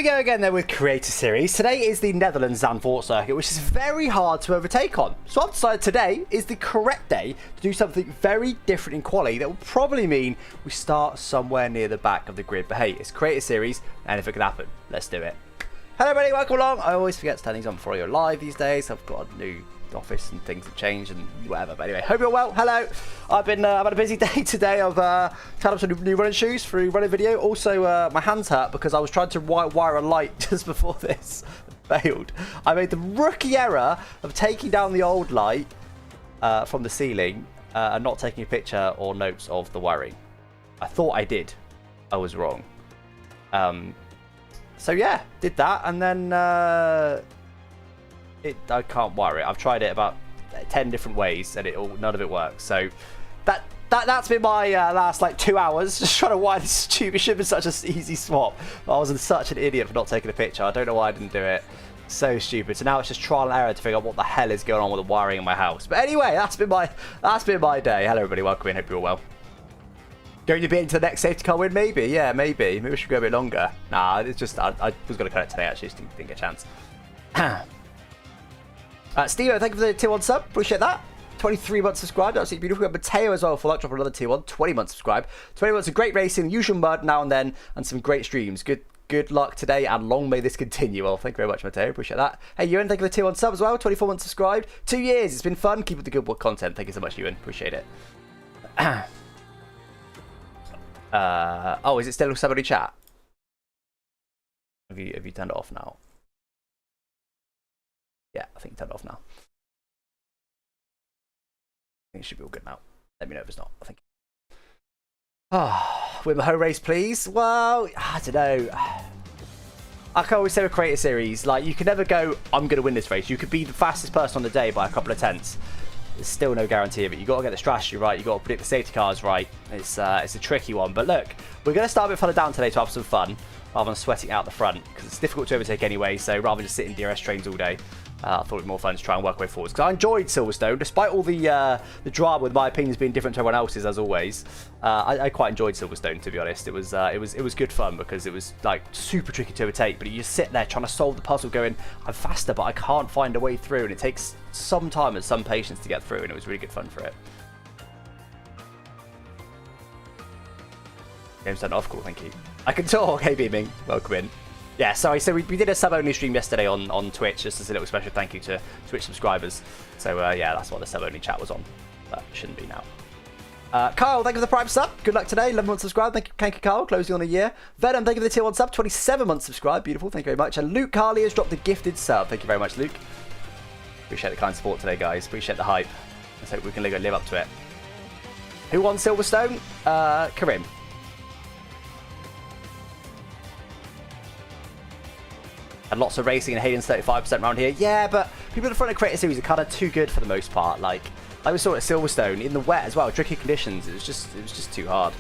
go again then with Creator Series. Today is the Netherlands Zandvoort circuit, which is very hard to overtake on. So I've decided today is the correct day to do something very different in quali that will probably mean we start somewhere near the back of the grid. But hey, it's Creator Series, and if it can happen, let's do it. Hello everybody, welcome along. I always forget to turn these on before you're live these days. I've got a new office and things have changed and whatever, but anyway, hope you're well. Hello. I've had a busy day today. I've tied up some new running shoes for a running video. Also my hands hurt because I was trying to wire a light just before this. Failed. I made the rookie error of taking down the old light from the ceiling and not taking a picture or notes of the wiring. I thought I did. I was wrong. So yeah, did that, and then I can't wire it. I've tried it about 10 different ways, and none of it works. So that's been my last like 2 hours, just trying to wire this stupid. It should have been such an easy swap. I was such an idiot for not taking a picture. I don't know why I didn't do it. So stupid. So now it's just trial and error to figure out what the hell is going on with the wiring in my house. But anyway, that's been my day. Hello everybody, welcome in. Hope you're all well. Going to be into the next safety car win? Maybe, yeah, maybe. Maybe we should go a bit longer. Nah, it's just, I was going to cut it today, actually, just didn't get a chance. Steve, thank you for the tier 1 sub. Appreciate that. 23 months subscribed. Absolutely beautiful. We got Mateo as well for that. Drop another tier 1. 20 months subscribed. 20 months of great racing, usual mud now and then, and some great streams. Good luck today, and long may this continue. Well, thank you very much, Mateo. Appreciate that. Hey, Ewan, thank you for the tier 1 sub as well. 24 months subscribed. 2 years. It's been fun. Keep up the good work content. Thank you so much, Ewan. Appreciate it. Oh, is it still somebody chat? Have you turned it off now? Yeah, I think you turned it off now. I think it should be all good now. Let me know if it's not. I think. Oh, win the home race, please. Well, I don't know. I can always say with Creator Series, like, you can never go, I'm going to win this race. You could be the fastest person on the day by a couple of tenths. There's still no guarantee of it. You've got to get the strategy right. You've got to predict the safety cars right. It's a tricky one. But look, we're going to start a bit further down today to have some fun rather than sweating out the front, because it's difficult to overtake anyway. So rather than just sitting DRS trains all day, I thought it would be more fun to try and work our way forwards. Because I enjoyed Silverstone, despite all the drama with my opinions being different to everyone else's, as always. I quite enjoyed Silverstone, to be honest. It was good fun because it was like super tricky to overtake. But you just sit there trying to solve the puzzle, going, I'm faster, but I can't find a way through, and it takes some time and some patience to get through, and it was really good fun for it. Game's turned off. Cool, thank you. I can talk. Hey, Beaming, welcome in. Yeah, sorry, so we did a sub-only stream yesterday on Twitch, just as a little special thank you to Twitch subscribers. So, yeah, that's what the sub-only chat was on, but shouldn't be now. Kyle, thank you for the Prime sub. Good luck today. 11 months subscribed. Thank you, Kyle. Closing on a year. Venom, thank you for the tier 1 sub. 27 months subscribed. Beautiful. Thank you very much. And Luke Carley has dropped a gifted sub. Thank you very much, Luke. Appreciate the kind support today, guys. Appreciate the hype. Let's hope we can live up to it. Who won Silverstone? Karim. And lots of racing, and Hayden's 35% around here. Yeah, but people in the front of Creator Series are kind of too good for the most part. Like we saw at Silverstone in the wet as well, tricky conditions. It was just too hard.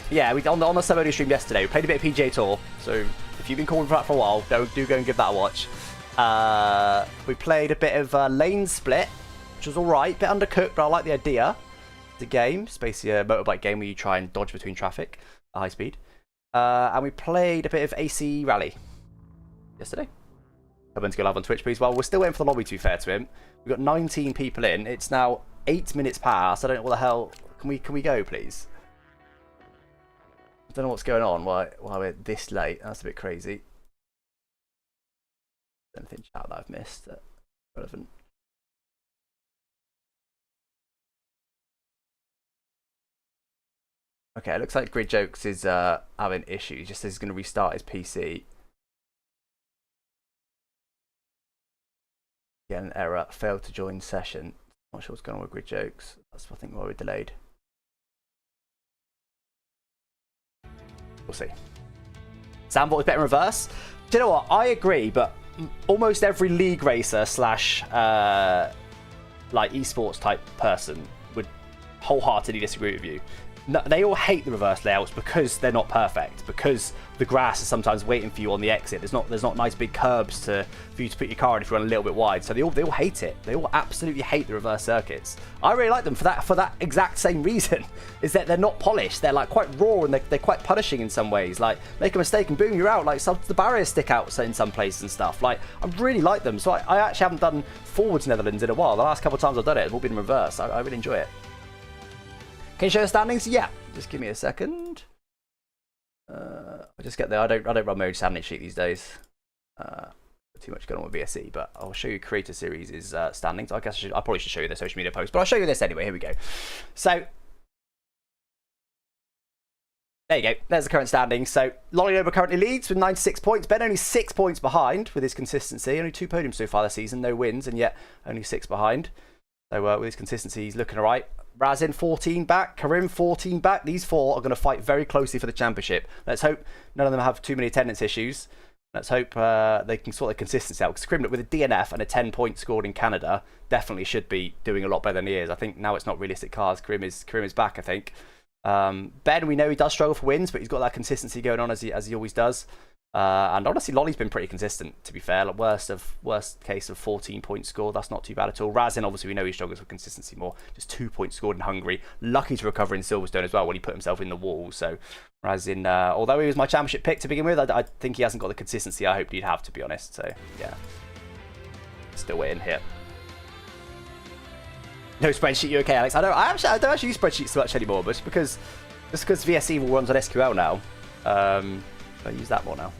Yeah, on the sub-only stream yesterday, we played a bit of PGA Tour. So if you've been calling for that for a while, do go and give that a watch. We played a bit of Lane Split, which was all right, bit undercooked, but I like the idea. It's a game, it's basically a motorbike game where you try and dodge between traffic at high speed. And we played a bit of AC Rally yesterday. Come to go live on Twitch, please. Well, we're still waiting for the lobby, to be fair to him. We've got 19 people in. It's now 8 minutes past. I don't know what the hell. Can we go, please? I don't know what's going on. Why we're this late? That's a bit crazy. Anything chat that I've missed that's relevant? Okay, it looks like Grid Jokes is having issues. Just says he's going to restart his PC. Get an error. Failed to join session. Not sure what's going on with Grid Jokes. That's I think why we're delayed. We'll see. Zandvoort is better in reverse. Do you know what? I agree, but almost every league racer slash like esports type person would wholeheartedly disagree with you. No, they all hate the reverse layouts because they're not perfect. Because the grass is sometimes waiting for you on the exit. There's not nice big curbs for you to put your car in if you run a little bit wide. So they all hate it. They all absolutely hate the reverse circuits. I really like them for that exact same reason. Is that they're not polished. They're like quite raw and they're quite punishing in some ways. Like make a mistake and boom, you're out. Like the barriers stick out in some places and stuff. Like I really like them. So I actually haven't done forwards Netherlands in a while. The last couple of times I've done it, it's all been in reverse. I really enjoy it. Can you show the standings? Yeah. Just give me a second. I just get there. I don't run my own standing sheet these days. Too much going on with VSE, but I'll show you Creator Series' standings. I guess I probably should show you their social media post, but I'll show you this anyway. Here we go. So there you go. There's the current standings. So Lolly Ober currently leads with 96 points. Ben only 6 points behind with his consistency. Only 2 podiums so far this season, no wins, and yet only 6 behind. So with his consistency, he's looking all right. Razin 14 back, Karim 14 back. These 4 are going to fight very closely for the championship. Let's hope none of them have too many attendance issues. Let's hope they can sort their consistency out. Because Karim, with a DNF and a 10-point scored in Canada, definitely should be doing a lot better than he is. I think now it's not realistic cars. Karim is back, I think. Ben, we know he does struggle for wins, but he's got that consistency going on as he always does. And honestly, Lolly's been pretty consistent, to be fair. Like worst case of 14 points scored. That's not too bad at all. Razin, obviously, we know he struggles with consistency more. Just 2 points scored in Hungary. Lucky to recover in Silverstone as well when he put himself in the wall. So Razin, although he was my championship pick to begin with, I think he hasn't got the consistency I hoped he'd have, to be honest. So yeah, still waiting here. No spreadsheet, you okay, Alex? I don't actually use spreadsheets so much anymore, but because VSE runs on SQL now, I use that more now.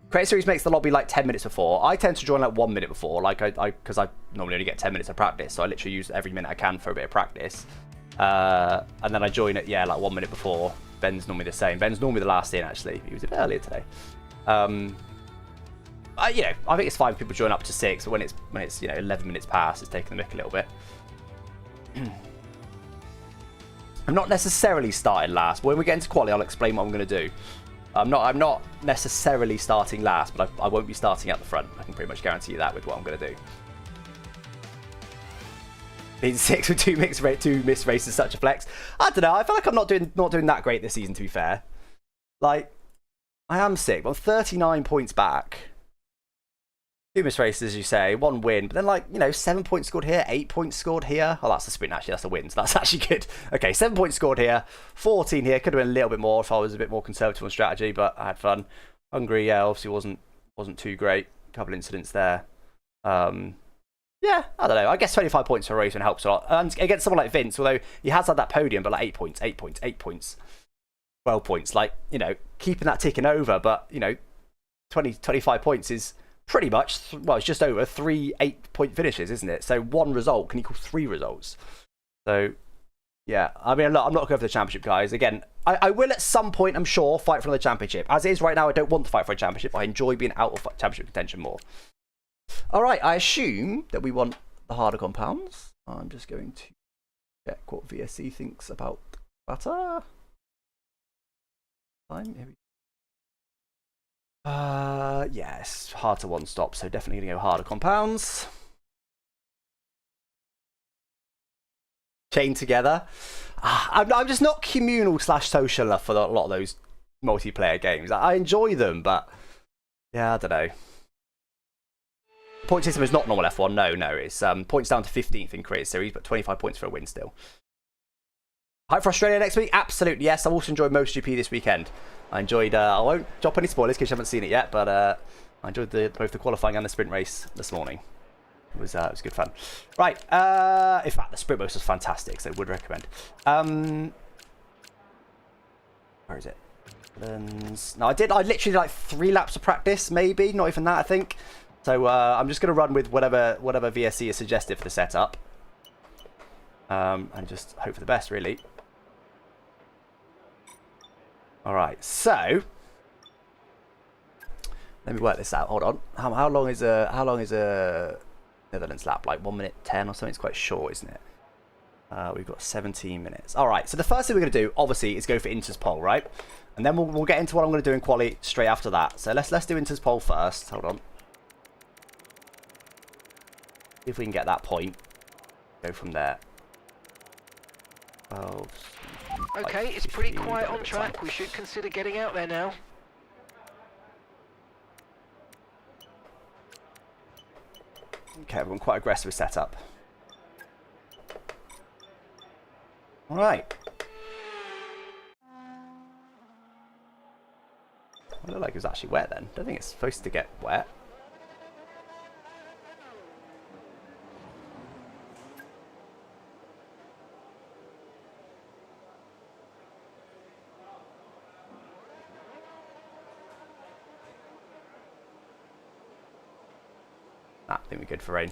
Creator Series makes the lobby like 10 minutes before. I tend to join like 1 minute before, like because I normally only get 10 minutes of practice, so I literally use every minute I can for a bit of practice. And then I join it, yeah, like 1 minute before. Ben's normally the same. Ben's normally the last in, actually. He was a bit earlier today. I think it's fine if people join up to 6, but when it's 11 minutes past, it's taking the mick a little bit. I'm not necessarily starting last. When we get into quali, I'll explain what I'm going to do. I'm not necessarily starting last, but I won't be starting at the front. I can pretty much guarantee you that with what I'm going to do. Being 6 with 2 missed races is such a flex. I don't know. I feel like I'm not doing that great this season, to be fair. Like, I am sick, but I'm 39 points back. 2 missed races, as you say, 1 win, but then 7 points scored here, 8 points scored here. Oh, that's a sprint, actually, that's a win, so that's actually good. Okay, 7 points scored here, 14 here. Could have been a little bit more if I was a bit more conservative on strategy, but I had fun. Hungary, yeah, obviously wasn't too great. A couple incidents there. Yeah, I don't know. I guess 25 points for a race helps a lot. And against someone like Vince, although he has had that podium, but like 8 points, 8 points, 8 points, 12 points. Like, keeping that ticking over, but, 25 points is pretty much, it's just over 3 8-point finishes, isn't it? So 1 result can equal 3 results. So, yeah. I mean, look, I'm not going for the championship, guys. Again, I will at some point, I'm sure, fight for the championship. As it is right now, I don't want to fight for a championship. I enjoy being out of championship contention more. All right, I assume that we want the harder compounds. I'm just going to check what VSC thinks about butter. Here we yes, hard to one stop, so definitely gonna go harder compounds. Chain together. I'm just not communal / social enough for a lot of those multiplayer games. I enjoy them, but yeah, I don't know. Point system is not normal F1. No, it's points down to 15th in Creator Series, but 25 points for a win still. Hype for Australia next week? Absolutely, yes. I've also enjoyed MotoGP this weekend. I enjoyed, I won't drop any spoilers in case you haven't seen it yet, but I enjoyed both the qualifying and the sprint race this morning. It was good fun. Right, in fact, the sprint race was fantastic, so would recommend. Where is it? No, I literally did like 3 laps of practice, maybe, not even that, I think. So I'm just going to run with whatever VSC is suggested for the setup. And just hope for the best, really. Alright, so let me work this out. Hold on. How long is a Netherlands lap? Like 1 minute 10 or something? It's quite short, isn't it? We've got 17 minutes. Alright, so the first thing we're going to do, obviously, is go for Inter's pole, right? And then we'll get into what I'm going to do in quali straight after that. So let's do Inter's pole first. Hold on. If we can get that point, go from there. 12. Okay, it's pretty quiet on track. We should consider getting out there now. Okay, we're quite aggressive setup. All right. It looked like it was actually wet then. Don't think it's supposed to get wet. I think we're good for rain.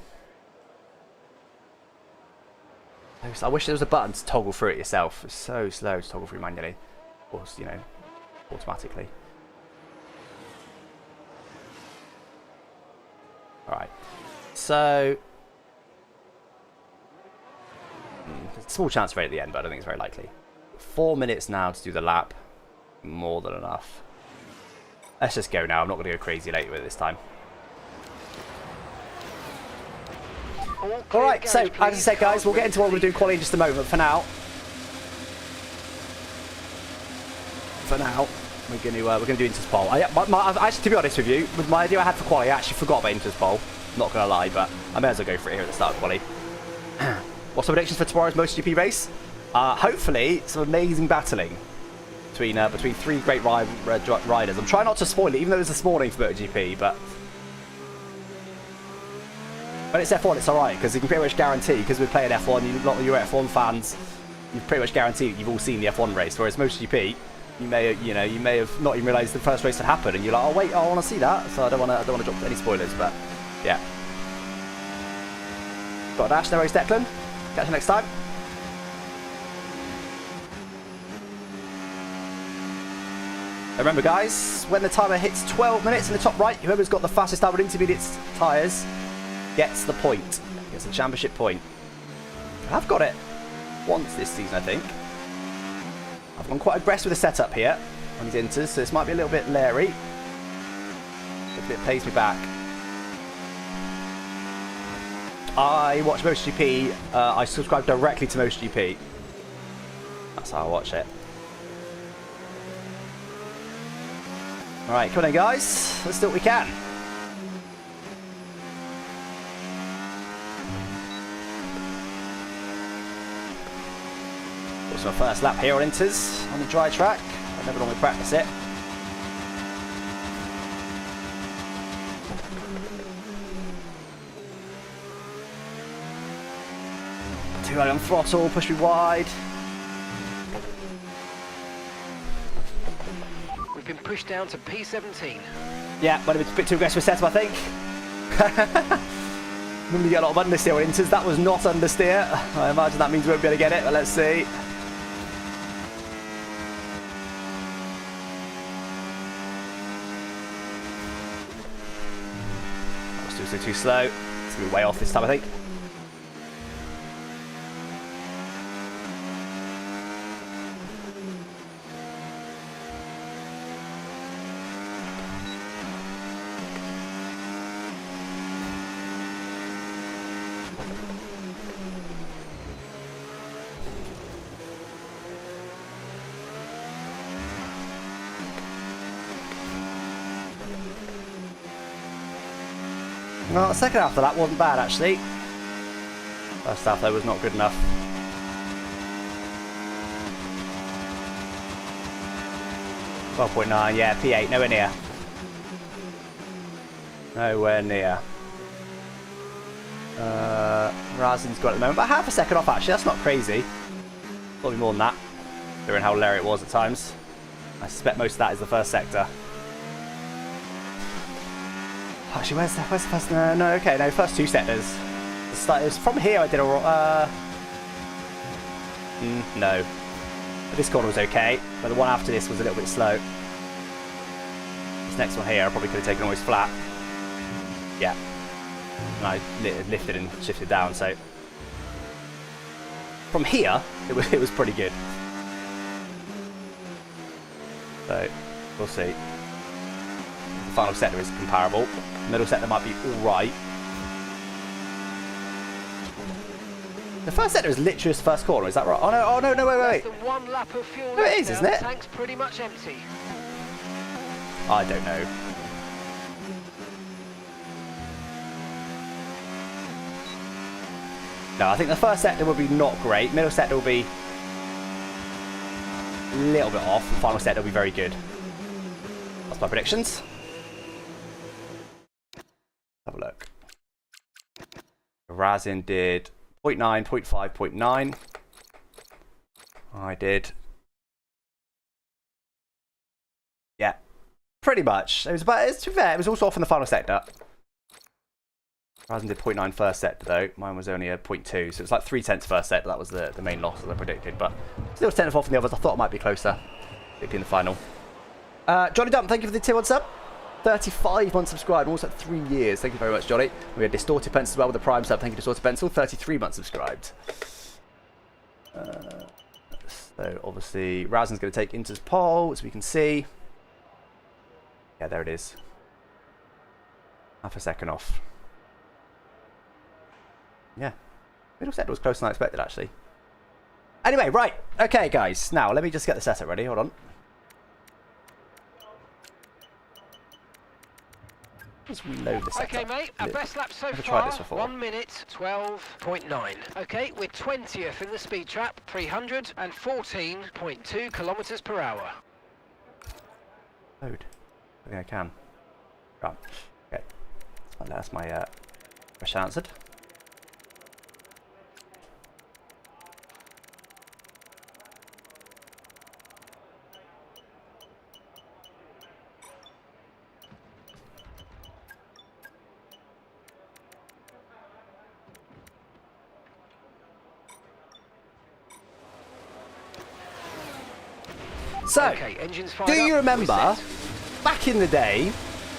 I wish there was a button to toggle through it yourself. It's so slow to toggle through manually. Or, you know, automatically. Alright. So... there's a small chance of rain at the end, but I don't think it's very likely. 4 minutes now to do the lap. More than enough. Let's just go now. I'm not going to go crazy late with it this time. Alright, so as I said, guys, we'll get into what we're doing quali in just a moment. For now, we're going to do Inter's Pole. Actually, to be honest with you, with my idea I had for quali, I actually forgot about Inter's Pole. Not going to lie, but I may as well go for it here at the start of quali. What's the predictions for tomorrow's MotoGP race? Hopefully, some amazing battling between three great riders. I'm trying not to spoil it, even though it was this morning for MotoGP, but when it's F1, it's alright, because you can pretty much guarantee, because we're playing F1, a lot of you F1 fans, you've pretty much guaranteed you've all seen the F1 race, whereas MotoGP, you may have not even realised the first race had happened, and you're like, oh wait, I want to see that, so I don't want to drop any spoilers, but yeah. Got a dash, no worries, Declan. Catch you next time. Remember, guys, when the timer hits 12 minutes in the top right, whoever's got the fastest outward intermediate tyres gets the point. Gets the championship point. I've got it once this season, I think. I've gone quite aggressive with the setup here on these inters, so this might be a little bit leery. Hopefully it pays me back. I watch MotoGP. I subscribe directly to MotoGP. That's how I watch it. Alright, come on in, guys. Let's do what we can. It's my first lap here on Inters on the dry track. I never normally practice it. Too early on throttle, push me wide. We've been pushed down to P17. Yeah, might have been a bit too aggressive setup, I think. Normally you get a lot of understeer on Inters. That was not understeer. I imagine that means we won't be able to get it, but let's see. That was too slow. It's going to be way off this time, I think. Well, the second half of that wasn't bad, actually. First half, though, was not good enough. .9, yeah, P8, nowhere near. Nowhere near. Razin's got it at the moment, but half a second off, actually. That's not crazy. Probably more than that, considering how leery it was at times. I suspect most of that is the first sector. Actually, where's the first? No, okay, no, first two sectors. It was from here I did a... no. This corner was okay, but the one after this was a little bit slow. This next one here I probably could have taken almost flat. Yeah. And I lifted and shifted down, so... From here, it was pretty good. So, we'll see. The final sector is comparable. The middle sector might be alright. The first sector is literally his first corner, is that right? Oh no, no, wait. Less than 1 lap of fuel No, it left is, now. isn't it? The tank's pretty much empty. I don't know. No, I think the first sector will be not great. Middle sector will be a little bit off. The final sector will be very good. That's my predictions. Have a look. Razin did 0.9, 0.5, 0.9. I did. Yeah, pretty much. It was about. It's too fair. It was also off in the final sector. Razin did 0.9 first sector though. Mine was only a 0.2, so it's like 3/10 first sector. That was the main loss as I predicted, but still 10 off from the others. I thought it might be closer, particularly in the final. Johnny Dump, thank you for the tier 1 sub. 35 months subscribed, almost at 3 years. Thank you very much, Johnny. We had Distorted Pencil as well with the Prime sub. Thank you, Distorted Pencil. 33 months subscribed. So obviously, Razin's going to take Inter's pole, as we can see. Yeah, there it is. Half a second off. Yeah. Middle sector was closer than I expected, actually. Anyway, right. Okay, guys. Now, let me just get the setup ready. Hold on. Let's reload the setup. Okay, mate. Our best lap so Never far, tried this before. 1 minute 12.9. Okay, we're 20th in the speed trap, 314.2 kilometers per hour. Load. I think I can. Right. Okay. That's my question answered. So, Okay, engines fired do you up. remember We're set. back in the day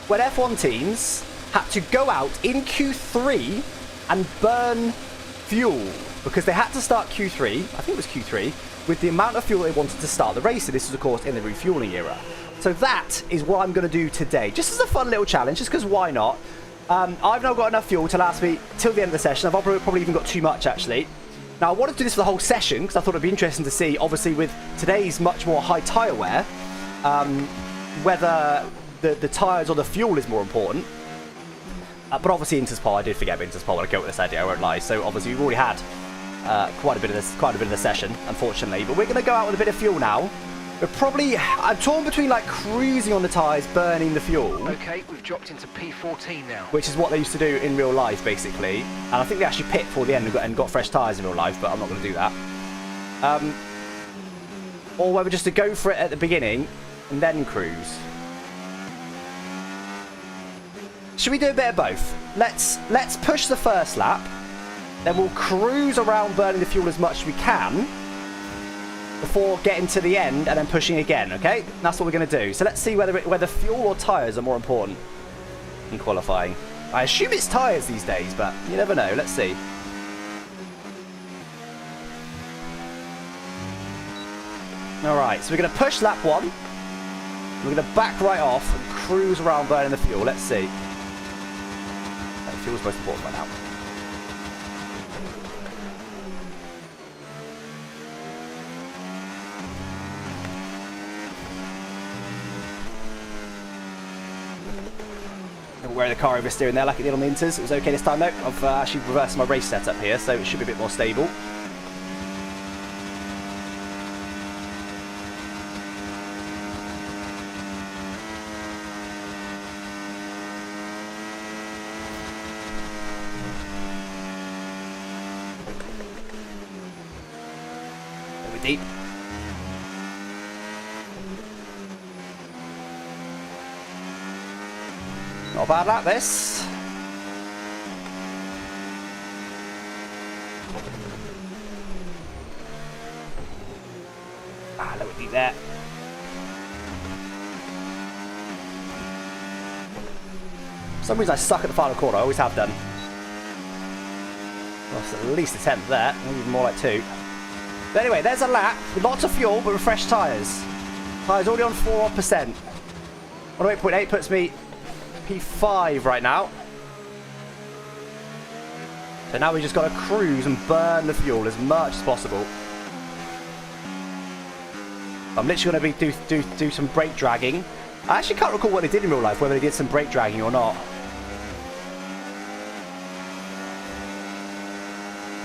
when F1 teams had to go out in Q3 and burn fuel because they had to start Q3, I think it was Q3, with the amount of fuel they wanted to start the race. And this was, of course, in the refueling era. So that is what I'm going to do today, just as a fun little challenge, just because why not? I've now got enough fuel to last me till the end of the session. I've probably even got too much, actually. Now, I wanted to do this for the whole session because I thought it'd be interesting to see, obviously, with today's much more high tyre wear, whether the tyres or the fuel is more important. But obviously, Inter's pole, I did forget about Inter's pole when I go with this idea, I won't lie. So obviously, we've already had quite a bit of the session, unfortunately. But we're going to go out with a bit of fuel now. We're probably, I'm torn between like cruising on the tyres, burning the fuel. Okay, we've dropped into P14 now. Which is what they used to do in real life, basically. And I think they actually pit for the end and got fresh tyres in real life, but I'm not going to do that. Or whether just to go for it at the beginning and then cruise. Should we do a bit of both? Let's push the first lap, then we'll cruise around burning the fuel as much as we can before getting to the end and then pushing again, okay? That's what we're going to do. So let's see whether fuel or tyres are more important in qualifying. I assume it's tyres these days, but you never know. Let's see. Alright, so we're going to push lap 1. We're going to back right off and cruise around burning the fuel. Let's see. The fuel's most important right now. Wearing the car oversteering there like it did on the Inters. It was okay this time though. I've actually reversed my race setup here, so it should be a bit more stable. Over deep. Not a bad lap, this. A little deep there. For some reason I suck at the final corner, I always have done. Lost at least a 10th there, maybe even more like 2. But anyway, there's a lap with lots of fuel but with fresh tyres. Tyres already on 4%. 108.8 puts me P5 right now. So now we just got to cruise and burn the fuel as much as possible. I'm literally going to do some brake dragging. I actually can't recall what they did in real life, whether they did some brake dragging or not.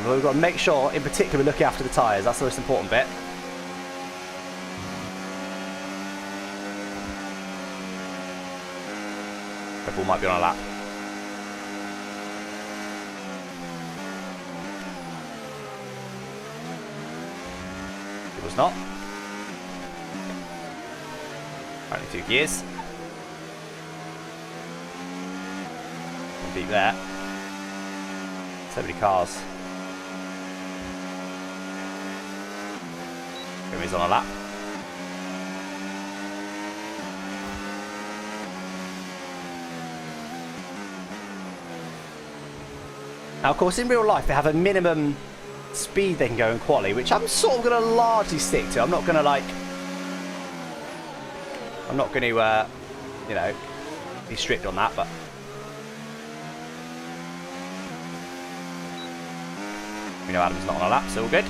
Well, we've got to make sure, in particular, we're looking after the tyres. That's the most important bit. Red Bull might be on a lap. It was not. Only 2 gears. Deep there. So many cars. He's on a lap. Now, of course, in real life, they have a minimum speed they can go in quali, which I'm sort of going to largely stick to. I'm not going to, like... I'm not going to, you know, be strict on that, but... We know Adam's not on a lap, so all good.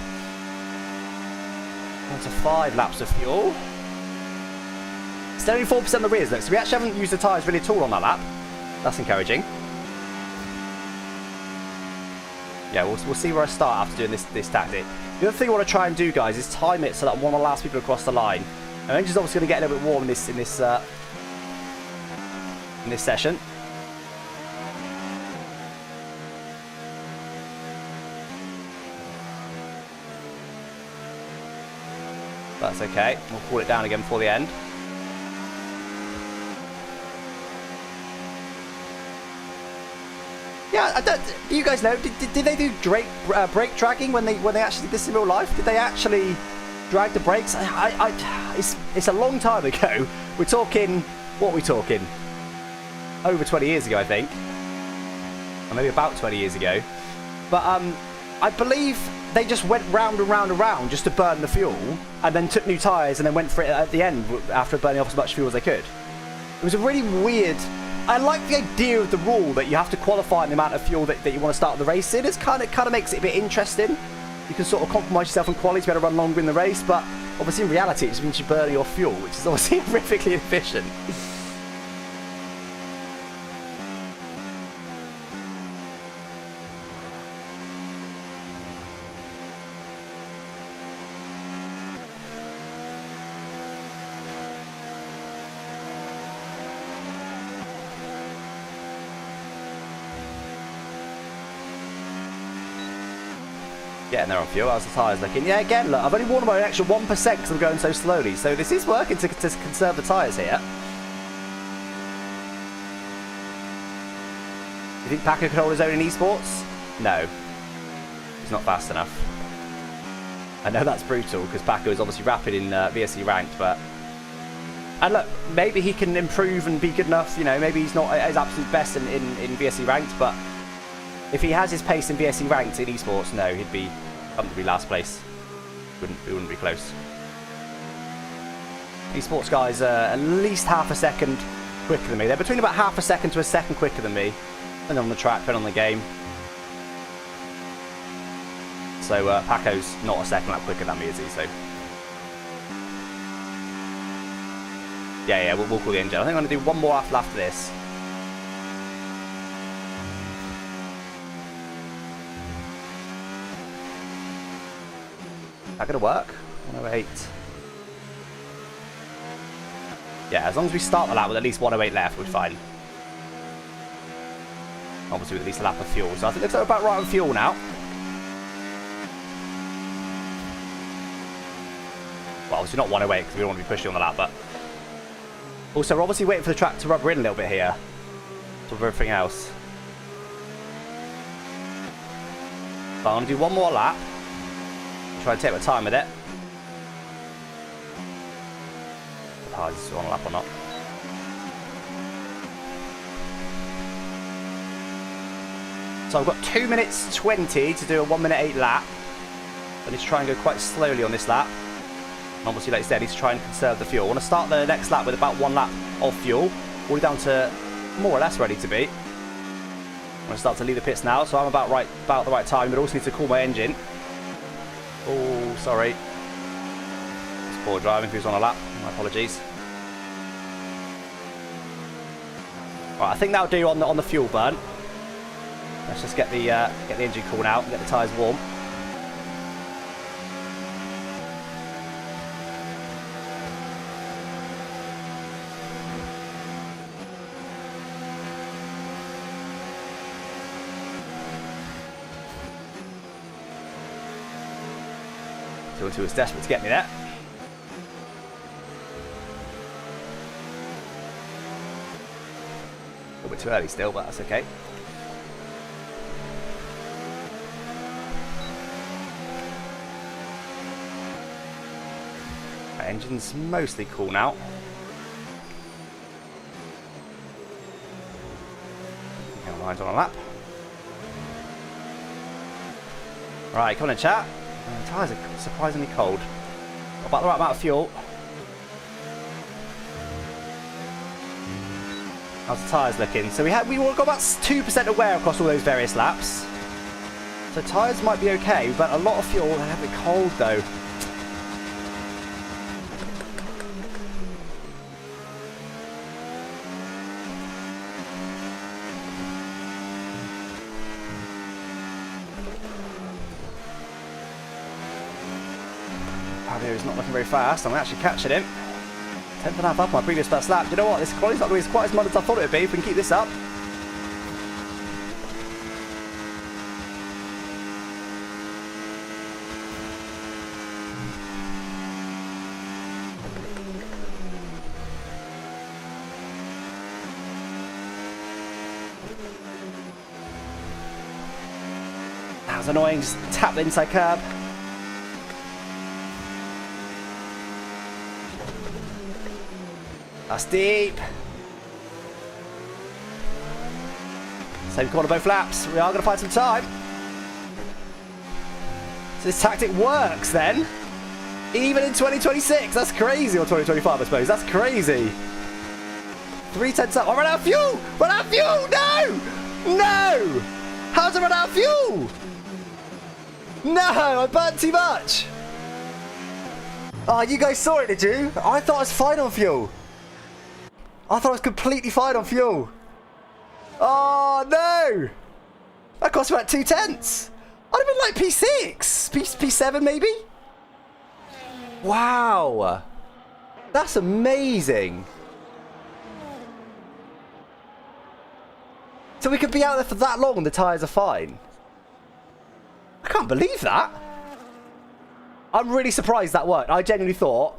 On to 5 laps of fuel. It's only 4% of the rears, look, so we actually haven't used the tyres really at all on that lap. That's encouraging. Yeah, we'll see where I start after doing this tactic. The other thing I want to try and do, guys, is time it so that I'm one of the last people across the line. And the engine's obviously going to get a little bit warm in this session. That's okay. We'll cool it down again before the end. Yeah, I don't. Do you guys know? Did they do brake dragging when they actually did this in real life? Did they actually drag the brakes? It's a long time ago. We're talking. What are we talking? Over 20 years ago, I think, or maybe about 20 years ago. But I believe they just went round and round and round just to burn the fuel, and then took new tyres and then went for it at the end after burning off as much fuel as they could. It was a really weird... I like the idea of the rule that you have to qualify the amount of fuel that you want to start the race in. It kind of makes it a bit interesting. You can sort of compromise yourself on quality to be able to run longer in the race, but obviously in reality it just means you're burning your fuel, which is obviously horrifically inefficient. Getting there on fuel. How's the tyres looking? Yeah, again, look, I've only worn about an extra 1% because I'm going so slowly. So this is working to conserve the tyres here. You think Paco could hold his own in esports? No. He's not fast enough. I know that's brutal because Paco is obviously rapid in VSC ranked, but... And look, maybe he can improve and be good enough. You know, maybe he's not at his absolute best in VSC ranked, but... If he has his pace in VSC ranked in esports, no, he'd be comfortably last place. We wouldn't be close. Esports guys are at least half a second quicker than me. They're between about half a second to a second quicker than me, depending on the track, depending on the game. So Paco's not a second lap quicker than me, is he? So yeah, we'll call the engine. I think I'm going to do one more after this. Is that going to work? 108. Yeah, as long as we start the lap with at least 108 left, we're fine. Obviously with at least a lap of fuel. So I think looks like we're about right on fuel now. Well, obviously not 108 because we don't want to be pushing on the lap, but... Also, we're obviously waiting for the track to rubber in a little bit here. So for everything else. So I'm going to do one more lap. Try and take my time with it. Oh, is this on a lap or not? So I've got 2 minutes 20 to do a 1 minute 8 lap. I need to try and go quite slowly on this lap. And obviously, like I said, I need to try and conserve the fuel. I want to start the next lap with about 1 lap of fuel. All the way down to more or less ready to be. I'm going to start to leave the pits now, so I'm about the right time, but also need to cool my engine. Oh, sorry. It's poor driving if he was on a lap. My apologies. Right, I think that'll do on the fuel burn. Let's just get the engine cooled out and get the tyres warm. Two was desperate to get me there. A little bit too early still, but that's okay. Our engine's mostly cool now. Lines on a lap. Right, come on in, chat. The tyres are surprisingly cold. About the right amount of fuel. How's the tyres looking? So we got about 2% of wear across all those various laps. So tyres might be okay, but a lot of fuel. They're a bit cold though. He's not looking very fast. I'm actually catching him. 10th and a half up my previous first lap. You know what? This quality's not going to be quite as mud as I thought it would be if we can keep this up. That was annoying. Just tap the inside curb. That's deep. Same corner both laps. We are going to find some time. So this tactic works then. Even in 2026. That's crazy. Or 2025, I suppose. That's crazy. 3/10 up. I ran out of fuel. Run out of fuel. No. No. How's I run out of fuel? No. I burnt too much. Oh, you guys saw it, did you? I thought I was fine on fuel. I thought I was completely fine on fuel. Oh, no. That cost me about 2/10. I'd have been like P6. P7 maybe? Wow. That's amazing. So we could be out there for that long and the tyres are fine. I can't believe that. I'm really surprised that worked. I genuinely thought,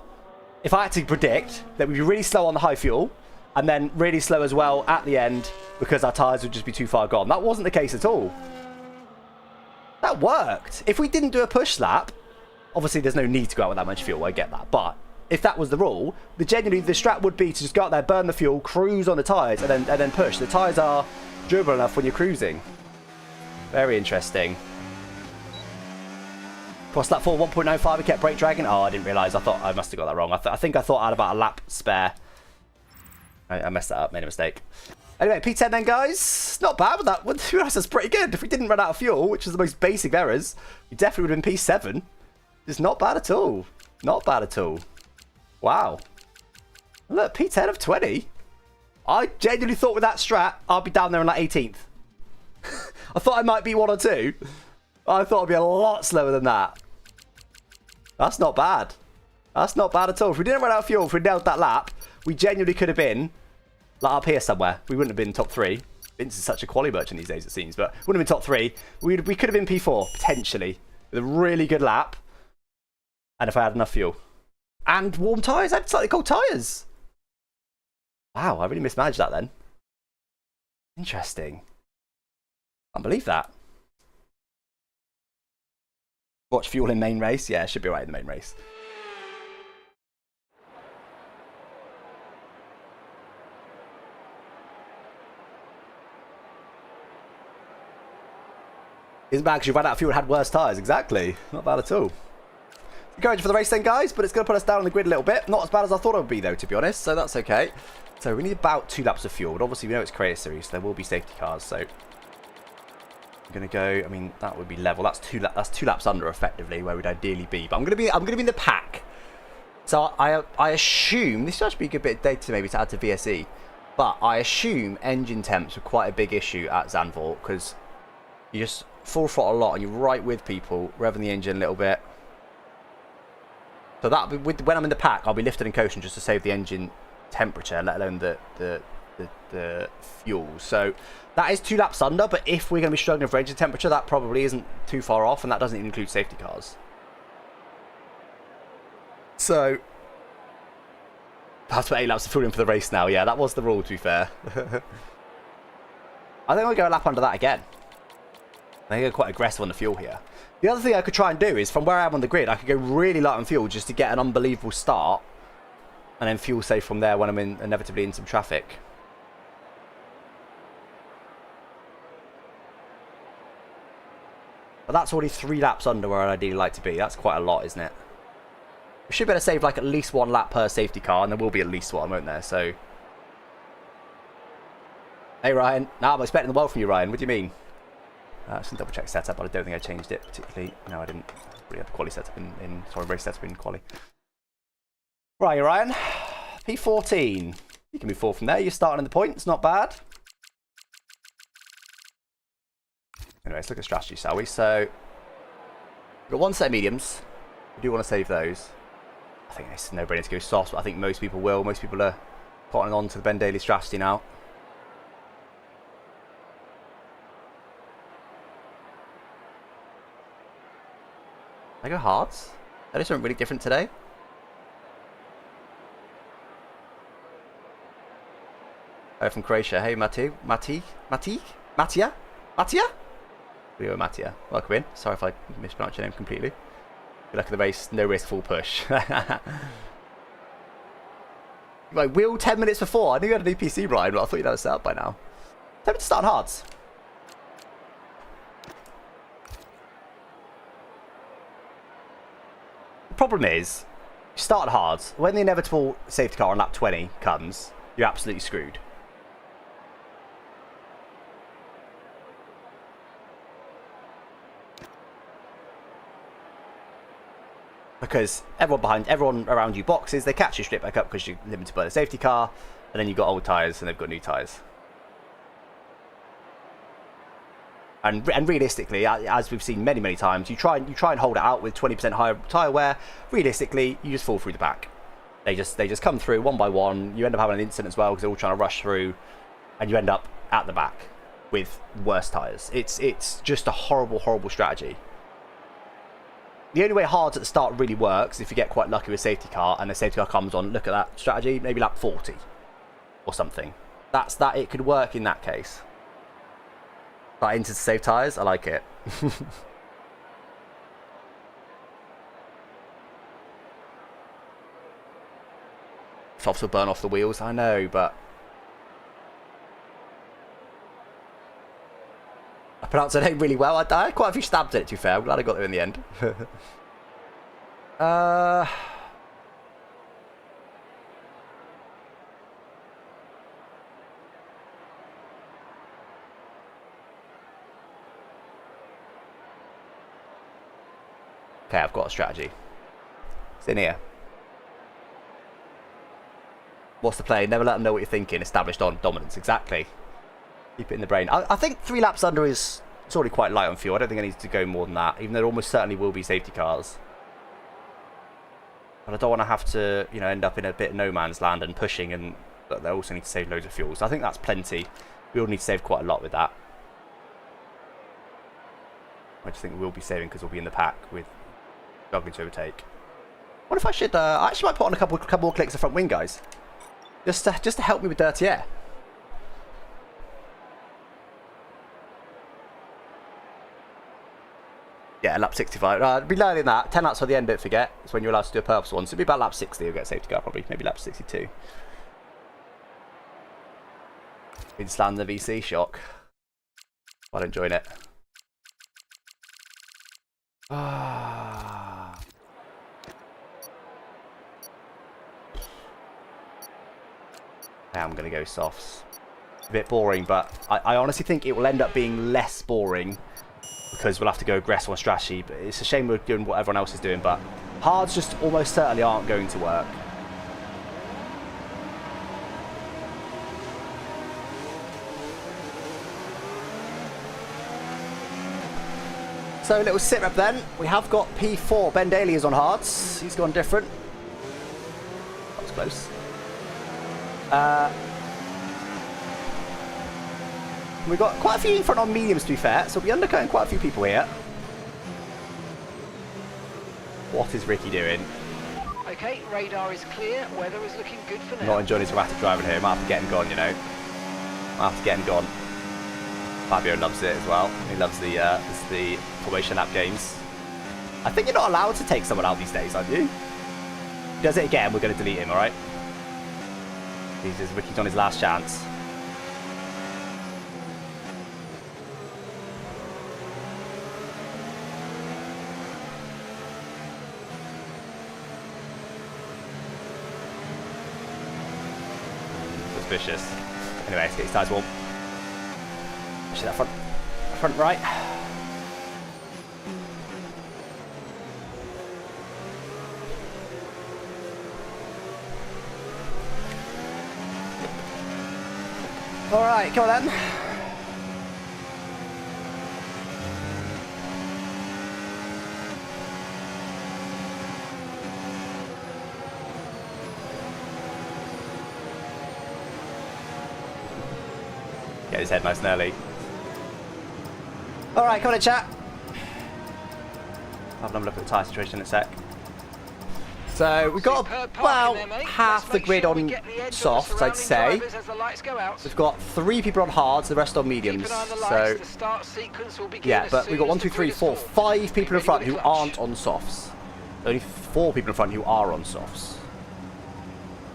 if I had to predict, that we'd be really slow on the high fuel and then really slow as well at the end because our tyres would just be too far gone. That wasn't the case at all. That worked. If we didn't do a push lap, obviously there's no need to go out with that much fuel, I get that. But if that was the rule, genuinely the strat would be to just go out there, burn the fuel, cruise on the tyres and then push. The tyres are durable enough when you're cruising. Very interesting. Across lap 4, 1.95, we kept brake dragging. Oh, I didn't realise. I thought I must have got that wrong. I think I thought I had about a lap spare. I messed that up, made a mistake. Anyway, P10 then, guys. Not bad with that. Well, to be honest, that's pretty good. If we didn't run out of fuel, which is the most basic errors, we definitely would have been P7. It's not bad at all. Not bad at all. Wow. Look, P10 of 20. I genuinely thought with that strat, I'd be down there in like 18th. I thought I might be 1 or 2. I thought I'd be a lot slower than that. That's not bad. That's not bad at all. If we didn't run out of fuel, if we nailed that lap, we genuinely could have been like up here somewhere. We wouldn't have been top 3. Vince is such a quali merchant these days, it seems, but wouldn't have been top 3. We could have been P4, potentially, with a really good lap. And if I had enough fuel. And warm tyres. I had slightly cold tyres. Wow, I really mismanaged that then. Interesting. Can't believe that. Watch fuel in main race. Yeah, it should be right in the main race. Isn't bad because you ran out of fuel and had worse tyres. Exactly. Not bad at all. Encouraging for the race then, guys, but it's going to put us down on the grid a little bit. Not as bad as I thought it would be, though, to be honest, so that's okay. So we need about 2 laps of fuel, but obviously we know it's creator series, so there will be safety cars, so I'm gonna go. I mean, that would be level. That's two laps under effectively where we'd ideally be. But I'm gonna be in the pack. So I assume this should be a good bit of data maybe to add to VSE. But I assume engine temps are quite a big issue at Zandvoort because you just full throttle a lot and you're right with people, revving the engine a little bit. So that when I'm in the pack, I'll be lifting and coasting just to save the engine temperature, let alone the fuel. So that is 2 laps under, but if we're going to be struggling for engine temperature, that probably isn't too far off, and that doesn't even include safety cars. So that's what 8 laps of fuel in for the race now. Yeah, that was the rule, to be fair. I think I'll go a lap under that again. I think I'm quite aggressive on the fuel here. The other thing I could try and do is, from where I am on the grid, I could go really light on fuel just to get an unbelievable start, and then fuel save from there when I'm inevitably in some traffic. But that's already 3 laps under where I'd ideally like to be. That's quite a lot, isn't it? We should be able to save like at least 1 lap per safety car, and there will be at least one, won't there? So, hey Ryan, now I'm expecting the world from you, Ryan. What do you mean? Just double check setup, but I don't think I changed it particularly. No, I didn't. We had the quali setup race setup in quali. Right, Ryan. P14. You can move forward from there. You're starting in the point. It's not bad. Anyway, let's look at strategy, shall we? So, we've got 1 set of mediums. We do want to save those. I think it's a no-brainer to go soft, but I think most people will. Most people are cottoning on to the Ben Daly strategy now. I go hards. That is something really different today. Oh, from Croatia. Hey, Matia? We go, Matia. Welcome in. Sorry if I mispronounced your name completely. Good luck at the race. No risk, full push. Like, wheel 10 minutes before. I knew you had an EPC, Ryan, but I thought you'd have it set up by now. Tell me to start on hards. The problem is, you start hard. When the inevitable safety car on lap 20 comes, you're absolutely screwed. Because everyone around you boxes, they catch you straight back up because you're limited by the safety car, and then you've got old tyres and they've got new tyres. And realistically, as we've seen many times, you try and hold it out with 20% higher tyre wear. Realistically, you just fall through the back. They just come through one by one. You end up having an incident as well because they're all trying to rush through, and you end up at the back with worse tyres. It's just a horrible strategy. The only way hards at the start really works if you get quite lucky with a safety car and the safety car comes on. Look at that strategy, maybe lap 40 or something. It could work in that case. But into to save tyres, I like it. Softs will burn off the wheels, I know, but I pronounced the name really well. I had quite a few stabs at it, to be fair. I'm glad I got there in the end. Okay, I've got a strategy. It's in here. What's the play? Never let them know what you're thinking. Established on dominance. Exactly. Keep it in the brain. I think 3 laps under is it's already quite light on fuel. I don't think I need to go more than that, even though there almost certainly will be safety cars. But I don't want to have to, end up in a bit of no man's land and pushing, and but they also need to save loads of fuel. So I think that's plenty. We all need to save quite a lot with that. I just think we will be saving because we'll be in the pack with struggling to overtake. What if I should? I actually might put on a couple more clicks of front wing, guys, just to help me with dirty air. Yeah, lap 65. I'll be learning that. 10 laps for the end, don't forget. It's when you're allowed to do a purpose one. So it'll be about lap 60 you'll get a safety car, probably. Maybe lap 62. Been slammed the VC, shock. I don't join it. Ah. I'm going to go softs. A bit boring, but I honestly think it will end up being less boring because we'll have to go aggressive on strategy. But it's a shame we're doing what everyone else is doing, but hards just almost certainly aren't going to work. So a little sit rep then. We have got P4. Ben Daly is on hards. He's gone different. That was close. We've got quite a few in front on mediums, to be fair, so we'll be undercutting quite a few people here. What is Ricky doing? Okay, radar is clear. Weather is looking good for now. Not enjoying his erratic driving here. Might have to get him gone, you know. Might have to get him gone. Fabio loves it as well. He loves the formation lap games. I think you're not allowed to take someone out these days, aren't you? If he does it again, we're going to delete him, alright? Ricky's on his last chance. Suspicious. Anyway, let's get his tyres warm. Actually, that front right. All right, come on then. Get his head nice and early. All right, come on in, chat. I'll have a look at the tyre situation in a sec. So we've got about half the grid on softs, I'd say. We've got 3 people on hards, the rest on mediums. So yeah, but we've got 1, 2, 3, 4, 5 people in front who aren't on softs. Only 4 people in front who are on softs.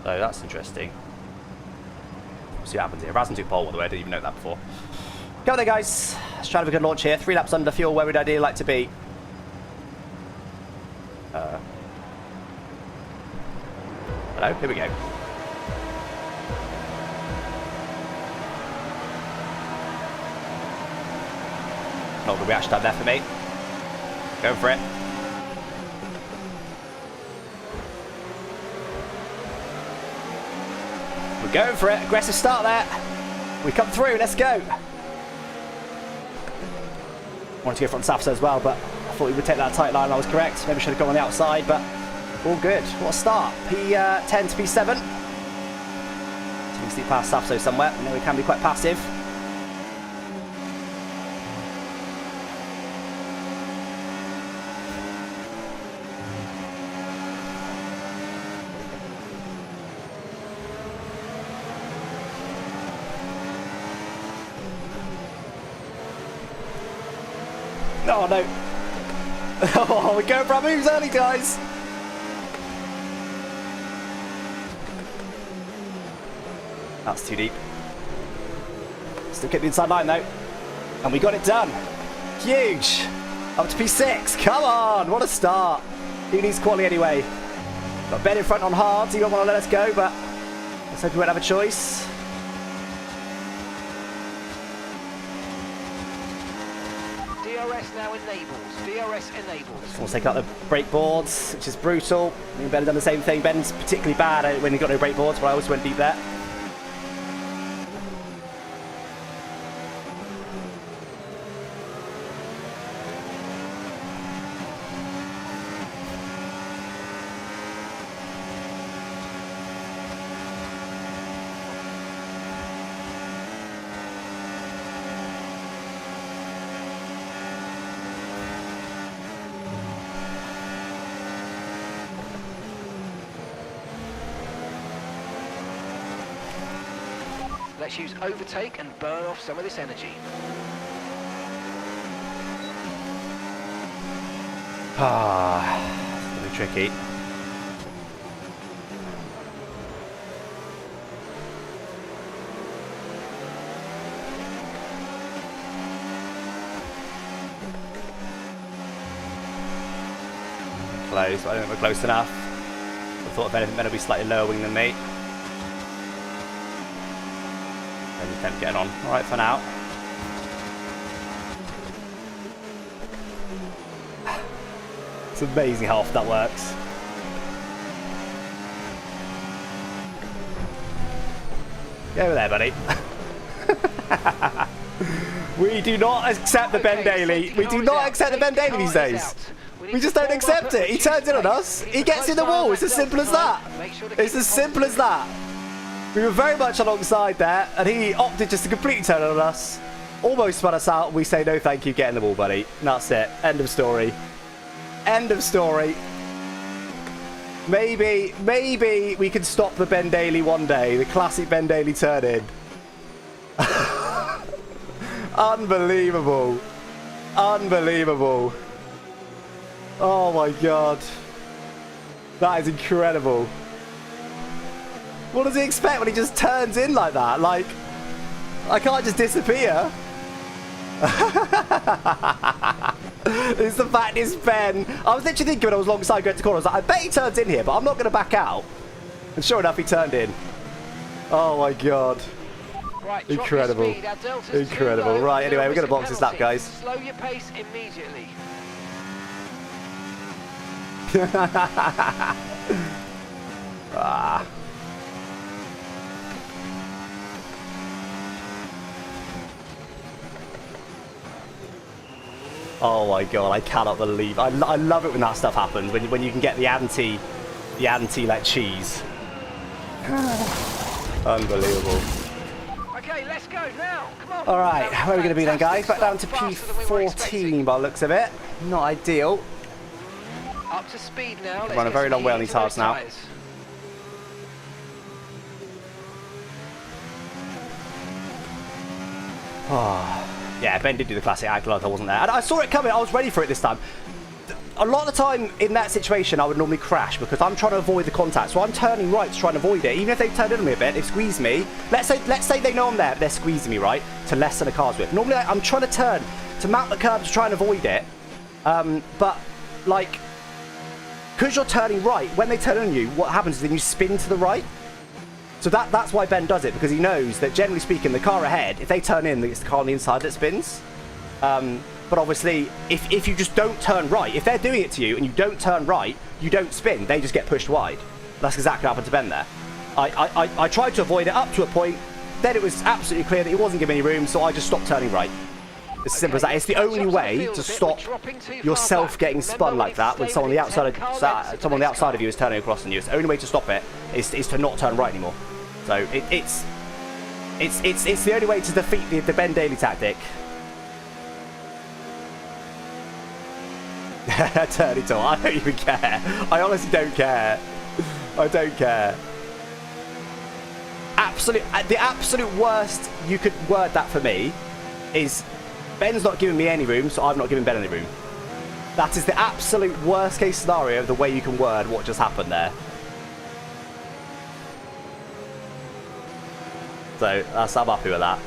So that's interesting. We'll see what happens here. Razin took pole, by the way. I didn't even know that before. Go there, guys. Let's try to have a good launch here. 3 laps under fuel, where we'd ideally like to be. Hello, here we go. Not the reaction time there for me. Going for it. We're going for it. Aggressive start there. We come through. Let's go. Wanted to go front Safsa as well, but I thought we would take that tight line. I was correct. Maybe should have gone on the outside, but all good. What a start. P10 to P7. So we can see past Safso somewhere. I know we can be quite passive. Oh no. Oh, we're going for our moves early, guys. That's too deep. Still kept the inside line though. And we got it done. Huge. Up to P6. Come on. What a start. Who needs quali anyway? Got Ben in front on hards. He won't want to let us go, but let's hope we won't have a choice. DRS now enables. DRS enables. We'll take out the brake boards, which is brutal. Me and Ben have done the same thing. Ben's particularly bad when he got no brake boards, but I always went deep there. Let's use overtake and burn off some of this energy. Ah, it's going to be tricky. Close, but I don't think we're close enough. I thought if anything, Ben would be slightly lower wing than me. Getting on. All right for now. It's amazing how often that works. Get over there, buddy. We do not accept the Ben Daly. We do not accept the Ben Daly these days. We just don't accept it. He turns in on us. He gets in the wall. It's as simple as that. It's as simple as that. We were very much alongside there, and he opted just to completely turn on us. Almost spun us out. We say, no, thank you. Get in the wall, buddy. And that's it. End of story. End of story. Maybe we can stop the Ben Daly one day. The classic Ben Daly turn-in. Unbelievable. Unbelievable. Oh my god. That is incredible. What does he expect when he just turns in like that? Like, I can't just disappear. It's the fact it's Ben. I was literally thinking when I was alongside going to corner, I was like, I bet he turns in here, but I'm not going to back out. And sure enough, he turned in. Oh my god. Right, incredible. Incredible. Right, anyway, we're going to box this lap, guys. Slow your pace immediately. Ah. Oh my god, I cannot believe. I love it when that stuff happens, when you can get the anti like cheese. Unbelievable. Okay, let's go now. Come on. All right, where are we going to be then, guys? Back down to P14 by the looks of it. Not ideal. Up to speed now. Run a very long way on these halves now. Oh, yeah, Ben did do the classic act like I wasn't there. And I saw it coming. I was ready for it this time. A lot of the time in that situation, I would normally crash because I'm trying to avoid the contact. So I'm turning right to try and avoid it. Even if they've turned in on me a bit, they've squeezed me. Let's say they know I'm there, but they're squeezing me, right, to lessen the car's width. Normally, I'm trying to turn to mount the curb to try and avoid it. But, like, because you're turning right, when they turn on you, what happens is then you spin to the right. So that's why Ben does it, because he knows that, generally speaking, the car ahead, if they turn in, it's the car on the inside that spins. But obviously, if you just don't turn right, if they're doing it to you and you don't turn right, you don't spin. They just get pushed wide. That's exactly what happened to Ben there. I tried to avoid it up to a point. Then it was absolutely clear that he wasn't giving any room, so I just stopped turning right. As simple as that. It's the only way to stop yourself getting spun like that when someone on the outside of you is turning across on you. It's the only way to stop it is to not turn right anymore. So it's the only way to defeat the Ben Daly tactic. Turn it on. I don't even care. I honestly don't care. I don't care. The absolute worst you could word that for me is Ben's not giving me any room, so I've not given Ben any room. That is the absolute worst case scenario of the way you can word what just happened there. So I'm happy with that.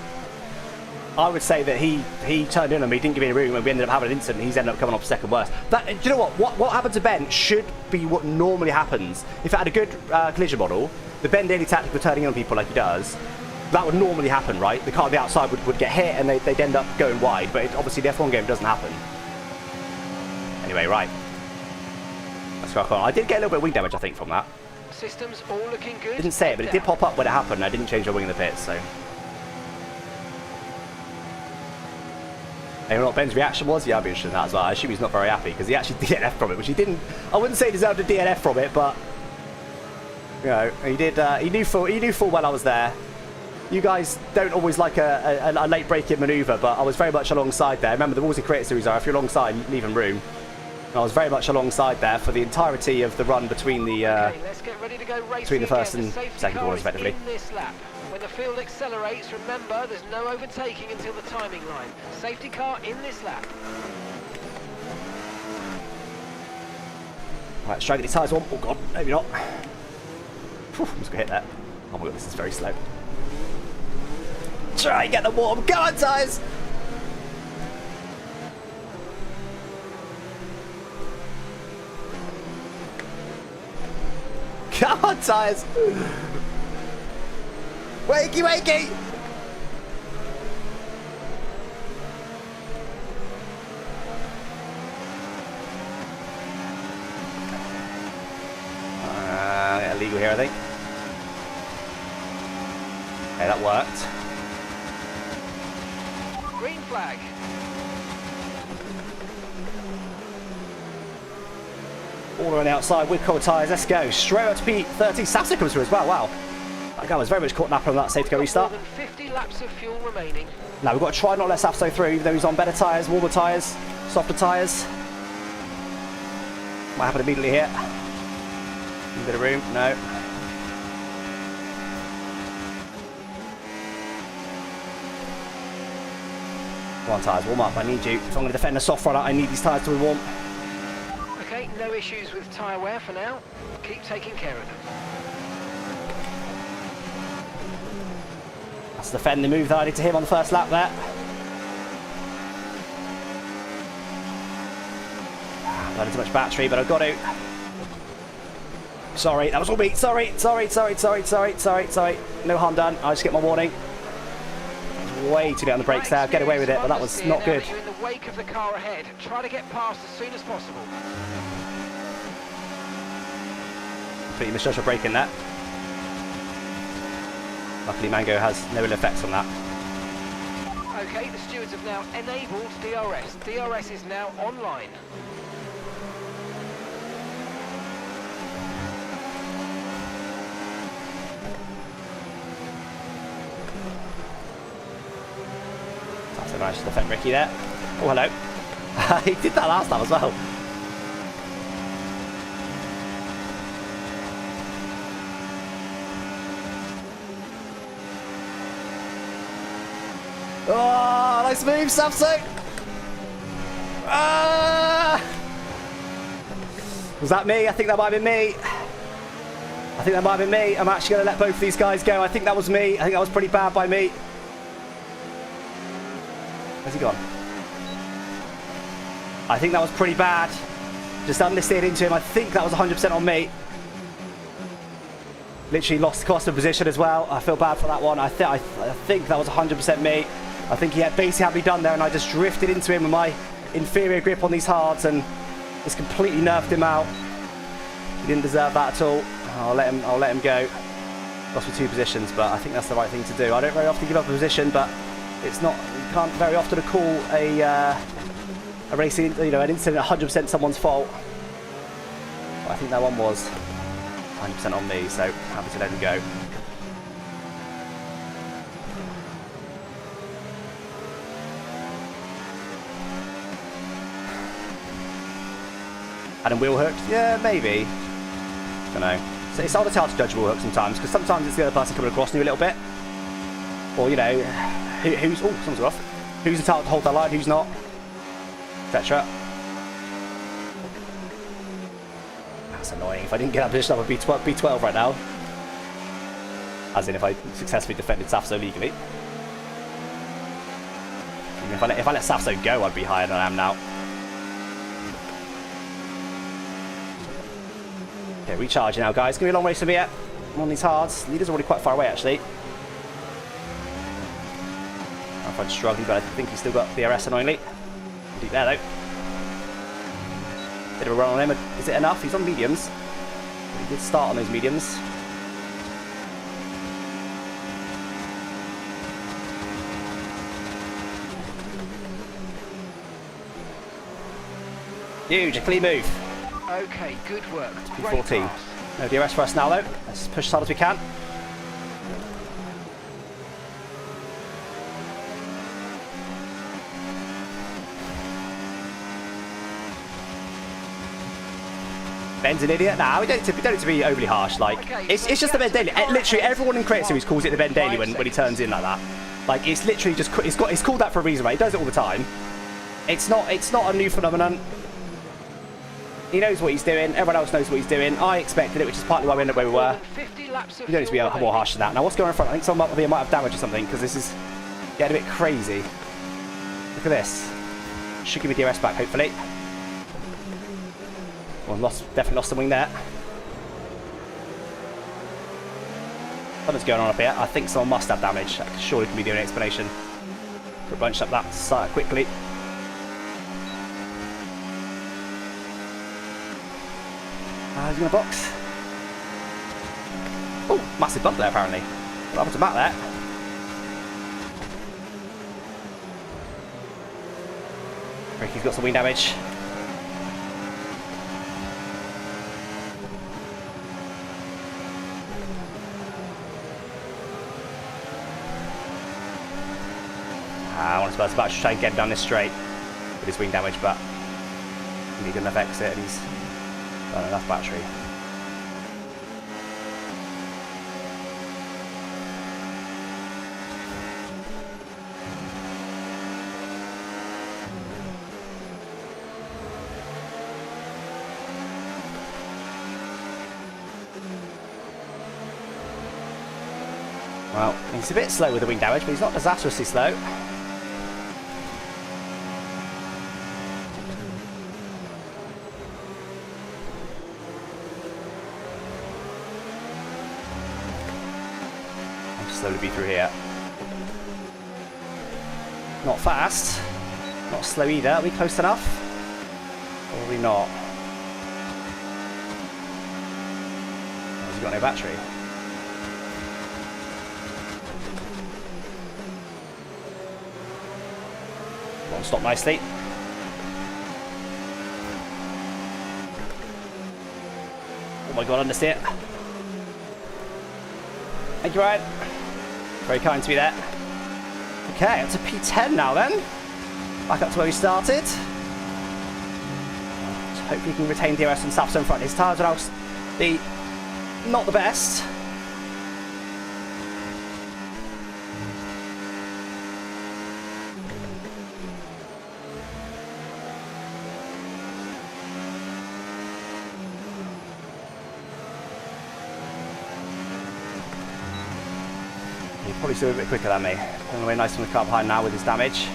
I would say that he turned in on me, didn't give me any room, and we ended up having an incident. He's ended up coming off second worst. Do you know what happened to Ben should be what normally happens. If it had a good collision model, the Ben Daly tactic of turning in on people like he does, that would normally happen, right? The car on the outside would get hit and they'd end up going wide, but obviously the F1 game doesn't happen. Anyway, right. Let's crack on. I did get a little bit of wing damage, I think, from that. Systems all looking good. Didn't say it, but it did pop up when it happened. I didn't change my wing in the pits, so. And you know what Ben's reaction was? Yeah, I'd be interested in that as well. I assume he's not very happy because he actually DNF from it, which he didn't. I wouldn't say he deserved a DNF from it, but you know, he did. He knew full well I was there. You guys don't always like a late break-in manoeuvre, but I was very much alongside there. Remember, the rules in Creator Series are if you're alongside, leaving room. And I was very much alongside there for the entirety of the run between the let's get ready to go between the first and second corners, effectively. In this lap. When the field accelerates, remember there's no overtaking until the timing line. Safety car in this lap. Right, let's try and get these tyres on. Oh god, maybe not. Whew, I'm just gonna hit that. Oh my god, this is very slow. Try and get them warm. Go on, tyres! Come on, tyres! Wakey, wakey! illegal here, I think. Okay, that worked. Green flag. All around the outside with cold tyres. Let's go. Straight up to P30. Sapsa comes through as well. Wow. That guy was very much caught napping on that safety car restart. More than 50 laps of fuel remaining. Now we've got to try not to let Sapso through, even though he's on better tyres, warmer tyres, softer tyres. Might happen immediately here. A bit of room. No. Come on, tyres, warm up. I need you. If I'm going to defend a soft runner, I need these tyres to be warm. Okay, no issues with tyre wear for now. Keep taking care of them. That's the defend the move that I did to him on the first lap there. Not too much battery, but I've got to. Sorry, that was all me. Sorry. No harm done. I just get my warning. Way too late on the brakes there. Get away with it, but that was not good. You're in the wake of the car ahead. Try to get past as soon as possible. Completely misjudged my braking there. Luckily, Mango has no ill effects on that. Okay, the stewards have now enabled DRS. DRS is now online. That's a nice defend Ricky there. Oh, hello. He did that last time as well. Oh, nice move, Samsung. Was that me? I think that might have been me. I'm actually going to let both of these guys go. I think that was me. I think that was pretty bad by me. Where's he gone? I think that was pretty bad. Just understeered into him. I think that was 100% on me. Literally lost cost of position as well. I feel bad for that one. I think that was 100% me. I think he had basically had me done there, and I just drifted into him with my inferior grip on these hards and just completely nerfed him out. He didn't deserve that at all. I'll let him go. Lost me 2 positions, but I think that's the right thing to do. I don't very often give up a position, but it's not. You can't very often call a racing, an incident 100% someone's fault. But I think that one was 100% on me, so happy to let him go. And wheel hooks? Yeah, maybe. Don't know. So it's hard to judge wheel hooks sometimes, because sometimes it's the other person coming across you a little bit. Or, who's... Oh, someone's off. Who's entitled to hold that line, who's not. Etc. That's annoying. If I didn't get that position, I would be B12 right now. As in, if I successfully defended Safso legally. If I let Safso go, I'd be higher than I am now. Okay, recharging now, guys. It's going to be a long race for me yet. I'm on these hards. Leader's already quite far away, actually. I'm struggling, but I think he's still got DRS annoyingly. Deep there, though. Bit of a run on him. Is it enough? He's on mediums. He did start on those mediums. Huge, a clean move. Okay, good work. P14. No DRS for us now, though. Let's push as hard as we can. Ben's an idiot. Nah, we don't need to be overly harsh. Like, it's just the Ben Daily. Literally, everyone in Create Series calls it the Ben Daily when he turns in like that. Like, it's literally just it's called that for a reason, right? He does it all the time. It's not a new phenomenon. He knows what he's doing. Everyone else knows what he's doing. I expected it, which is partly why we ended up where we were. You don't need to be more harsh than that. Now, what's going on in front? I think someone might have damage or something, because this is getting a bit crazy. Look at this. Should give me DRS back, hopefully. Well, definitely lost the wing there. Something's going on up here. I think someone must have damage. That surely can be doing an explanation. Could bunch up that side quickly. He's in a box. Oh, massive bump there apparently. What happened to Matt there? Ricky's got some wing damage. I want to about to try and get him down this straight with his wing damage, but he need enough exit and he's got enough battery. Well, he's a bit slow with the wing damage, but he's not disastrously slow. Slowly be through here. Not fast, not slow either. Are we close enough? Probably not. Has he got no battery? Come on, stop nicely. Oh my god, understeer. Thank you, Ryan. Very kind to be there. Okay, up to P10 now then. Back up to where we started. So hopefully he can retain DRS and Safso in front. His tyres are now not the best. Probably still a bit quicker than me. Pulling away nice from the car behind now with his damage.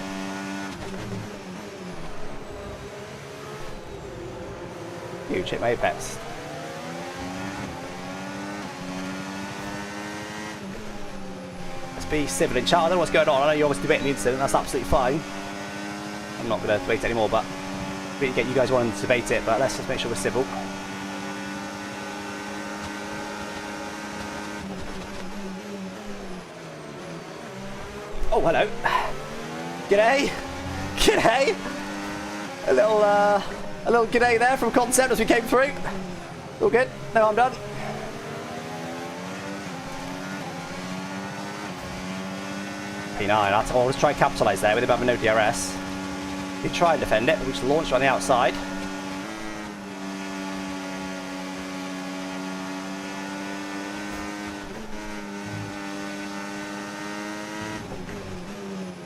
Huge hit my apex. Let's be civil in chat. I don't know what's going on. I know you're obviously debating the incident. That's absolutely fine. I'm not going to debate it anymore, but really get you guys wanting to debate it. But let's just make sure we're civil. Oh, hello. G'day. G'day. A little g'day there from Concept as we came through. All good. No, I'm done. P9. I'll always try and capitalise there with him having no DRS. He tried to defend it, but we just launched on the outside.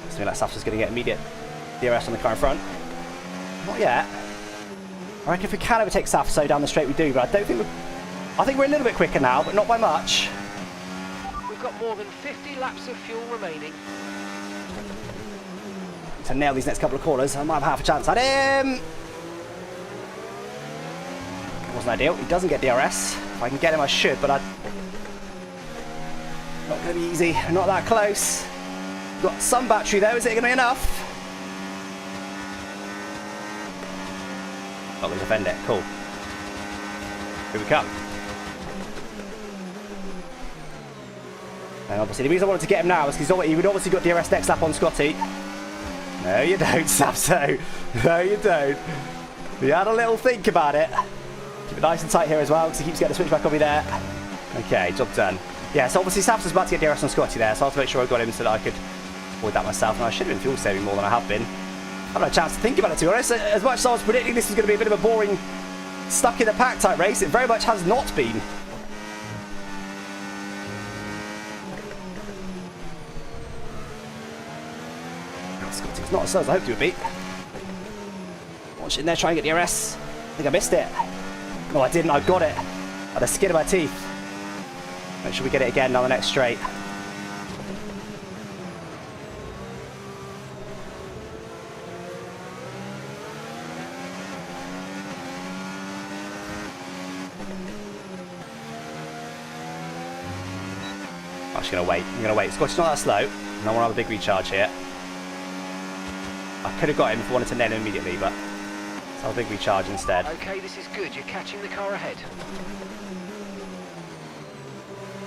I think that Safso's going to get immediate DRS on the car in front. Not yet. I reckon if we can overtake Safso down the straight we do, but I don't think I think we're a little bit quicker now, but not by much. We've got more than 50 laps of fuel remaining. To nail these next couple of corners, I might have half a chance at him. That wasn't ideal. He doesn't get DRS. If I can get him, I should, but not going to be easy. Not that close. Got some battery though, is it going to be enough? Not going to defend it, cool. Here we come. And obviously the reason I wanted to get him now is because he would obviously got DRS next lap on Scotty. No you don't, Safso. No you don't. You had a little think about it. Keep it nice and tight here as well because he keeps getting the switch back on me there. Okay, job done. Yeah, so obviously Safso's about to get DRS on Scotty there, so I have to make sure I got him so that I could avoid that myself, and I should have been fuel saving more than I have been. I haven't had a chance to think about it, to be honest. As much as I was predicting this was going to be a bit of a boring, stuck in the pack type race, it very much has not been. Scotty's not as slow as I hoped he would be. Watch it in there, try and get the DRS. I think I missed it. No, I didn't. I got it. I had the skin of my teeth. Make sure we get it again on the next straight. I'm just going to wait. I'm going to wait. Scotty's not that slow. And I want to have a big recharge here. I could have got him if I wanted to nail him immediately, but let's have a big recharge instead. Okay, this is good. You're catching the car ahead.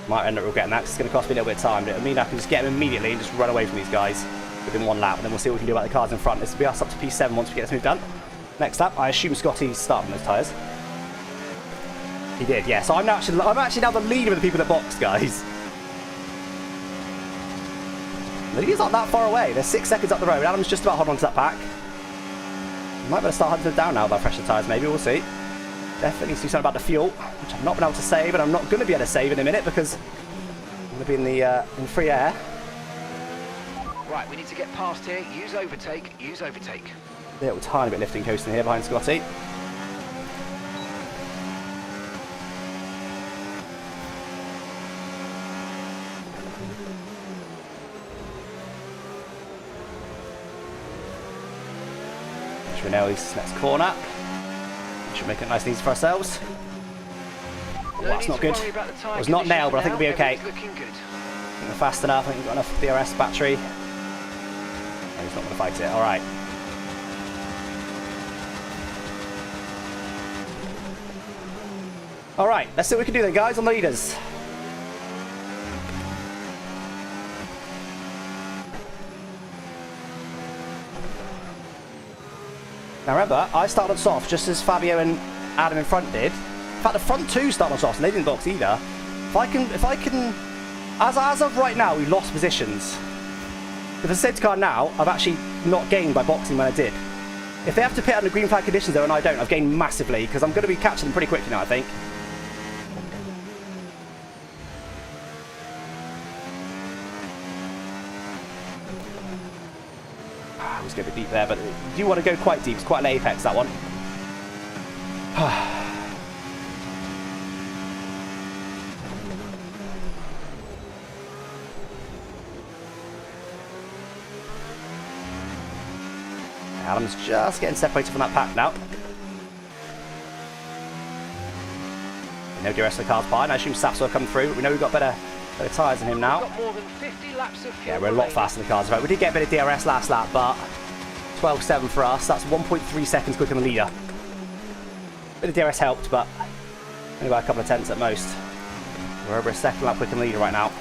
Might end up regretting that, 'cause it's going to cost me a little bit of time. But it'll mean I can just get them immediately and just run away from these guys within one lap. And then we'll see what we can do about the cars in front. This will be us up to P7 once we get this move done. Next up, I assume Scotty's starting those tyres. He did, yeah. So I'm actually now the leader of the people that box, guys. The leader's not that far away. They're 6 seconds up the road. Adam's just about holding on to that pack. Might better start hunting down now with our fresher tyres, maybe. We'll see. Definitely need to do something about the fuel, which I've not been able to save, and I'm not going to be able to save in a minute because I'm going to be in the free air. Right, we need to get past here. Use overtake. Use overtake. Little tiny bit lifting coasting here behind Scotty. Should we nail this next corner? Should make it nice and easy for ourselves. Oh, that's not good. It was not nailed, but I think it'll be okay. I think we're fast enough. I think we've got enough DRS battery. No, he's not going to fight it. All right. All right. Let's see what we can do then, guys, on the leaders. Now remember, I started on soft just as Fabio and Adam in front did. In fact, the front two started on soft and they didn't box either. If I can, as of right now, we lost positions. With the safety car now, I've actually not gained by boxing when I did. If they have to pit under green flag conditions though and I don't, I've gained massively because I'm going to be catching them pretty quickly now, I think. I was going a bit deep there, but you want to go quite deep. It's quite an apex, that one. Adam's just getting separated from that pack now. No DRS of the car's by, and I assume Saps will come through, but we know we've got better tyres than him now. We've got more than 50 laps of fuel. Yeah, we're a lot faster than the cars. Right, we did get a bit of DRS last lap, but 12.7 for us. That's 1.3 seconds quicker than the leader. Bit of DRS helped, but only by a couple of tenths at most. We're over a second lap quicker than the leader right now.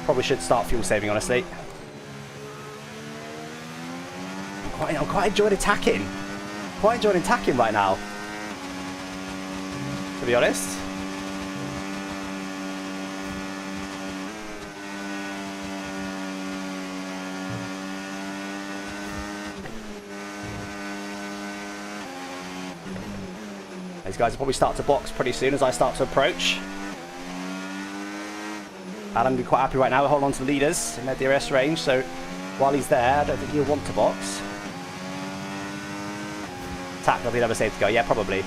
Probably should start fuel saving, honestly. I'm quite enjoying attacking. Quite enjoying attacking right now, to be honest. These guys will probably start to box pretty soon as I start to approach. Adam will be quite happy right now. We're holding on to the leaders in their DRS range, so while he's there, I don't think he'll want to box. Attack, there'll be another safety car. Yeah, probably.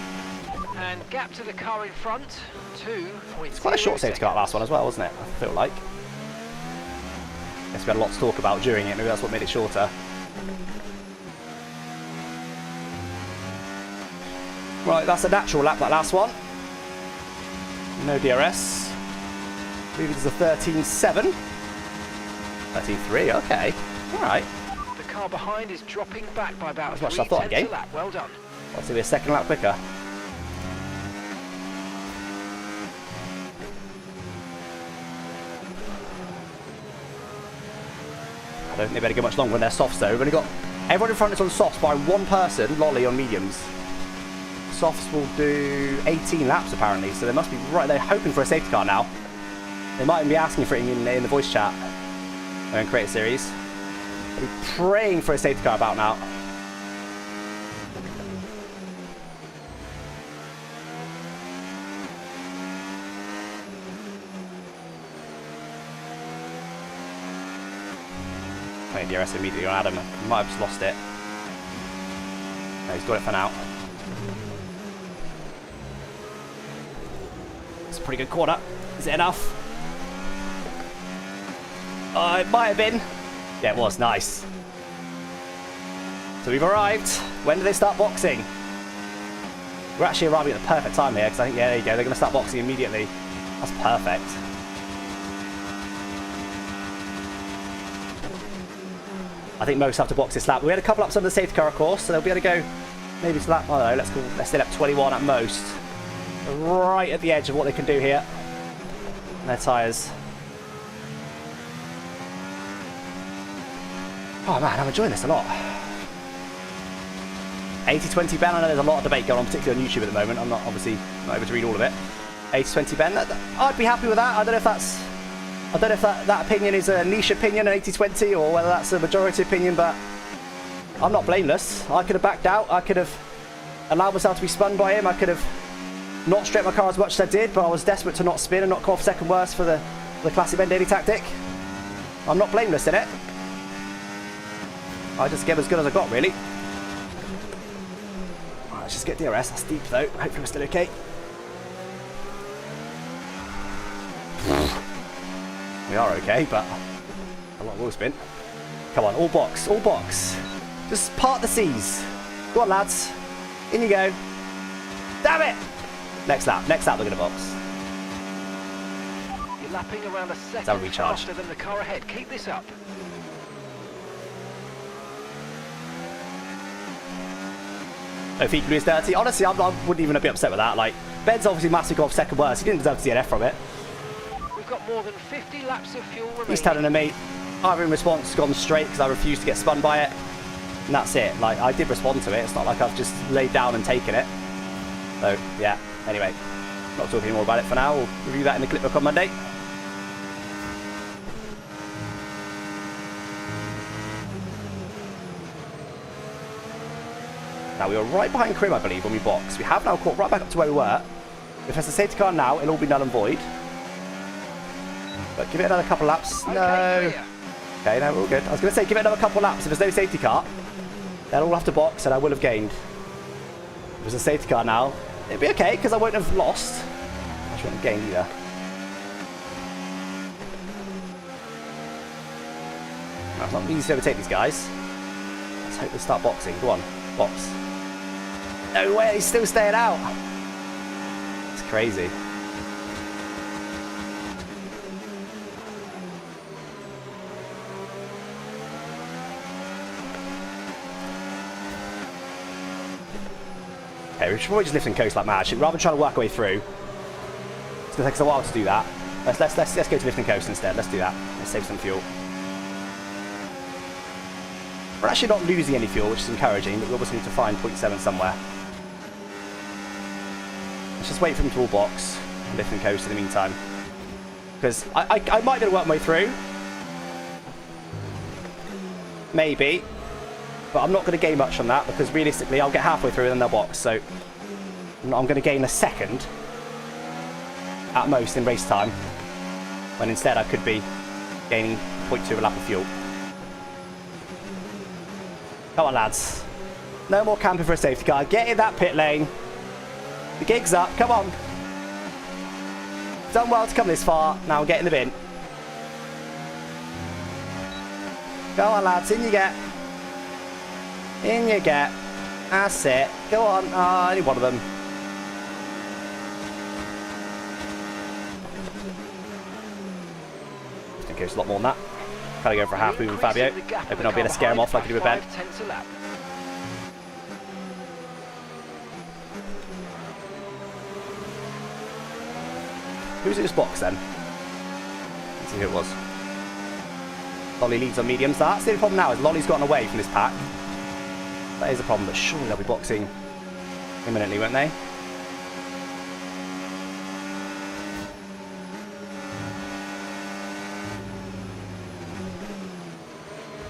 And gap to the car in front, 2.0. It's quite a short safety car last one as well, wasn't it? I feel like. Guess we had a lot to talk about during it. Maybe that's what made it shorter. Right, that's a natural lap, that last one. No DRS. I believe it is a 13.7. 13.3, okay. Alright. The car behind is dropping back by about as much as I thought I'd gain. lap. Well done. Let's be a second lap quicker. I don't think they better go much longer when they're softs though. We've only got everyone in front is on softs by one person, Lolly on mediums. Softs will do 18 laps apparently, so they must be right. They're hoping for a safety car now. They might even be asking for it in the voice chat. They're in Create a Series. They'll be praying for a safety car about now. Playing DRS immediately on Adam. He might have just lost it. No, he's got it for now. It's a pretty good corner. Is it enough? It might have been. Yeah, it was. Nice. So we've arrived. When do they start boxing? We're actually arriving at the perfect time here because I think, yeah, there you go. They're going to start boxing immediately. That's perfect. I think most have to box this lap. We had a couple laps under the safety car, of course, so they'll be able to go maybe to lap, I don't know, let's say lap 21 at most. right at the edge of what they can do here. Their tyres. Oh man, I'm enjoying this a lot. 80-20 Ben, I know there's a lot of debate going on, particularly on YouTube at the moment. I'm not obviously not able to read all of it. 80-20 Ben, I'd be happy with that. I don't know if that opinion is a niche opinion, an 80-20, or whether that's a majority opinion, but I'm not blameless. I could have backed out. I could have allowed myself to be spun by him. I could have not stripped my car as much as I did, but I was desperate to not spin and not come off second worst for the classic Ben Daly tactic. I'm not blameless in it. I just gave as good as I got, really. Right, let's just get DRS. That's deep, though. Hopefully we're still okay. We are okay, but a lot of wheel spin. Come on, all box, all box. Just part the seas. Go on, lads. In you go. Damn it! Next lap, we're going to box. You're lapping around a second recharge. faster than the car ahead. Keep this up. No feet is dirty. Honestly, I wouldn't even be upset with that. Like, Ben's obviously massively got off second worst. He didn't deserve to DNF from it. We've got more than 50 laps of fuel remaining. He's telling me, I've in response gone straight because I refused to get spun by it. And that's it. Like, I did respond to it. It's not like I've just laid down and taken it. So, yeah. Anyway, not talking more about it for now. We'll review that in the clip book on Monday. Now, we were right behind Krim, I believe, when we boxed. We have now caught right back up to where we were. If there's a safety car now, it'll all be null and void. But give it another couple laps. No. Okay, no, we're all good. I was going to say, give it another couple laps. If there's no safety car, then all have to box and I will have gained. If there's a safety car now, it'll be okay because I won't have lost. I shouldn't have gained either. No, it's not easy to overtake these guys. Let's hope they start boxing. Go on, box. No way, he's still staying out. It's crazy. Okay, we should probably just lift and coast like mad. Rather than trying to work our way through. It's going to take us a while to do that. Let's go to lift and coast instead. Let's do that. Let's save some fuel. We're actually not losing any fuel, which is encouraging, but we obviously need to find 0.7 somewhere. Let's just wait for them to all box and lift and coast in the meantime. Because I might be able to work my way through. Maybe. But I'm not going to gain much from that because realistically I'll get halfway through and then they'll box. So I'm going to gain a second at most in race time, when instead I could be gaining 0.2 a lap of fuel. Come on, lads. No more camping for a safety car. Get in that pit lane. The gig's up. Come on. Done well to come this far. Now get in the bin. Go on, lads. In you get. In you get. That's it. Go on. Ah, only one of them. Just in case a lot more than that. Kind of go for a half move with Fabio. Hoping I'll be able to scare him off like I did with Ben. Who's in this box then? Let's see who it was. Lolly leads on mediums. That's the only problem now is Lolly's gotten away from this pack. That is a problem, but surely they'll be boxing imminently, won't they?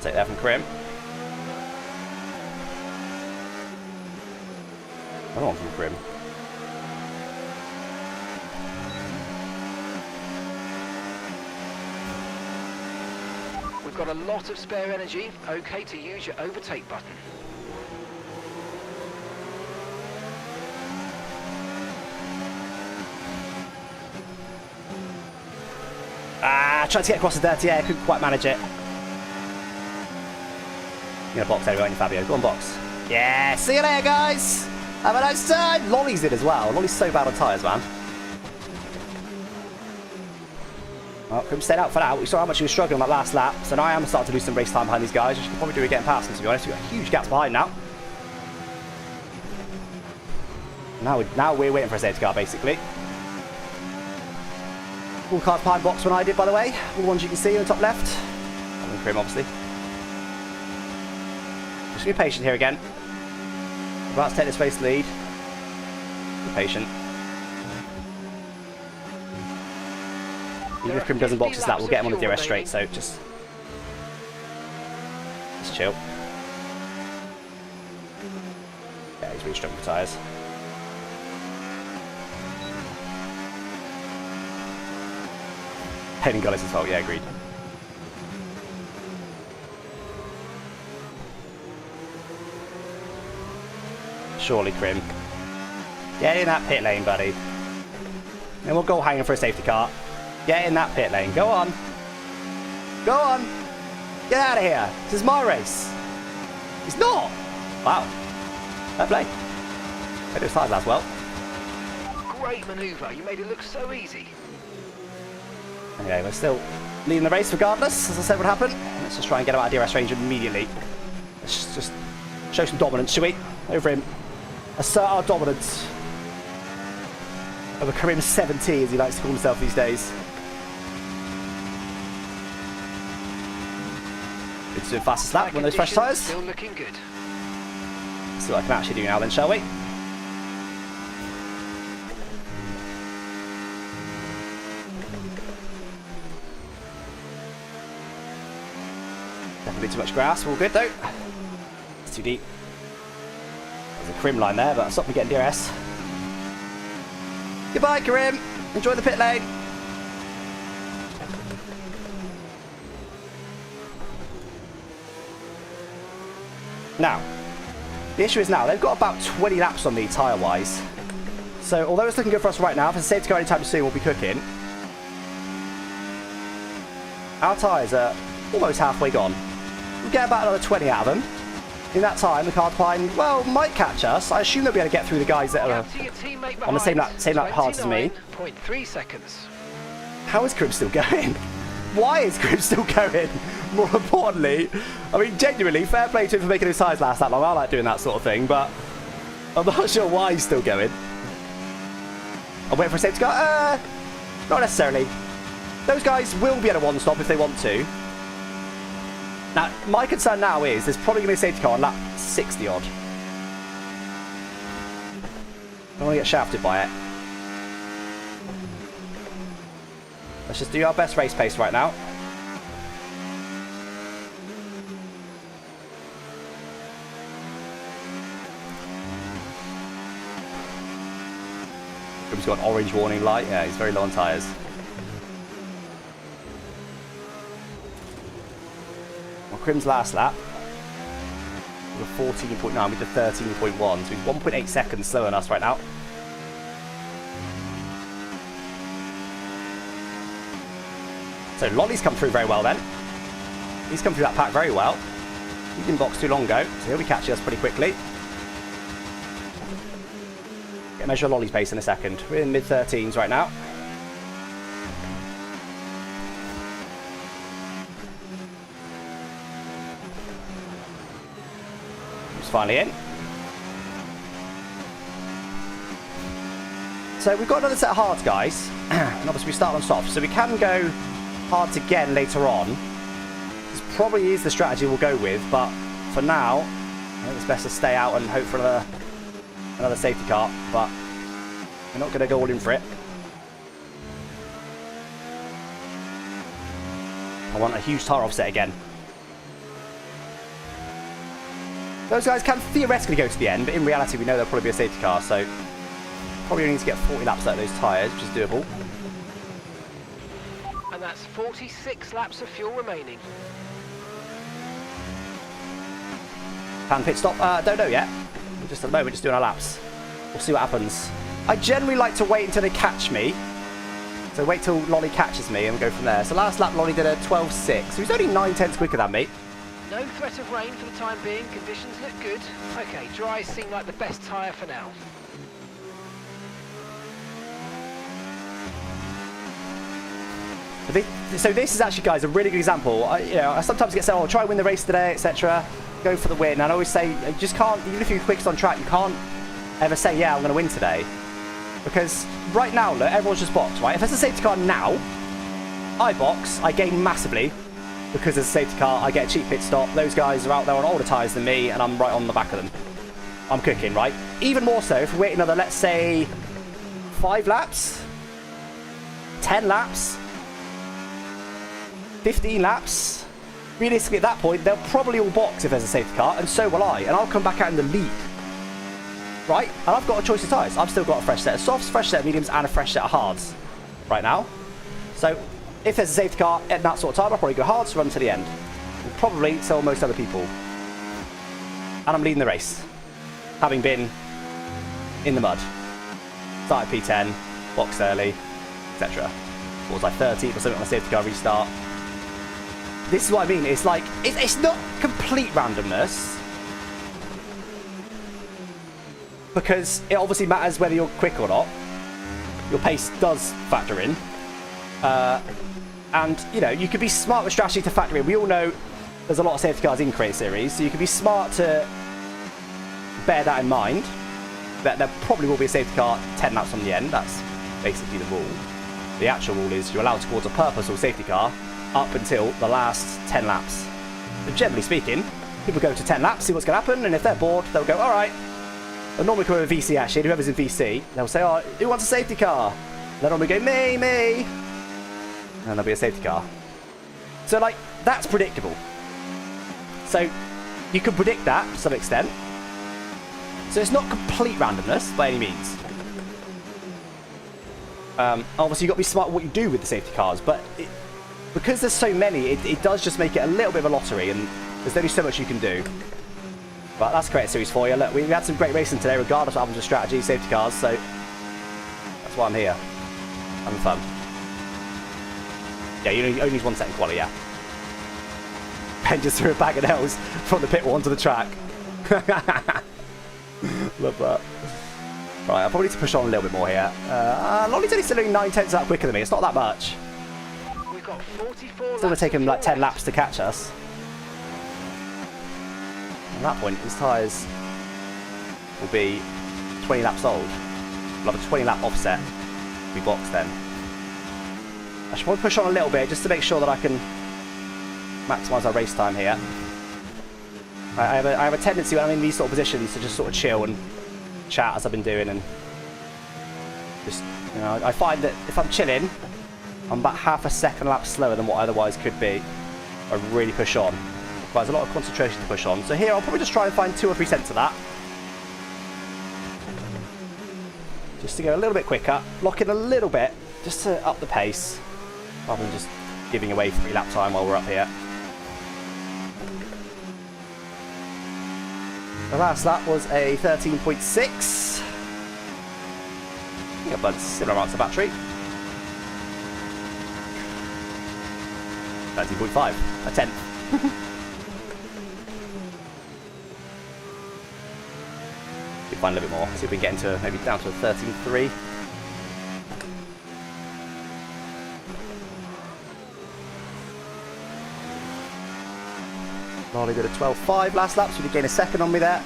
Take that from Krim. Another one from Krim. We've got a lot of spare energy. Okay to use your overtake button. Tried to get across the dirty air, couldn't quite manage it. You're gonna box everyone, Fabio. Go on, box. Yeah, see you later, guys. Have a nice time. Lolly's did as well. Lolly's so bad on tyres, man. Well, Krim stayed out for now. We saw how much he was struggling on that last lap, so now I am starting to lose some race time behind these guys. I should probably do it getting past them, to be honest. We've got huge gaps behind now. Now we're waiting for a safety car, basically. All cars behind box when I did, by the way. All the ones you can see on the top left. I'm in Crim, obviously. Just be patient here again. We're about to take this race lead. Be patient. Even if Crim doesn't box this lap, we'll get him on the DRS straight, so just chill. Yeah, he's really struggling with tyres. Hayden got his fault, yeah, agreed. Surely, Crim. Get in that pit lane, buddy. Then we'll go hanging for a safety car. Get in that pit lane. Go on. Go on. Get out of here. This is my race. It's not. Wow. Fair play. I did his as well. Great manoeuvre. You made it look so easy. Okay, we're still leading the race regardless, as I said would happen. Let's just try and get him out of DRS range immediately. Let's just show some dominance, shall we? Over him. Assert our dominance. Over Karim 70, as he likes to call himself these days. It's the fastest lap, one of those fresh tyres. Still looking good. Let's see what I can actually do now then, shall we? Definitely too much grass, all good though. It's too deep. There's a Karim line there, but stop me getting DRS. Goodbye, Karim. Enjoy the pit lane. Now, the issue is now, they've got about 20 laps on me tyre-wise. So, although it's looking good for us right now, if it's safe to go anytime soon, we'll be cooking. Our tyres are almost halfway gone. We'll get about another 20 out of them. In that time, the car behind, well, might catch us. I assume they'll be able to get through the guys that are on the same lap hard as me. 0.3 seconds. How is Crib still going? Why is Crib still going? More importantly, I mean, genuinely, fair play to him for making his tyres last that long. I like doing that sort of thing, but I'm not sure why he's still going. I'll wait for a safety car. Not necessarily. Those guys will be at a one-stop if they want to. Now, my concern now is there's probably going to be a safety car on lap 60-odd. I don't want to get shafted by it. Let's just do our best race pace right now. He's got an orange warning light. Yeah, he's very low on tyres. Crim's last lap, we were 14.9, we did 13.1, so he's 1.8 seconds slower than us right now. So Lolly's come through very well then. He's come through that pack very well. He didn't box too long ago, so he'll be catching us pretty quickly. Get a measure of Lolly's pace in a second. We're in mid-13s right now. Finally in. So we've got another set of hards, guys, and obviously we start on soft, so we can go hards again later on. This probably is the strategy we'll go with, but for now, I think it's best to stay out and hope for another safety car, but we're not going to go all in for it. I want a huge tyre offset again. Those guys can theoretically go to the end, but in reality we know there'll probably be a safety car, so probably need to get 40 laps out of those tyres, which is doable. And that's 46 laps of fuel remaining. Plan pit stop? Don't know yet. We're just at the moment just doing our laps. We'll see what happens. I generally like to wait until they catch me. So wait till Lolly catches me and we'll go from there. So last lap Lolly did a 12.6, so he's only 9/10 quicker than me. No threat of rain for the time being, conditions look good. Okay, dries seem like the best tyre for now. So this is actually, guys, a really good example. I sometimes get said, oh, try and win the race today, etc. Go for the win. And I always say, you just can't, even if you're quickest on track, you can't ever say, yeah, I'm going to win today. Because right now, look, everyone's just boxed, right? If there's a safety car now, I box, I gain massively. Because there's a safety car, I get a cheap pit stop. Those guys are out there on older tyres than me, and I'm right on the back of them. I'm cooking, right? Even more so if we wait another, let's say, 5 laps, 10 laps, 15 laps. Realistically, at that point, they'll probably all box if there's a safety car, and so will I, and I'll come back out in the lead. Right? And I've got a choice of tyres. I've still got a fresh set of softs, fresh set of mediums, and a fresh set of hards right now. So, if there's a safety car at that sort of time, I'll probably go hards, run to the end. And probably so will most other people. And I'm leading the race, having been in the mud. Started P10, boxed early, etc. What was I, 13th or something on a safety car restart? This is what I mean. It's like, it's not complete randomness. Because it obviously matters whether you're quick or not. Your pace does factor in. And, you know, you could be smart with strategy to factor in. We all know there's a lot of safety cars in Create Series, so you can be smart to bear that in mind. That there probably will be a safety car 10 laps from the end. That's basically the rule. The actual rule is you're allowed to cause a purposeful safety car up until the last 10 laps. But generally speaking, people go to 10 laps, see what's going to happen, and if they're bored, they'll go, all right. They'll normally come over VC, actually. Whoever's in VC, they'll say, oh, who wants a safety car? They'll normally go, me. And there'll be a safety car. So, like, that's predictable. So, you can predict that to some extent. So, it's not complete randomness by any means. Obviously, you've got to be smart what you do with the safety cars, but because there's so many, it does just make it a little bit of a lottery, and there's only so much you can do. But that's Create Series for you. Look, we had some great racing today, regardless of having a strategy, safety cars, so that's why I'm here. Having fun. Yeah, you only use 1 second quali, yeah. Ben just threw a bag of nails from the pit wall onto the track. Love that. Right, I'll probably need to push on a little bit more here. Lolly's only still doing 9/10 of that quicker than me. It's not that much. We've got 44 It's going to take him like 10 laps to catch us. At that point, his tyres will be 20 laps old. We'll have a 20 lap offset. We box then. I should probably push on a little bit just to make sure that I can maximise our race time here. I have a tendency when I'm in these sort of positions to just sort of chill and chat as I've been doing, and just, you know, I find that if I'm chilling, I'm about half a second a lap slower than what I otherwise could be. I really push on. It requires a lot of concentration to push on. So here I'll probably just try and find 2 or 3 cents of that. Just to go a little bit quicker, lock in a little bit, just to up the pace, rather than just giving away 3 lap time while we're up here. The last lap was a 13.6. I think I've got similar amounts of battery. 13.5, a 10th. We find a little bit more. See if we can get into maybe down to a 13.3. Lolly did a 12.5 last lap, so we did gain a second on me there.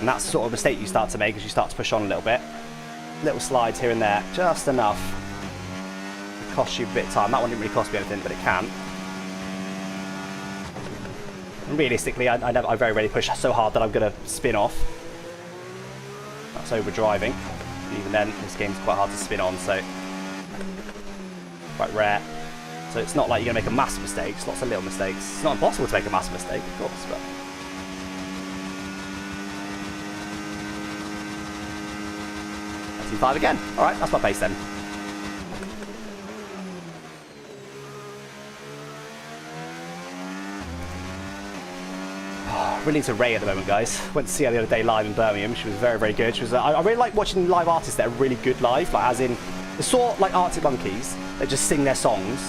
And that's the sort of mistake you start to make as you start to push on a little bit. Little slides here and there, just enough. Cost you a bit of time. That one didn't really cost me anything, but it can. And realistically, I very rarely push so hard that I'm going to spin off. That's over driving. Even then, this game's quite hard to spin on, so quite rare. So it's not like you're going to make a massive mistake. It's lots of little mistakes. It's not impossible to make a massive mistake, of course, but 5 again. All right, that's my pace then. Really into Ray at the moment, guys. Went to see her the other day live in Birmingham. She was very, very good. She was. I really like watching live artists that are really good live, like as in the sort like Arctic Monkeys that just sing their songs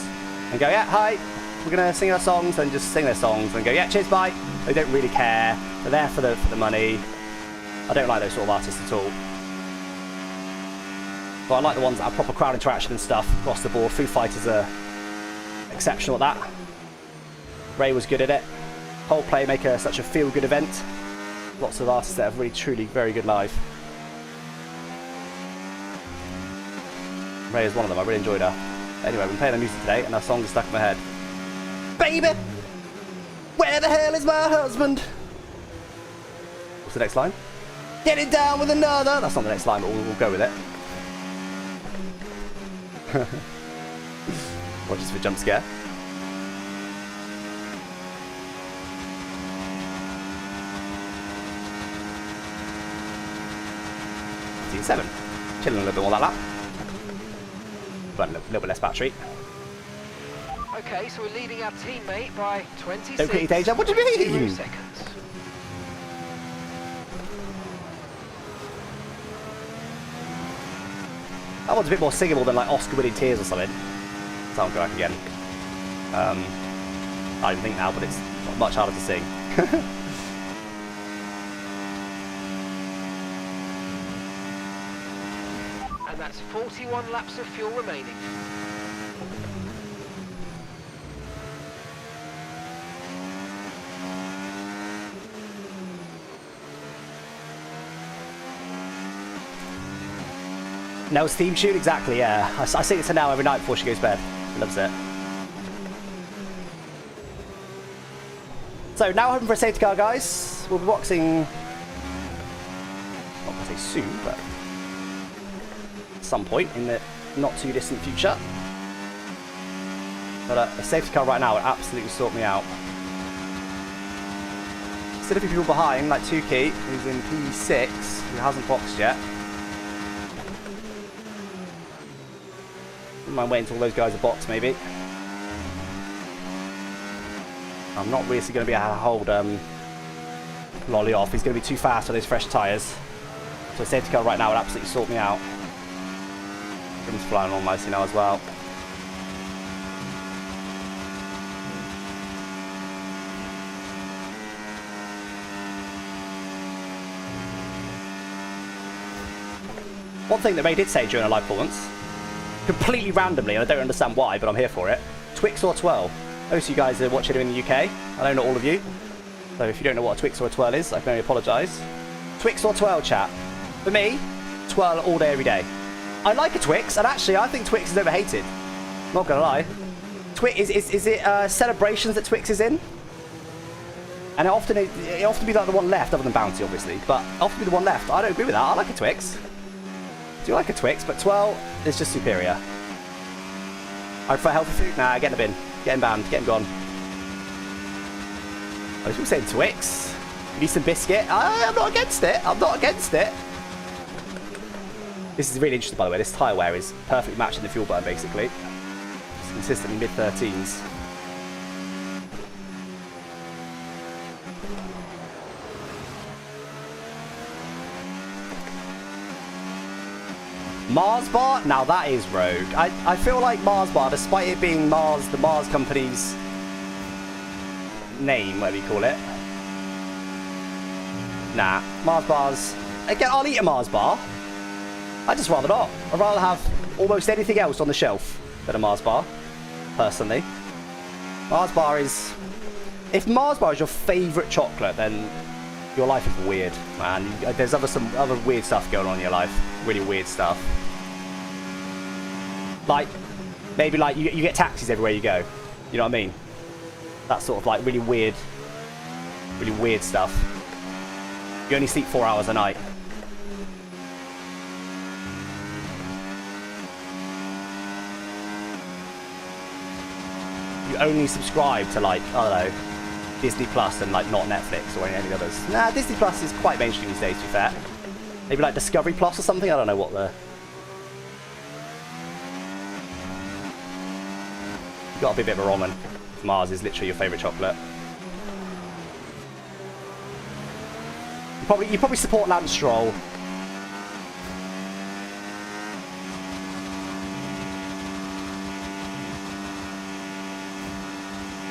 and go, yeah, hi, We're going to sing our songs and just sing their songs and go, yeah, cheers, bye. They don't really care. They're there for the money. I don't like those sort of artists at all. But I like the ones that have proper crowd interaction and stuff across the board. Foo Fighters are exceptional at that. Ray was good at it. Coldplay make such a feel-good event. Lots of artists that have really, truly very good live. Ray is one of them. I really enjoyed her. Anyway, we've been playing the music today, and our song is stuck in my head. Baby, where the hell is my husband? What's the next line? Get it down with another. That's not the next line, but we'll go with it. Watch this for a jump scare. Seven. Chilling a little bit more that lap. But a little bit less battery. Okay, so we're leading our teammate by 26. Don't quickly Deja. What do you mean? Seconds. That one's a bit more singable than like Oscar-winning Tears or something. So I'll go back again. I don't think now, but it's much harder to sing. And that's 41 laps of fuel remaining. Nell's theme tune, exactly, yeah. I sing it to Nell every night before she goes to bed. She loves it. So now hoping for a safety car, guys. We'll be boxing, not going to say soon, but at some point in the not too distant future. But a safety car right now would absolutely sort me out. Still a few people behind, like Tukey, who's in P6, who hasn't boxed yet. Wouldn't mind waiting until those guys are boxed, maybe. I'm not really going to be able to hold Lolly off. He's going to be too fast for those fresh tyres. So safety car right now would absolutely sort me out. Jim's flying along nicely now as well. One thing that Ray did say during a live performance, completely randomly, and I don't understand why, but I'm here for it. Twix or twirl? Most of you guys are watching in the UK. I know not all of you. So if you don't know what a Twix or a twirl is, I can only apologise. Twix or twirl, chat? For me, twirl all day, every day. I like a Twix, and actually I think Twix is overhated. Not gonna lie. Is it celebrations that Twix is in? And it often be like the one left, other than Bounty, obviously. But often be the one left. I don't agree with that. I like a Twix. I do like a Twix, but twirl is just superior. I prefer healthy food. Nah, get in the bin. Get him banned. Get him gone. I was people saying Twix. You need some biscuit. I'm not against it. I'm not against it. This is really interesting, by the way. This tyre wear is perfectly matching the fuel burn, basically. It's consistently mid-13s. Mars Bar? Now that is rogue. I feel like Mars Bar, despite it being Mars, the Mars company's name, whatever you call it. Nah, Mars Bars. Again, I'll eat a Mars Bar. I'd just rather not. I'd rather have almost anything else on the shelf than a Mars Bar, personally. Mars Bar is... If Mars Bar is your favourite chocolate, then your life is weird, man. There's some other weird stuff going on in your life. Really weird stuff. Like, maybe like you get taxis everywhere you go. You know what I mean? That sort of like really weird stuff. You only sleep 4 hours a night. You only subscribe to like, I don't know, Disney Plus and like not Netflix or any others. Nah, Disney Plus is quite mainstream these days, to be fair. Maybe like Discovery Plus or something? I don't know what the... You gotta be a bit of a Roman. Mars is literally your favourite chocolate. You probably support Lance Stroll.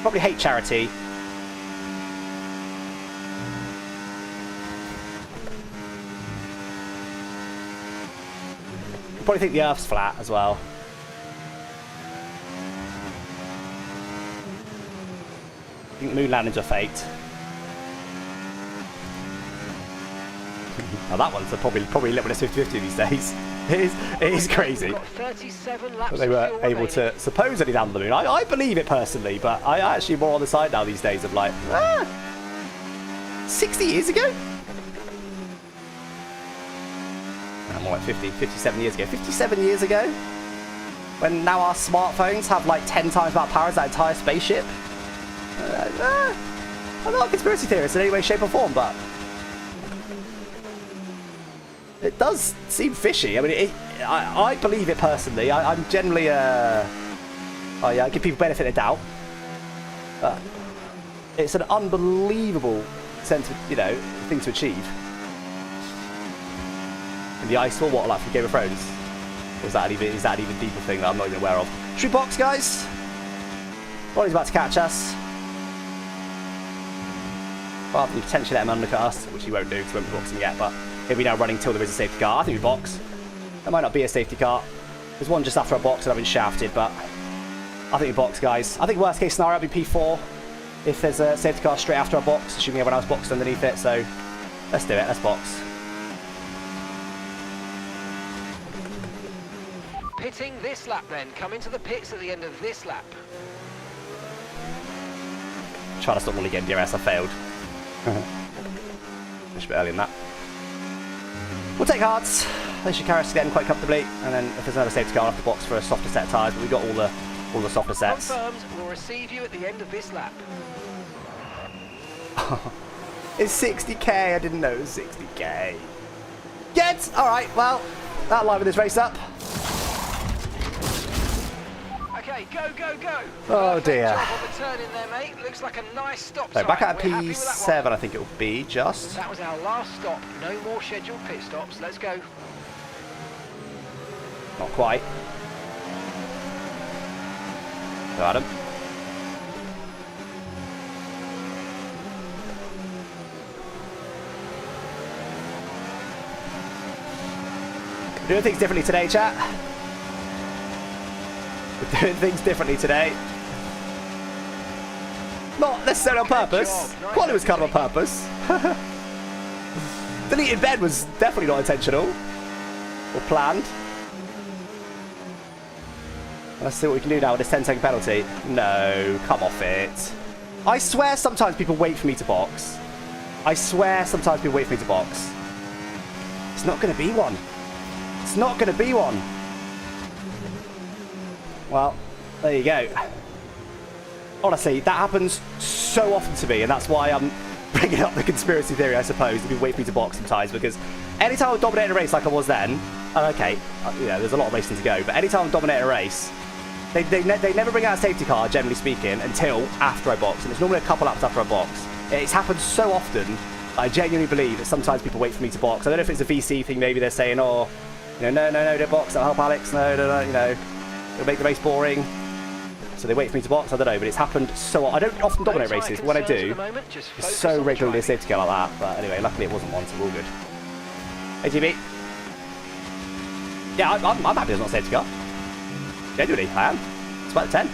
Probably hate charity. Probably think the Earth's flat as well. I think the moon landings are faked. Now that one's probably a little bit of 50-50 these days. It is crazy. Got 37 laps But they were of fuel able remaining. to supposedly land the moon. I believe it personally, but I actually more on the side now these days of like, 60 years ago? More like 57 years ago. 57 years ago? When now our smartphones have like 10 times that power as that entire spaceship? I'm not a conspiracy theorist in any way, shape or form, but it does seem fishy. I mean, I believe it personally. I'm generally I give people benefit of doubt. But it's an unbelievable sense of, thing to achieve. In the ice or what, like from Game of Thrones? Or is that an even deeper thing that I'm not even aware of? Should we box, guys? Ronnie's about to catch us. Rather than potentially let him undercut us, which he won't do because we won't be boxing yet, but he'll be now running till there is a safety car. I think we box. There might not be a safety car. There's one just after a box and I've been shafted, but I think we box, guys. I think worst case scenario will be P4 if there's a safety car straight after a box, assuming everyone else boxed underneath it, so let's do it, let's box. Pitting this lap then. Coming to the pits at the end of this lap. Trying to stop Wally getting DRS, I failed. Just a bit early in that. We'll take hards. They should carry us again quite comfortably, and then if there's another safety car, I'll have to box for a softer set of tyres, but we've got all the softer sets. Confirmed, we'll receive you at the end of this lap. It's 60k, I didn't know it was 60k. Get! Alright, well, that'll liven this race up. Okay, go, go, go. Oh dear. Job on the turn in there, mate. Looks like a nice stop So time. back at We're happy with that P7, one. I think it will be, just. That was our last stop. No more scheduled pit stops. Let's go. Not quite. So Adam. We're doing things differently today, chat. We're doing things differently today. Not necessarily on purpose. Nice Quali was kind of on purpose. Deleted bed was definitely not intentional. Or planned. Let's see what we can do now with this 10-second penalty. No, come off it. I swear sometimes people wait for me to box. I swear sometimes people wait for me to box. It's not going to be one. It's not going to be one. Well, there you go. Honestly, that happens so often to me, and that's why I'm bringing up the conspiracy theory, I suppose, that people wait for me to box sometimes, because anytime I'm dominating a race like I was then, and okay, there's a lot of racing to go, but anytime I'm dominating a race, they never bring out a safety car, generally speaking, until after I box, and it's normally a couple laps after I box. It's happened so often, I genuinely believe that sometimes people wait for me to box. I don't know if it's a VC thing, maybe they're saying, oh, no, don't box, that'll help Alex, no, it'll make the race boring. So they wait for me to box, I don't know, but it's happened so... I don't often dominate races, but when I do, it's so regularly a safety car like that. But anyway, luckily it wasn't one, so we're all good. Hey, GB. Yeah, I'm happy it's not a safety car. Genuinely, I am. It's about a 10.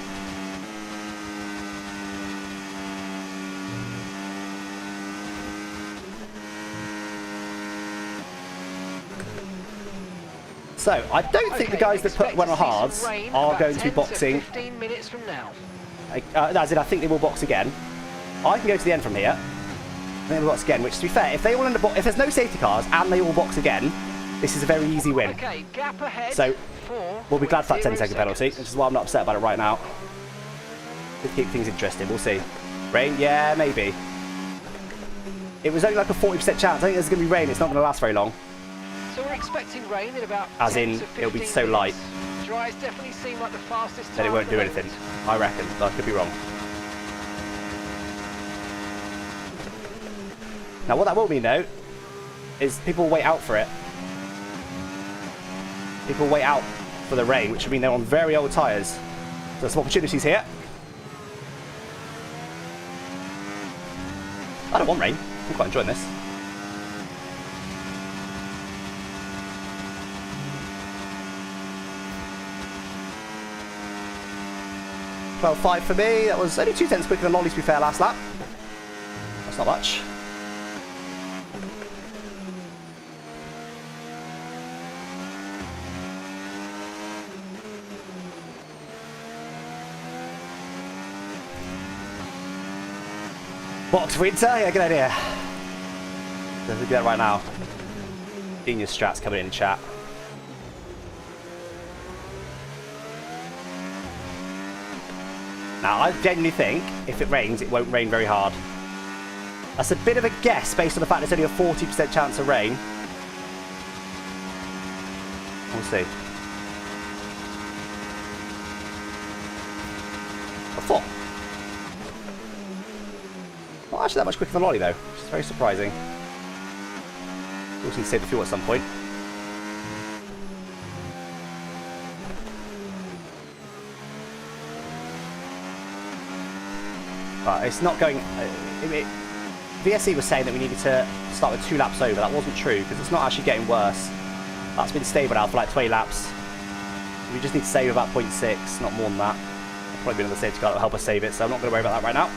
So, I don't think the guys that went on hards are going to be boxing. 15 minutes from now. As in, I think they will box again. I can go to the end from here. And they will box again, which, to be fair, if they all end up if there's no safety cars and they all box again, this is a very easy win. Okay, gap ahead. So, we'll be glad for that 10-second penalty, which is why I'm not upset about it right now. To keep things interesting, we'll see. Rain? Yeah, maybe. It was only like a 40% chance. I think there's going to be rain. It's not going to last very long. So we're expecting rain in about As 10 in, to it'll be 15 so light. minutes. Dries definitely seem like the fastest time. Then it won't at do the anything. moment. I reckon. But I could be wrong. Now, what that will mean, though, is people wait out for it. People wait out for the rain, which would mean they're on very old tyres. So there's some opportunities here. I don't want rain. I'm quite enjoying this. 12.5 for me. That was only 0.2 quicker than Lolly, to be fair, last lap. That's not much. Box winter? Yeah, good idea. Let's do that right now. Genius strats coming in chat. Now, I genuinely think if it rains, it won't rain very hard. That's a bit of a guess based on the fact there's only a 40% chance of rain. We'll see. A 4. Not actually that much quicker than Lolly though, which is very surprising. Also need to save the fuel at some point. But it's not going... VSE was saying that we needed to start with 2 laps over. That wasn't true, because it's not actually getting worse. That's been stable now for like 20 laps. We just need to save about 0.6, not more than that. There'll probably be another safety car that will help us save it, so I'm not going to worry about that right now.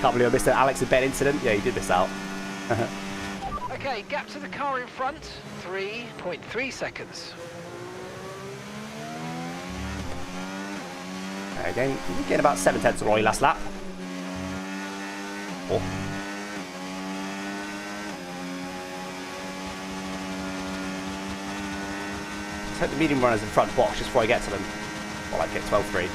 Can't believe I missed an Alex and Ben incident. Yeah, you did miss out. Okay, gap to the car in front, 3.3 seconds. Again, getting about 7/10 of Roy last lap. Oh. Let's hope the medium runners in front box just before I get to them. Well, I get 12.3.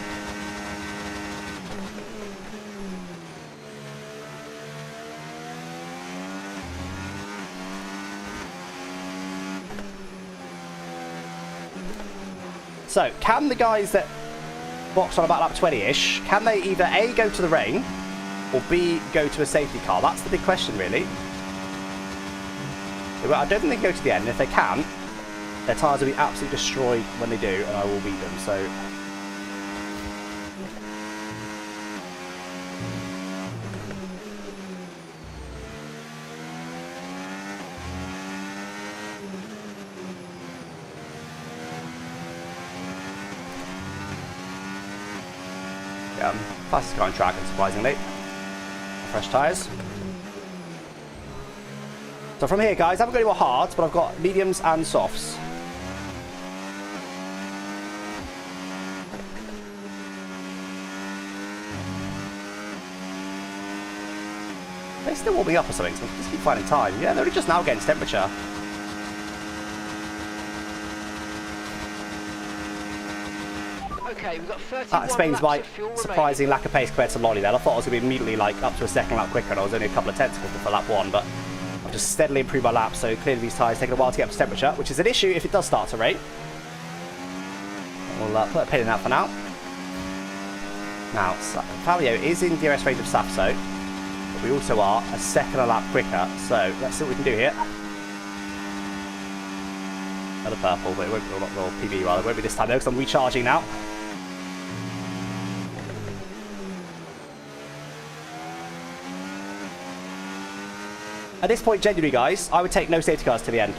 So, can the guys that box on about lap 20-ish, can they either A, go to the rain, or B, go to a safety car? That's the big question, really. I don't think they can go to the end. If they can, their tyres will be absolutely destroyed when they do, and I will beat them, so... Fastest car on track, unsurprisingly. Fresh tyres. So from here, guys, I haven't got any more hards, but I've got mediums and softs. They're still warming up or something, so I just keep finding time. Yeah, they're only just now getting to temperature. Okay, we've got 31 That explains my fuel surprising lack of pace compared to Lolly there. I thought I was going to be immediately like up to a second lap quicker, and I was only a couple of tenths for lap 1, but I've just steadily improved my laps, so clearly these tyres taking a while to get up to temperature, which is an issue if it does start to rain. We'll put a pin in that for now. Now, Fabio is in DRS range of Safso, but we also are a second a lap quicker, so let's see what we can do here. Another purple, but it won't be, or PB rather, it won't be this time though, because I'm recharging now. At this point, genuinely, guys, I would take no safety cars to the end.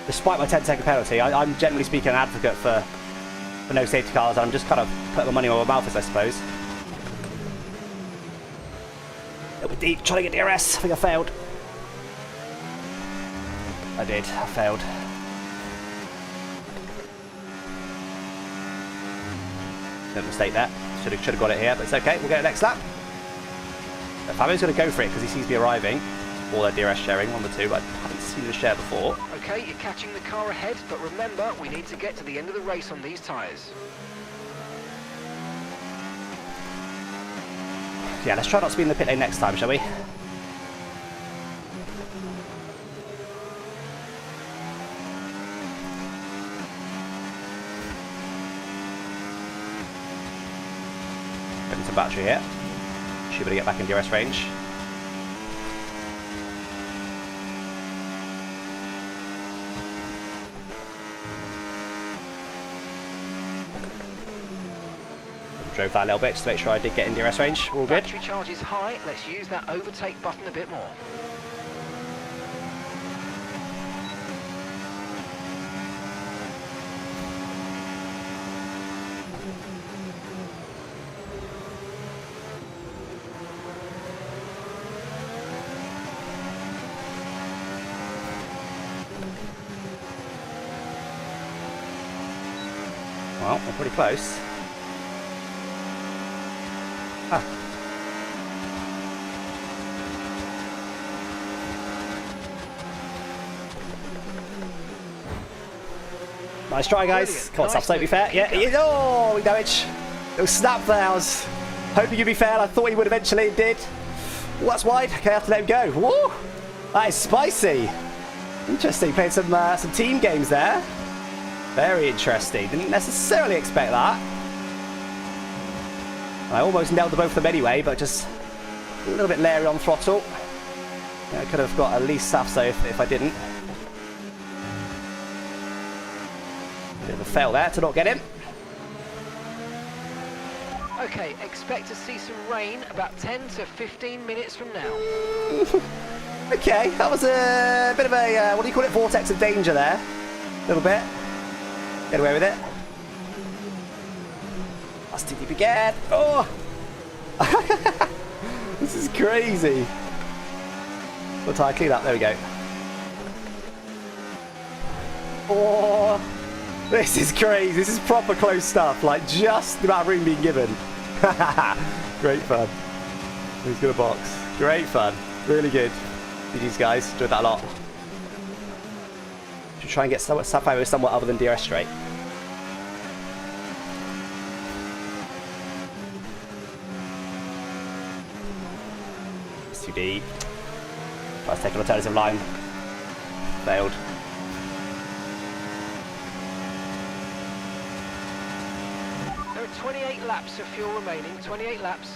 Despite my 10-second penalty, I'm generally speaking an advocate for no safety cars, and I'm just kind of putting my money where my mouth is, I suppose. A little bit deep, trying to get DRS. I think I failed. I did. I failed. No mistake there. Should have got it here, but it's okay. We'll get it next lap. Fabio's going to go for it because he sees me arriving. Or their DRS sharing, one of the two. I haven't seen the share before. Okay, you're catching the car ahead, but remember, we need to get to the end of the race on these tyres. Yeah, let's try not to be in the pit lane next time, shall we? Getting some battery here. Should be able to get back in DRS range. drove that a little bit just to make sure I did get in DRS range. All good. Battery charge is high. Let's use that overtake button a bit more. Well, we're pretty close. Ah. Nice try, guys. Brilliant. Come on, Nice Sub, to be fair. Yeah, oh, we damage. Little snap there. I was hoping you'd be fair. I thought he would eventually. It did. Oh, that's wide. Okay, I have to let him go. Woo! That is spicy. Interesting. Playing some team games there. Very interesting. Didn't necessarily expect that. I almost nailed the both of them anyway, but just a little bit leery on throttle. Yeah, I could have got at least Safso if I didn't. Bit of a fail there to not get him. Okay, expect to see some rain about 10 to 15 minutes from now. Okay, that was a bit of a, what do you call it, vortex of danger there. A little bit. Get away with it. That's too deep again. Oh! This is crazy. We'll try to clean up. There we go. Oh! This is crazy. This is proper close stuff. Like, just the amount of room being given. Great fun. Who's gonna box? Great fun. Really good. GG's, guys. Enjoyed that a lot. Should try and get Sapphire somewhat other than DRS straight. It's too deep. Try to take an alternative line. Failed. There are 28 laps of fuel remaining. 28 laps.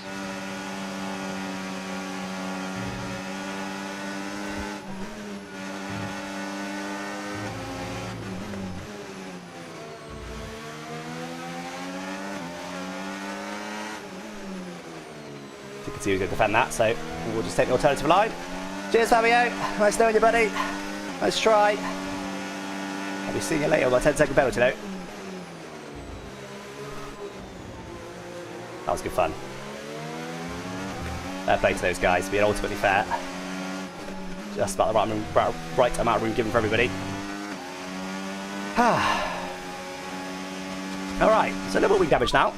You can see who's going to defend that, so we'll just take the alternative line. Cheers, Fabio. Nice knowing you, buddy. Nice try. I'll be seeing you later on my 10-second penalty, though. That was good fun. Fair play to those guys, being ultimately fair. Just about the right amount of room given for everybody. Alright, so no more wing damage now.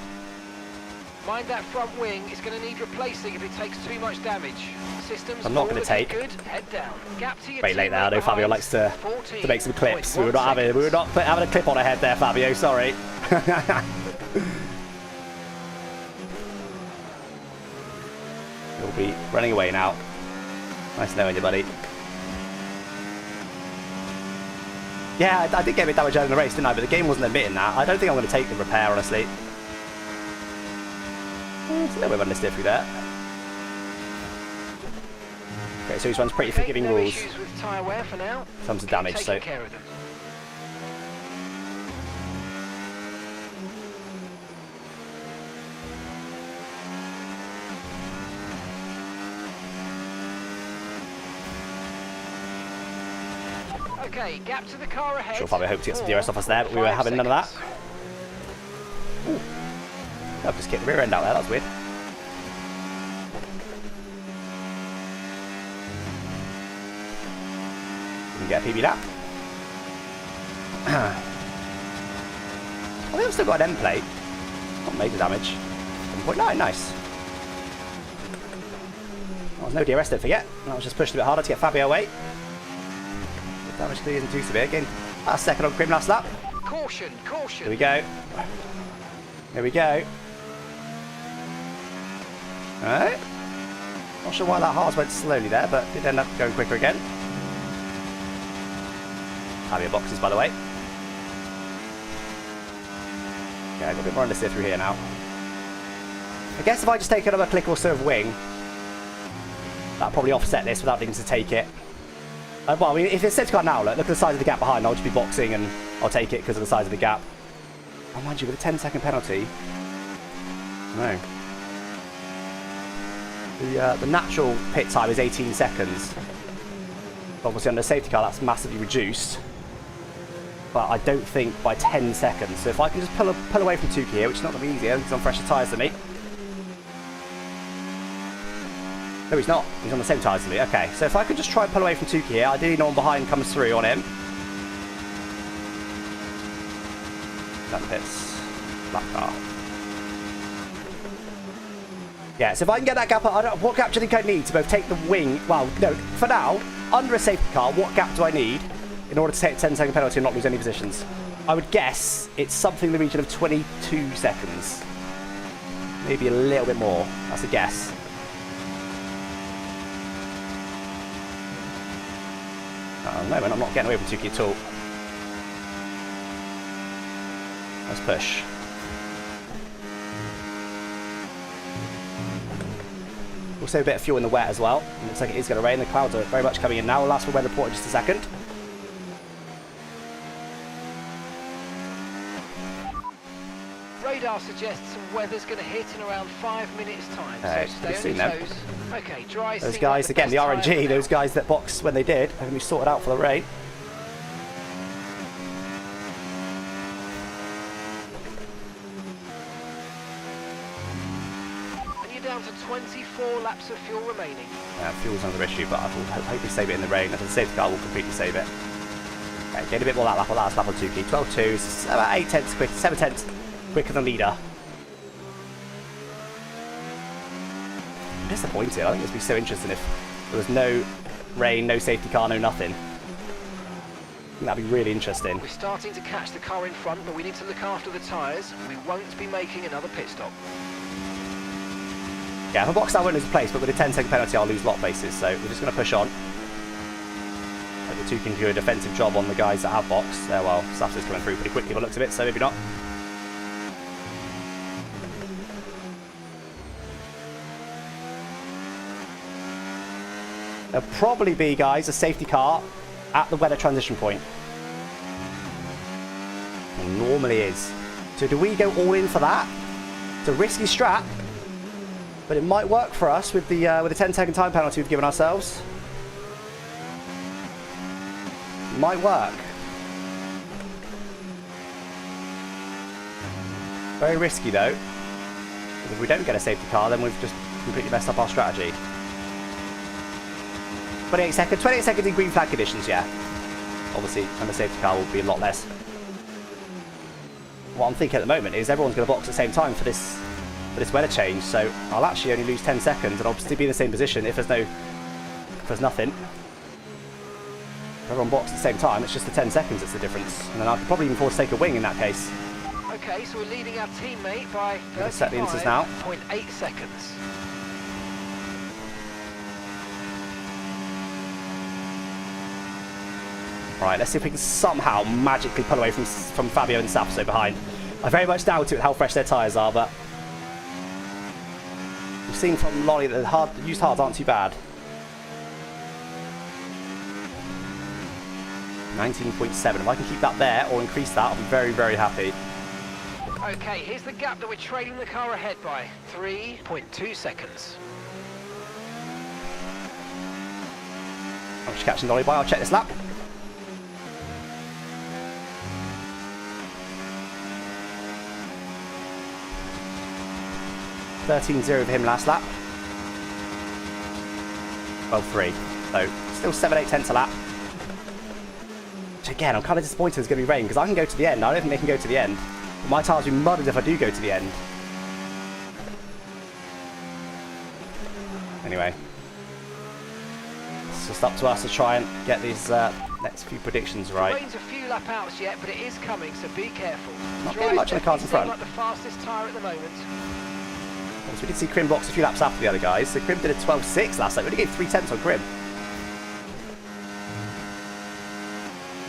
Mind that front wing, it's going to need replacing if it takes too much damage. Systems I'm not going to take. good. Head down. Gap to your Very late there. I know Fabio likes to make some clips. We were not having a clip on a head there, Fabio. Sorry. You'll be running away now. Nice knowing you, buddy. Yeah, I did get a bit damage early in the race, didn't I? But the game wasn't admitting that. I don't think I'm going to take the repair, honestly. It's a little bit of understiff through there. Okay, so this one's pretty forgiving rules. Issues with tyre wear for now. Comes to damage, so. Care of them. Okay, gap to the car ahead. Sure, Fabio hoped to get some DRS off us there, but we were having none of that. Ooh. I've just kicked the rear end out there, that's weird. We can get a PB lap. I think I've still got an end plate. Not major damage. 1.9, nice. Oh, there's no DRS, don't forget. I was just pushed a bit harder to get Fabio away. The damage clearly isn't too severe. Again, last second on Grim last lap. Caution, caution. Here we go. Here we go. Alright. Not sure why that hard went slowly there, but did end up going quicker again. Fabio boxes, by the way. Okay, I've got a bit more understeer through here now. I guess if I just take another click or so of wing, that'll probably offset this without needing to take it. Well, I mean, if it's safety car now, look at the size of the gap behind. I'll just be boxing and I'll take it because of the size of the gap. Oh, mind you, with a 10-second penalty, No. The natural pit time is 18 seconds. Obviously on the safety car that's massively reduced. But I don't think by 10 seconds. So if I can just pull away from Tukey here, which is not going to be easy because he's on fresher tyres than me. No, he's not. He's on the same tyres as me. Okay, so if I could just try and pull away from Tukey here, ideally no one behind comes through on him. That pits. Black car. Yeah, so if I can get that gap, what gap do you think I need to both take the wing? Well, no, for now, under a safety car, what gap do I need in order to take a 10-second penalty and not lose any positions? I would guess it's something in the region of 22 seconds. Maybe a little bit more. That's a guess. At the moment, I'm not getting away from Tukey at all. Let's push. We'll save a bit of fuel in the wet as well. It looks like it is going to rain. The clouds are very much coming in now. We'll ask for weather report in just a second. Radar suggests some weather's going to hit in around 5 minutes' time. So stay on your toes. Okay, dry. Those guys, again, the RNG, those guys that boxed when they did, are going to be sorted out for the rain. Down to 24 laps of fuel remaining. Fuel's another issue, but I will hopefully save it in the rain. The safety car will completely save it. Okay, get a bit more that lap on last lap on Tukey. 12.2, about 8 tenths quick, 7 tenths quicker than leader. I'm disappointed. I think it'd be so interesting if there was no rain, no safety car, no nothing. I think that'd be really interesting. We're starting to catch the car in front, but we need to look after the tyres. We won't be making another pit stop. Yeah, if I box that won't lose a place, but with a 10-second penalty I'll lose a lot of places, so we're just going to push on. The two can do a defensive job on the guys that have boxed. Well, stuff's just coming through pretty quickly by the looks of it, so maybe not. There'll probably be, guys, a safety car at the weather transition point. It normally is. So do we go all in for that? It's a risky strat. But it might work for us with the 10-second time penalty we've given ourselves. It might work. Very risky though. If we don't get a safety car, then we've just completely messed up our strategy. 28 seconds in green flag conditions, yeah. Obviously, and the safety car will be a lot less. What I'm thinking at the moment is everyone's going to box at the same time for this weather change, so I'll actually only lose 10 seconds and I'll still be in the same position if there's nothing. If everyone boxes at the same time, it's just the 10 seconds that's the difference. And then I could probably even afford to take a wing in that case. Okay, so we're leading our teammate by 35.8 seconds. Right, let's see if we can somehow magically pull away from Fabio and Sasso behind. I very much doubt it with how fresh their tyres are, but we've seen from Lolly that the used hards aren't too bad. 19.7. If I can keep that there or increase that, I'll be very, very happy. Okay, here's the gap that we're trailing the car ahead by. 3.2 seconds. I'm just catching Lolly by. I'll check this lap. 13.0 for him last lap. 12.3. So still 7-8 tenths a lap. Which again, I'm kind of disappointed it's going to be rain because I can go to the end. I don't think they can go to the end. But my tyres will be muddled if I do go to the end. Anyway. It's just up to us to try and get these next few predictions right. The rain's a few lap outs yet, but it is coming, so be careful. Not getting much on the cars in front. Like the fastest tyre at the moment. So we did see Krim box a few laps after the other guys. So Krim did a 12.6 last lap. We only gave 3 tenths on Krim.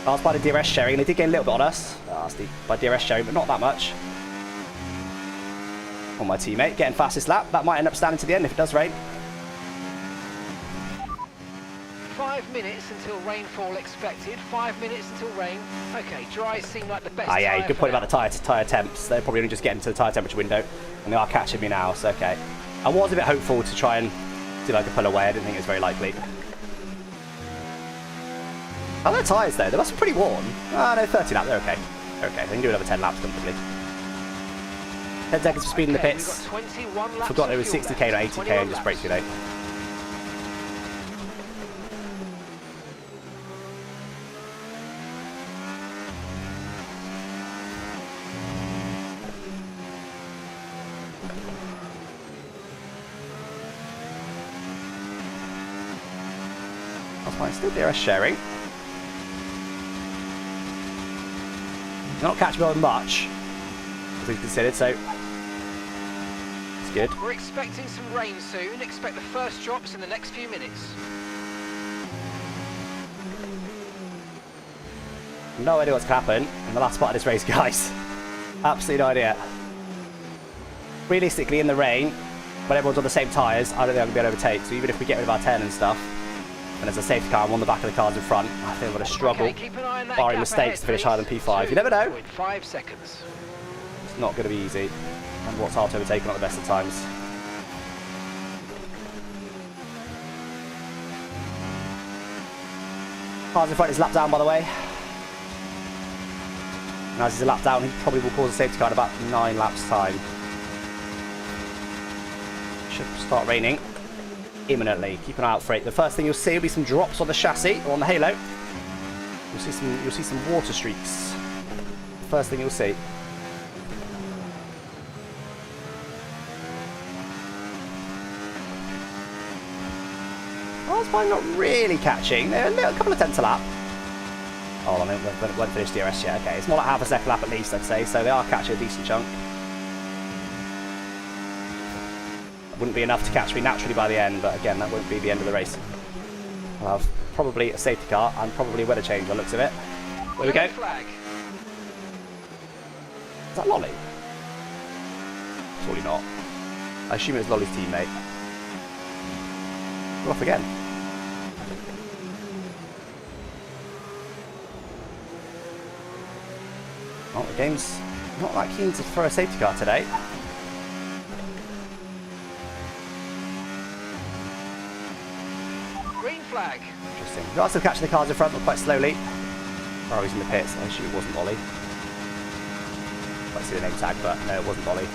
Last by the DRS sharing, and they did gain a little bit on us. Last by DRS sharing, but not that much. On my teammate, getting fastest lap. That might end up standing to the end if it does rain. 5 5 minutes until rainfall expected. 5 minutes until rain. Okay, dry seem like the best. Ah, yeah, tyre good for point now. about the tyre temps. They're probably only just getting to the tyre temperature window, and they are catching me now, so okay. I was a bit hopeful to try and do like a pull away. I didn't think it was very likely. How are their tyres though? They must be pretty worn. Ah, no, 30 laps. They're okay. They're okay. They can do another 10 laps comfortably. 10 seconds for speed in the pits. We've got 21 laps Forgot it of was fuel 60k left. or 80k 21 and just brakes too late. That's fine. Still DRS sharing. Not catching me on much, as we've considered, so it's good. We're expecting some rain soon. Expect the first drops in the next few minutes. No idea what's going to happen in the last part of this race, guys. Absolutely no idea. Realistically, in the rain, when everyone's on the same tyres, I don't think I'm going to be able to overtake. So even if we get rid of our 10 and stuff, and there's a safety car, I'm on the back of the cars in front, I think I'm going to struggle, Okay, keep an eye on that barring gap mistakes, ahead, to finish please. higher than P5. You never know. 2.5 seconds. It's not going to be easy. And what's hard to overtake, not the best of times. Cars in front is lap down, by the way. And as he's a lap down, he probably will cause a safety car in about 9 laps' time. Should start raining imminently. Keep an eye out for it. The first thing you'll see will be some drops on the chassis or on the halo. You'll see some water streaks. First thing you'll see. Well, that's probably not really catching. They're a couple of tenths a lap. Oh, I mean, we won't finish DRS yet. Okay, it's more like half a second lap at least, I'd say. So they are catching a decent chunk. Wouldn't be enough to catch me naturally by the end, but again, that won't be the end of the race. I'll have probably a safety car and probably a weather change by the looks of it. There we go. Flag. Is that Lolly? Surely not. I assume it was Lolly's teammate. We're off again. Well, the game's not that keen to throw a safety car today. Green flag. Interesting. We are still catching the cars in front, but quite slowly. Oh, he's in the pits. I assume it wasn't Lolly. Might see the name tag, but no, it wasn't Lolly.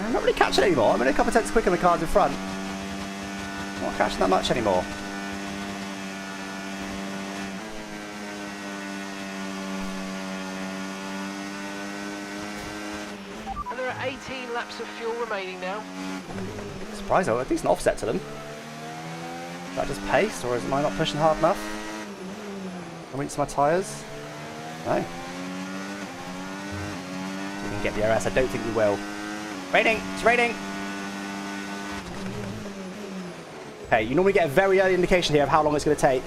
I'm not really catching anymore. I'm only a couple of tenths quicker than the cars in front. Not catching that much anymore. And there are 18 laps of fuel remaining now. Surprised, though, a decent offset to them. Is that just pace, or am I not pushing hard enough? I rinse my tyres? No. We can get the DRS. I don't think we will. Raining! It's raining! Okay, you normally get a very early indication here of how long it's going to take.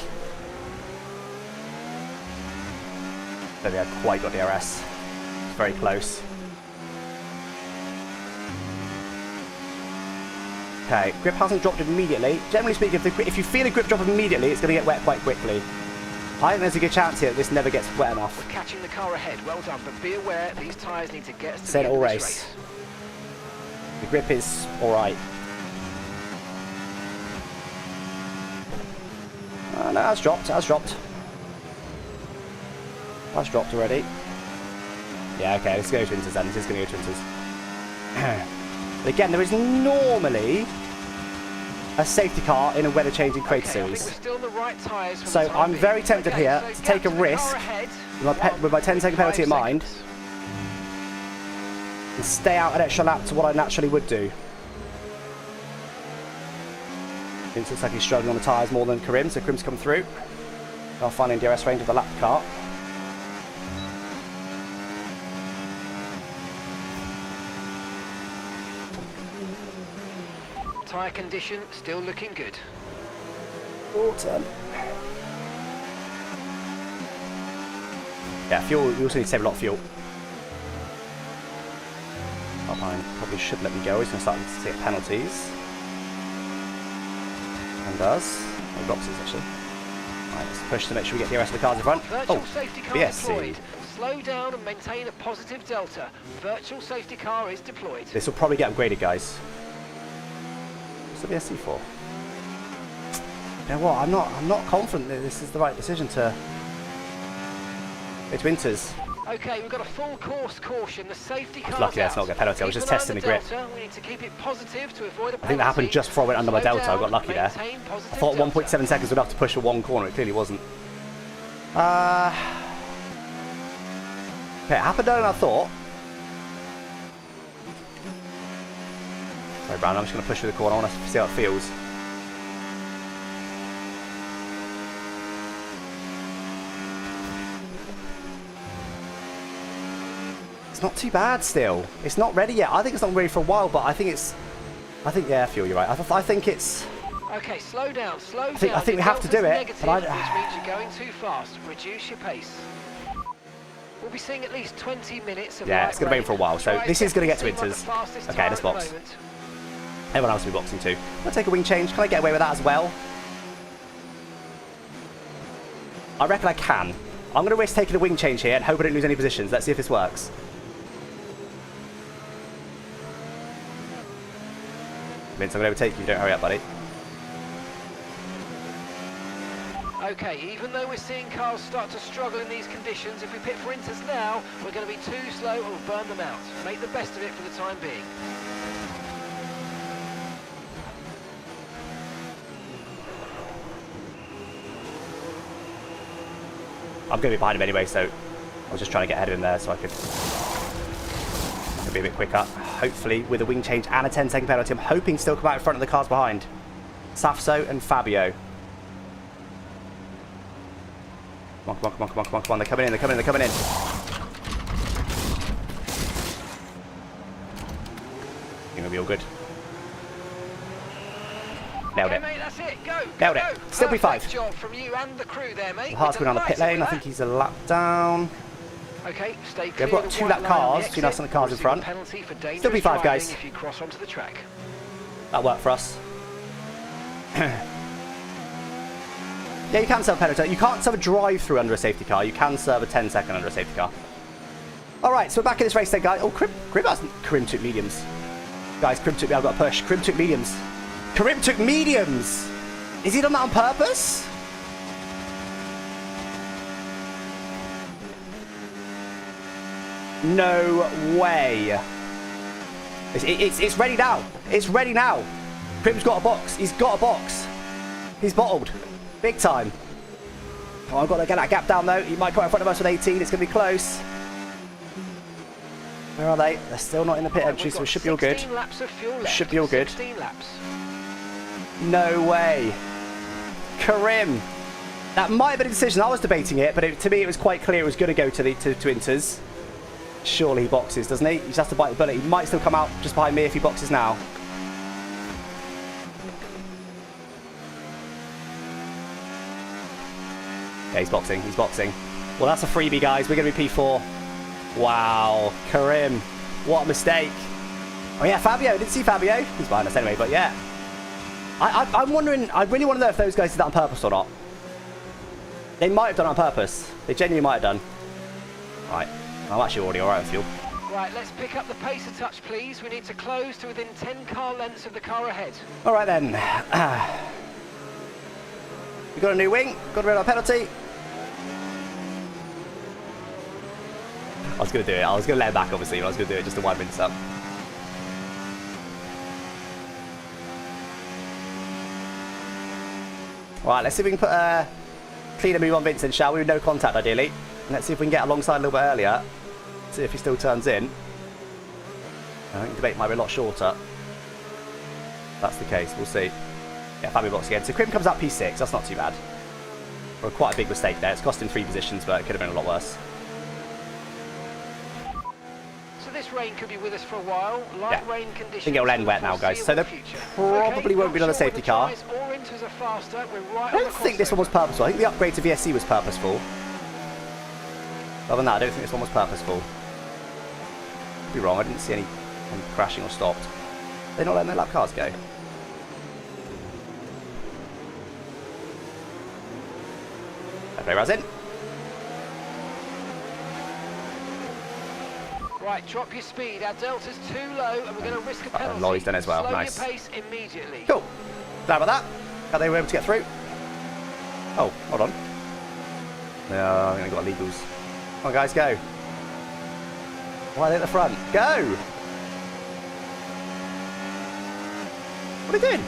Don't think I've quite got DRS. It's very close. Okay, grip hasn't dropped immediately. Generally speaking, if you feel a grip drop immediately, it's going to get wet quite quickly. I think there's a good chance here that this never gets wet enough. We're catching the car ahead. Well done, but be aware these tyres need to get us to Said the it end all of this race. race. The grip is alright. No, that's dropped. That's dropped. That's dropped already. Yeah, okay, let's go to Inters then. This is going to go to Inters. But again, there is normally a safety car in a weather changing crate Okay, I think series. we're still on the right tyres for So the time I'm being. very tempted Okay, here so to gap take a the car risk ahead, with my 10-second penalty in 5 mind seconds. and stay out an extra lap to what I naturally would do. It looks like he's struggling on the tyres more than Karim, so Karim's come through. I'll find in DRS range of the lap car. Tyre condition still looking good. Water. Yeah, fuel. We also need to save a lot of fuel. Alpine probably should let me go. He's going to start to take penalties. And does. No boxes, actually. Right, let's push to make sure we get the rest of the cars in front. Virtual safety car BSC. deployed. Slow down and maintain a positive delta. Virtual safety car is deployed. This will probably get upgraded, guys. What's the BSC for? You know what? I'm not confident that this is the right decision to. It's Winters. Okay, we've got a full course caution. The safety car. Lucky that's not a penalty. I was just testing the grip. We need to keep it positive to avoid a penalty. I think that happened just before I went under my delta. I got lucky there. I thought 1.7 seconds was enough to push for one corner. It clearly wasn't. Okay, it happened earlier than I thought. Sorry, Brown. I'm just going to push through the corner. I want to see how it feels. It's not too bad still. It's not ready yet. I think it's not ready for a while, but I think it's... yeah, Fuel, you're right. I think it's... Okay, slow down, slow down. I think we have to do it. Negative, but which means you're going too fast. Reduce your pace. We'll be seeing at least 20 minutes of it's going to rain for a while, so this is going to get to Inters. Okay, let's box. Everyone else will be boxing too. I'm going to take a wing change. Can I get away with that as well? I reckon I can. I'm going to risk taking a wing change here and hope I don't lose any positions. Let's see if this works. Vince, I'm going to overtake you if you don't hurry up, buddy. Okay, even though we're seeing cars start to struggle in these conditions, if we pit for Inters now, we're going to be too slow and we'll burn them out. Make the best of it for the time being. I'm going to be behind him anyway, so I was just trying to get ahead of him there so I could be a bit quicker. Hopefully, with a wing change and a 10-second penalty, I'm hoping still come out in front of the cars behind. Safso and Fabio. Come on, come on, come on, come on, come on, come on. They're coming in, they're coming in, they're coming in. I think it'll be all good. Nailed it. Mate, that's it. Go. Nailed it. Still Perfect P5. job from you and the crew there, mate. Haas going down the pit lane. I think he's a lap down. Okay, stay clear. We've got two lap cars, two nice cars in front. Still P5, guys. If you cross onto the track. That worked for us. Yeah, you can serve a penalty. You can't serve a drive-through under a safety car. You can serve a 10-second under a safety car. All right, so we're back in this race then, guys. Oh, Krim took mediums. Guys, Krim took... I've got to push. Krim took mediums. Krim took mediums! Is he done that on purpose? No way. It's ready now. It's ready now. Krim's got a box. He's got a box. He's bottled. Big time. Oh, I've got to get that gap down though. He might come out in front of us with 18. It's going to be close. Where are they? They're still not in the pit entry, so it should be all good. Should be all good. 16 laps. No way. Karim. That might have been a decision. I was debating it, but to me it was quite clear it was going to go to Inters. Surely he boxes, doesn't he? He just has to bite the bullet. He might still come out just behind me if he boxes now. Yeah, he's boxing. He's boxing. Well, that's a freebie, guys. We're going to be P4. Wow. Karim. What a mistake. Oh, yeah, Fabio. Didn't see Fabio. He's behind us anyway, but yeah. I'm wondering... I really want to know if those guys did that on purpose or not. They might have done it on purpose. They genuinely might have done. Right. I'm actually already alright with fuel. Right, let's pick up the pace a touch, please. We need to close to within 10 car lengths of the car ahead. Alright then. We got a new wing. Got rid of our penalty. I was going to do it. I was going to let him back, obviously, but I was going to do it just to wind minutes up. Right, let's see if we can put a cleaner move on Vincent, shall we? With no contact, ideally. And let's see if we can get alongside a little bit earlier. See if he still turns in. I think the debate might be a lot shorter. That's the case. We'll see. Yeah, Fabio box again. So Krim comes out P6. That's not too bad. For quite a big mistake there. It's cost him 3 positions, but it could have been a lot worse. So this rain could be with us for a while. Light Yeah. rain conditions. I think it'll end wet now, guys. So there probably won't be another safety car. I don't think this one was purposeful. I think the upgrade to VSC was purposeful. Other than that, I don't think this one was purposeful. Could be wrong. I didn't see any crashing or stopped. They're not letting their lap cars go. Okay, Razin. Right, drop your speed. Our delta's too low, and we're going to risk a penalty. Lolly's done as well. Slow Nice. your pace immediately. Cool. Glad about that. How they were able to get through. Oh, hold on. No, I think I got illegals. Come on, guys, go. Why are they at the front? Go! What are they doing?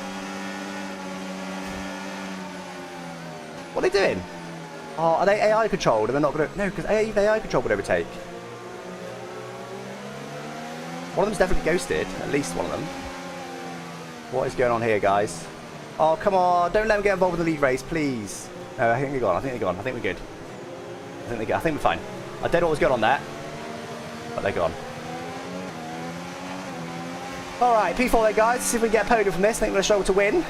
What are they doing? Oh, are they AI controlled? And they're not going to... No, because AI controlled would overtake. One of them's definitely ghosted. At least one of them. What is going on here, guys? Oh, come on. Don't let them get involved in the lead race, please. No, I think they're gone. I think they're gone. I think we're good. I think we're fine. I don't know what was going on there. But they're gone. Alright, P4 there, guys. Let's see if we can get a podium from this. I think we're going to struggle to win.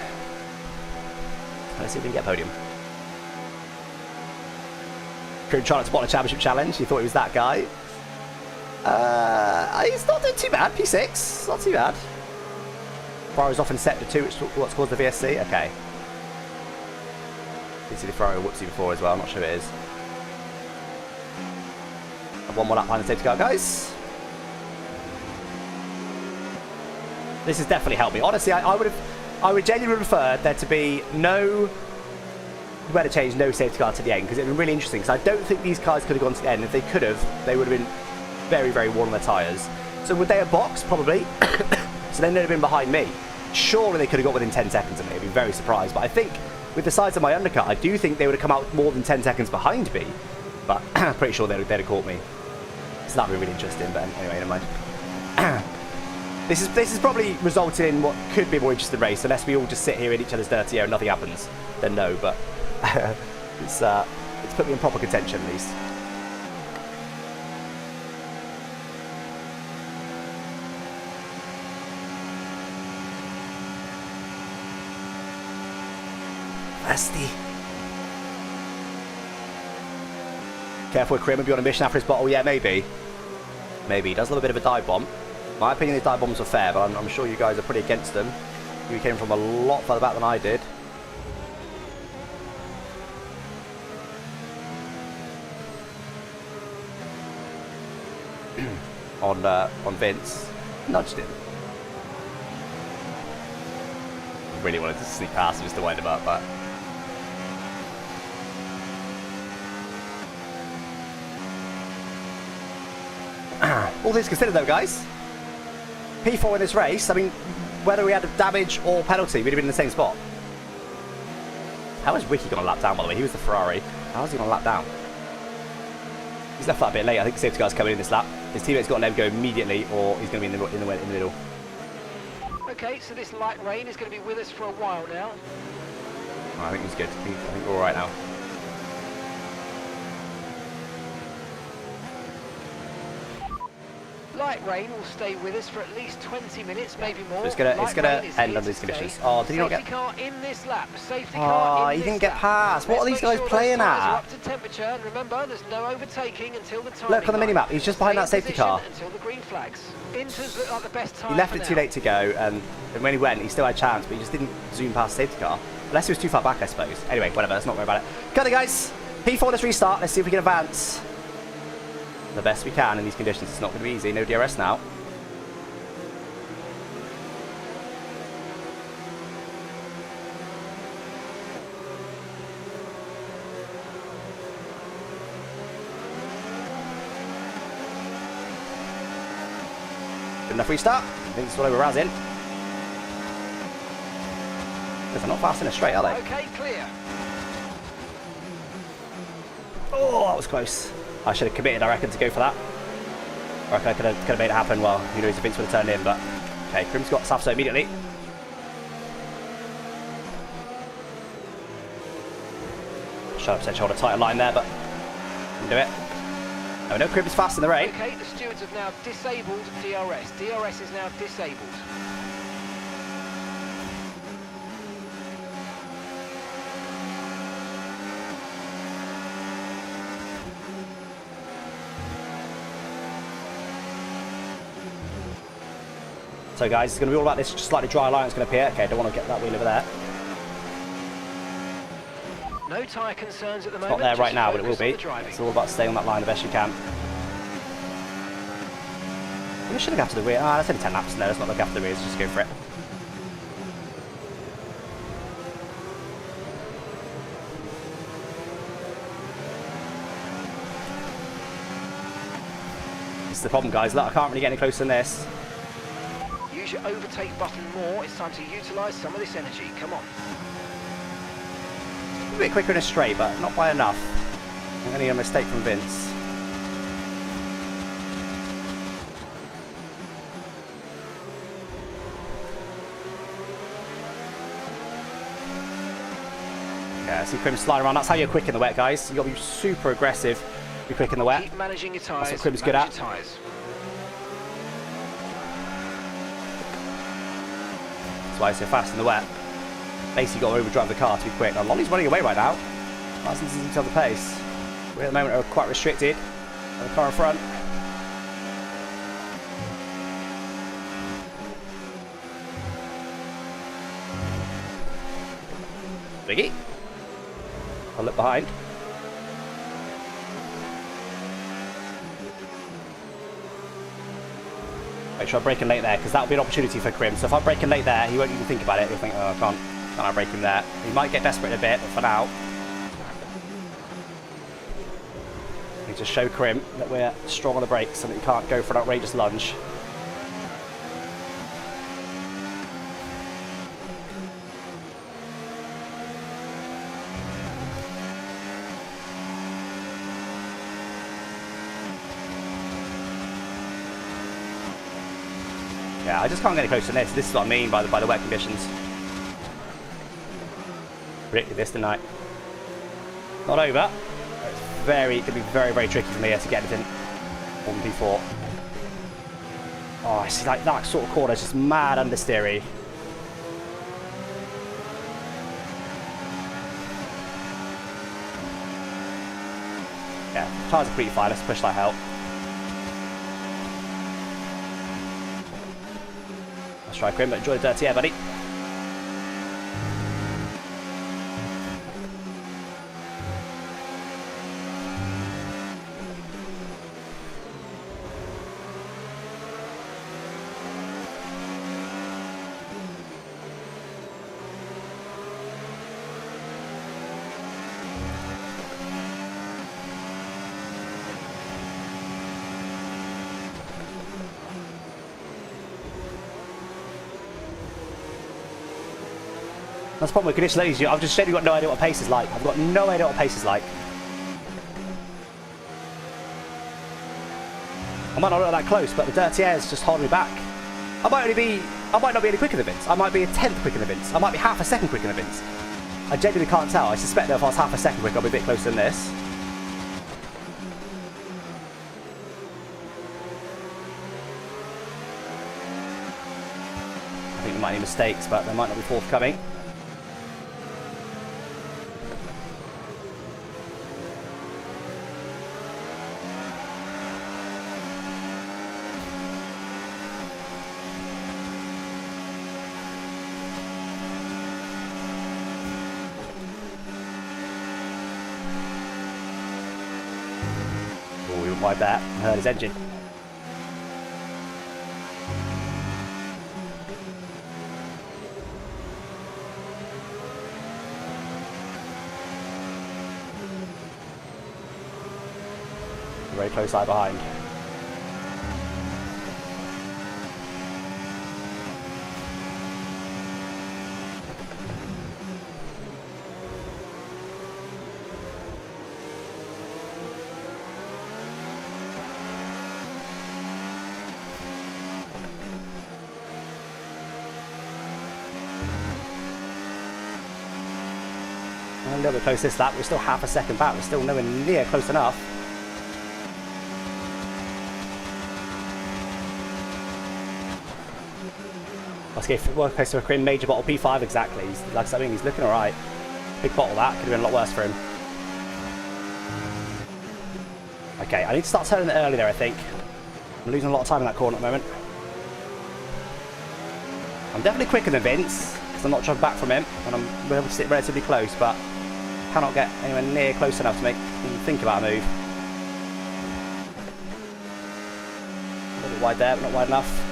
Let's see if we can get a podium. Could try to spot a championship challenge. He thought he was that guy. He's not doing too bad. P6. Not too bad. Ferrari's off in sector 2, which is what's caused the VSC. Okay. You can see the Ferrari whoopsie before as well. I'm not sure it is. One more lap behind the safety car, guys. This has definitely helped me. Honestly, I would genuinely prefer there to be no weather change, no safety car to the end, because it would be really interesting. Because I don't think these cars could have gone to the end. If they could have, they would have been very, very worn on their tyres. So would they have boxed? Probably. So then they'd have been behind me. Surely they could have got within 10 seconds of me. I'd be very surprised. But I think with the size of my undercut, I do think they would have come out more than 10 seconds behind me. But I'm pretty sure they'd have caught me. So that'd be really interesting. But anyway, never mind. This is probably resulting in what could be a more interesting race, unless we all just sit here in each other's dirty air and nothing happens. Then no, but it's put me in proper contention at least. Nasty. Careful with Krim, maybe on a mission after his bottle. Yeah, maybe. Maybe. He does a little bit of a dive bomb. In my opinion, these dive bombs are fair, but I'm sure you guys are pretty against them. You came from a lot further back than I did. on Vince. Nudged him. Really wanted to sneak past him just to wind him up, but... All things considered though, guys, P4 in this race, I mean, whether we had a damage or penalty, we'd have been in the same spot. How is Ricky going to lap down, by the way? He was the Ferrari. How is he going to lap down? He's left that a bit late. I think the safety car's coming in this lap. His teammate's got to let him go immediately, or he's going to be in the middle. Okay, so this light rain is going to be with us for a while now. Oh, I think he's good. I think we're all right now. Light rain will stay with us for at least 20 minutes, maybe more. So it's gonna end under these conditions. Oh, did he not get? Safety car in this lap. Safety Oh, car in he this didn't get lap. past. What are these guys playing at? Up to temperature, and remember, there's no overtaking until the time. Look on the minimap. He's just behind that safety car. Until the green flags. Inters look like the best time. He left it too late to go, and when he went, he still had a chance, but he just didn't zoom past the safety car. Unless he was too far back, I suppose. Anyway, whatever. Let's not worry about it. Got it, guys. P4, let's restart. Let's see if we can advance the best we can in these conditions. It's not going to be easy. No DRS now. Good enough restart. I think this is what we're in. Because they're not fast in a straight, are they? Okay, clear. Oh, that was close. I should have committed, I reckon, to go for that. I reckon I could have made it happen. Well, who knows if Vince would have turned in, but... Okay, Krim's got Safso immediately. Shut up, said hold a tighter line there, but... Didn't do it. Oh no, Crib is fast in the rain. Okay, the stewards have now disabled DRS. DRS is now disabled. So guys, it's going to be all about this slightly dry line that's going to appear. Okay, don't want to get that wheel over there. No tyre concerns at the It's moment. not there right now, but it will be. Driving. It's all about staying on that line the best you can. We should look after the rear. Ah, that's only 10 laps. No, let's not look after the rears. Just go for it. This is the problem, guys. Look, I can't really get any closer than this. Use your overtake button more. It's time to utilise some of this energy. Come on. A bit quicker in a straight, but not by enough. I'm going to need a mistake from Vince. Yeah, I see Crim slide around. That's how you're quick in the wet, guys. You've got to be super aggressive. Be quick in the wet. Keep managing your tyres. That's what Crim's good at. Tyres. That's why he's so fast in the wet. Basically, you've got to overdrive the car to be quick. Now, Lolly's running away right now. That's easy to tell the pace. We at the moment are quite restricted by the car in front. Biggie. I'll look behind. Make sure I brake him late there, because that'll be an opportunity for Crim. So if I brake him late there, he won't even think about it. He'll think, oh, can't I brake him there? He might get desperate in a bit, but for now, we need to show Crim that we're strong on the brakes and that he can't go for an outrageous lunge. Yeah, I just can't get any closer than this. This is what I mean by the wet conditions. Predicted this tonight. Not over. It's going to be very, very tricky from here to get anything more than P4. Oh, I see, like that sort of corner is just mad understeery. Yeah, tyres are pretty fine. Let's push that help. Let's try Crim, but enjoy the dirty air, buddy. That's the problem with condition ladies. I've just generally got no idea what pace is like. I've got no idea what pace is like. I might not look that close, but the dirty air is just holding me back. I might not be any quicker than Vince. I might be a tenth quicker than Vince. I might be half a second quicker than Vince. I genuinely can't tell. I suspect that if I was half a second quicker, I'll be a bit closer than this. I think we might need mistakes, but they might not be forthcoming. Oh, we went wide there and heard his engine. Very close eye behind. A little bit close this lap. We're still half a second back. We're still nowhere near close enough. Let's go for worst case for major bottle P5 exactly. Like I mean, he's looking alright. Big bottle that could have been a lot worse for him. Okay, I need to start turning it early there. I think I'm losing a lot of time in that corner at the moment. I'm definitely quicker than Vince because I'm not driving back from him and I'm able to sit relatively close, but cannot get anywhere near close enough to make even think about a move. A little bit wide there, but not wide enough.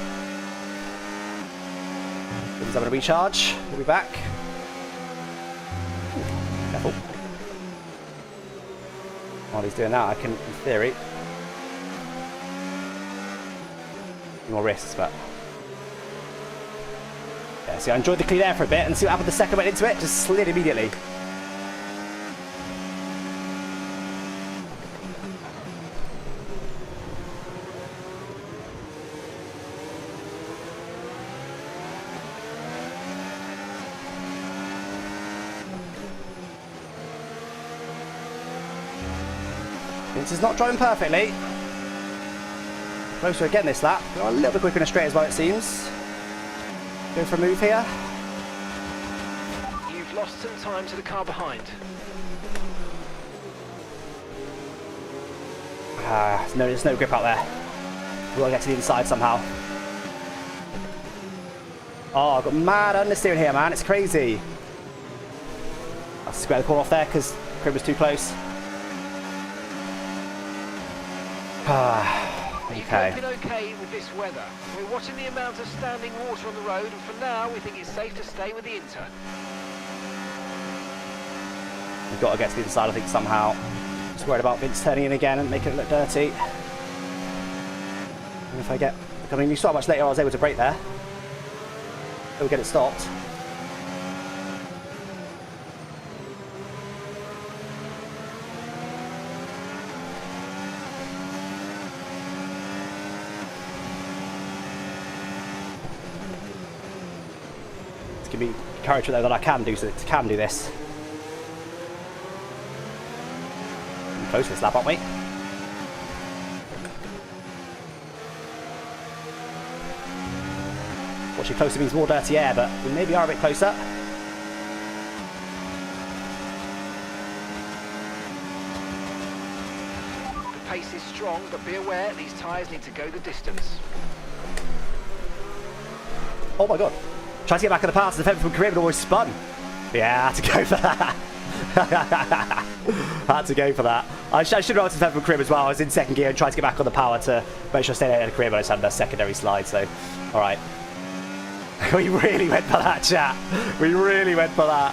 Vin's having a recharge. We'll be back. Careful. While he's doing that, I can, in theory, more risks, but yeah. See, I enjoyed the clean air for a bit, and see what happened the second I went into it. Just slid immediately. Vince is not driving perfectly. Closer again this lap. We're a little bit quicker in a straight as well, it seems. Go for a move here. You've lost some time to the car behind. There's no grip out there. We've got to get to the inside somehow. Oh, I've got mad understeering here, man. It's crazy. I'll square the corner off there because the crib was too close. Okay. You've been okay with this weather. We're watching the amount of standing water on the road, and for now, we think it's safe to stay with the intern. We've got to get to the inside, I think, somehow. Just worried about Vince turning in again and making it look dirty. And if I get... I mean, you saw how much later I was able to brake there. We'll get it stopped. It's going to be encouraging though that I can do this. We're close to this lap, aren't we? Watching closer means more dirty air, but we maybe are a bit closer. The pace is strong, but be aware these tyres need to go the distance. Oh my god. Trying to get back in the pass, the defender from Caribbean always spun. Yeah, I had to go for that. Had to go for that. I should have run to the defender from Caribbean as well. I was in second gear and tried to get back on the power to make sure I stayed ahead of Caribbean. I just had a secondary slide, so alright. We really went for that, chat. We really went for that.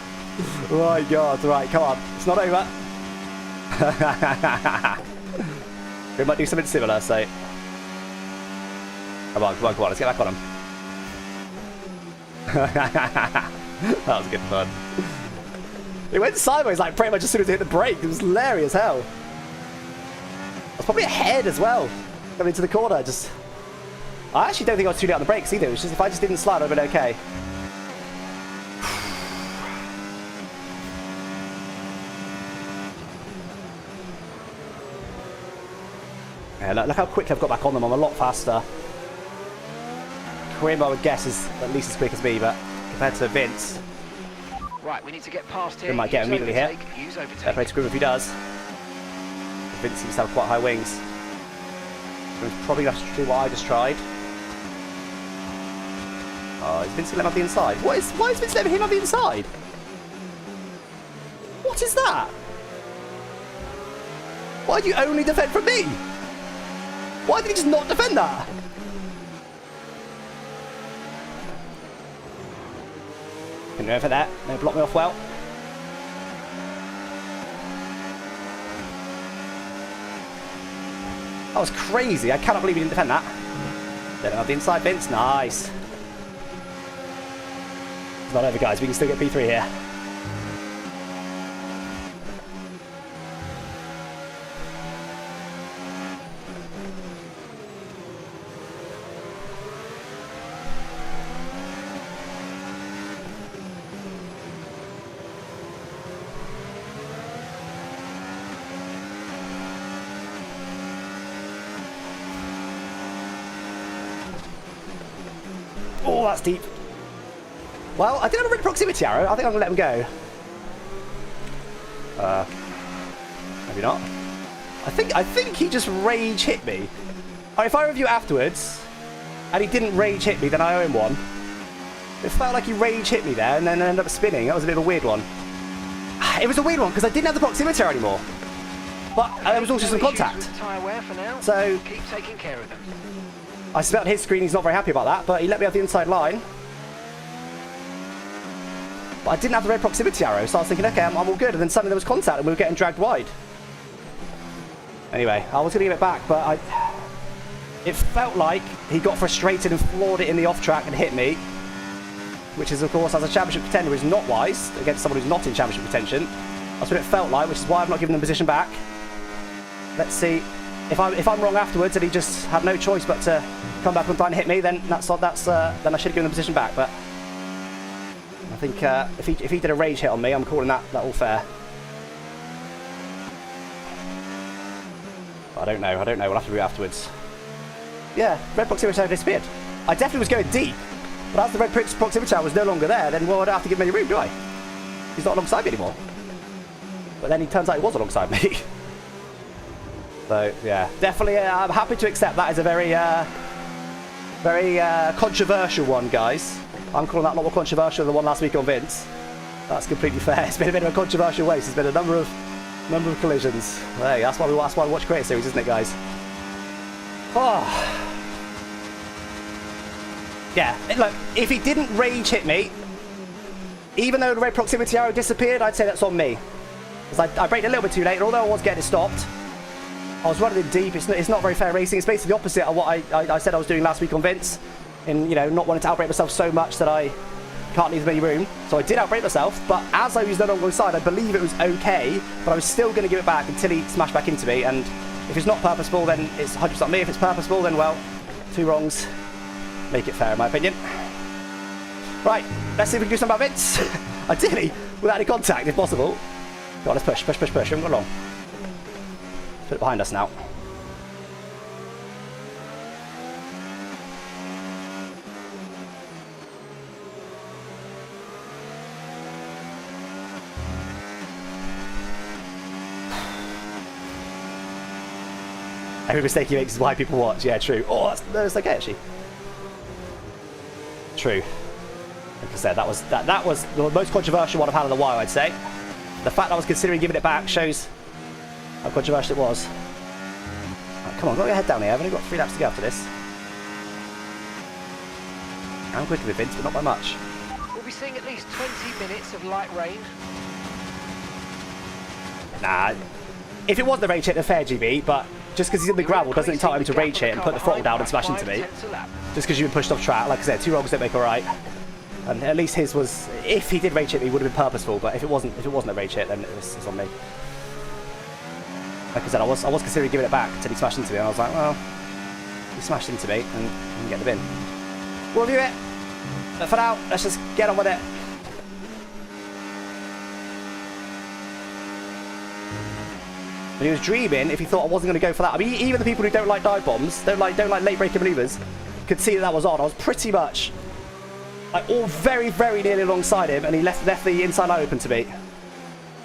Oh my god. Right, come on. It's not over. We might do something similar, so. Come on. Let's get back on him. That was good fun. It went sideways like pretty much as soon as it hit the brake. It was hilarious hell. I was probably ahead as well. Coming into the corner, just... I actually don't think I was too late on the brakes either. It was just if I just didn't slide, I'd have been okay. Yeah, look how quick I've got back on them. I'm a lot faster. Karim, I would guess, is at least as quick as me, but compared to Vince... Right, we need to get past here. We might get immediately here. Use overtake. Fair play to Grim if he does. Vince seems to have quite high wings. So he's probably going to have to do what I just tried. Oh, is Vince letting him have the inside? Why is Vince letting him have the inside? What is that? Why do you only defend from me? Why did he just not defend that? Couldn't go for that. No, block me off well. That was crazy. I cannot believe he didn't defend that. Let him have the inside, Vince. Nice. It's not over, guys. We can still get P3 here. Oh, that's deep. Well, I did have a red proximity arrow. I think I'm going to let him go. Maybe not. I think he just rage hit me. If I review afterwards, and he didn't rage hit me, then I owe him one. It felt like he rage hit me there, and then ended up spinning. That was a bit of a weird one. It was a weird one, because I didn't have the proximity arrow anymore. But there was also some contact. So, keep taking care of them. I smelled his screen, he's not very happy about that, but he let me have the inside line. But I didn't have the red proximity arrow, so I was thinking, okay, I'm all good. And then suddenly there was contact and we were getting dragged wide. Anyway, I was going to give it back, but it felt like he got frustrated and floored it in the off-track and hit me. Which is, of course, as a championship contender, is not wise against someone who's not in championship contention. That's what it felt like, which is why I've not given them position back. Let's see. If I'm wrong afterwards and he just had no choice but to come back and try and hit me, then then I should have given the position back. But I think if he did a rage hit on me, I'm calling that all fair. I don't know. We'll have to do it afterwards. Yeah, red proximity arrow disappeared. I definitely was going deep, but as the red proximity arrow was no longer there, then well, I don't have to give him any room, do I? He's not alongside me anymore. But then he turns out he was alongside me. So yeah, definitely, I'm happy to accept that as a very controversial one, guys. I'm calling that a lot more controversial than the one last week on Vince. That's completely fair. It's been a bit of a controversial race. There's been a number of collisions. Hey, that's why we watch Creator Series, isn't it, guys? Oh. Yeah, look, if he didn't rage hit me, even though the red proximity arrow disappeared, I'd say that's on me. Because I braked a little bit too late, and although I was getting it stopped, I was running in deep. It's not very fair racing. It's basically the opposite of what I said I was doing last week on Vince. In, you know, not wanting to outbrake myself so much that I can't leave any room. So I did outbrake myself, but as I was no longer inside, I believe it was okay, but I was still going to give it back until he smashed back into me. And if it's not purposeful, then it's 100% me. If it's purposeful, then, well, two wrongs make it fair, in my opinion. Right, let's see if we can do something about Vince. Ideally, without any contact, if possible. Go on, let's push. We haven't got long. Put it behind us now. Every mistake he makes is why people watch. Yeah, true. Oh, that's okay, actually. True. Like I said, that was the most controversial one I've had in a while, I'd say. The fact that I was considering giving it back shows how controversial it was. Right, come on, got your head down here. I've only got 3 laps to go after this. I'm quicker with Vince, but not by much. We'll be seeing at least 20 minutes of light rain. Nah, if it wasn't the rage hit, a fair GB, but just because he's in the gravel doesn't entitle him to rage hit and put the throttle down and smash into me. Just because you've been pushed off track. Like I said, 2 wrongs don't make a right. And at least his was, if he did rage hit me, would have been purposeful. But if it wasn't a rage hit, then it's on me. Like I said, I was considering giving it back until he smashed into me, and I was like, well, he smashed into me, and you can get the bin. We'll review it. But for now, let's just get on with it. And he was dreaming if he thought I wasn't going to go for that. I mean, even the people who don't like dive bombs, don't like late breaking manoeuvres, could see that was on. I was pretty much like all very, very nearly alongside him, and he left the inside line open to me.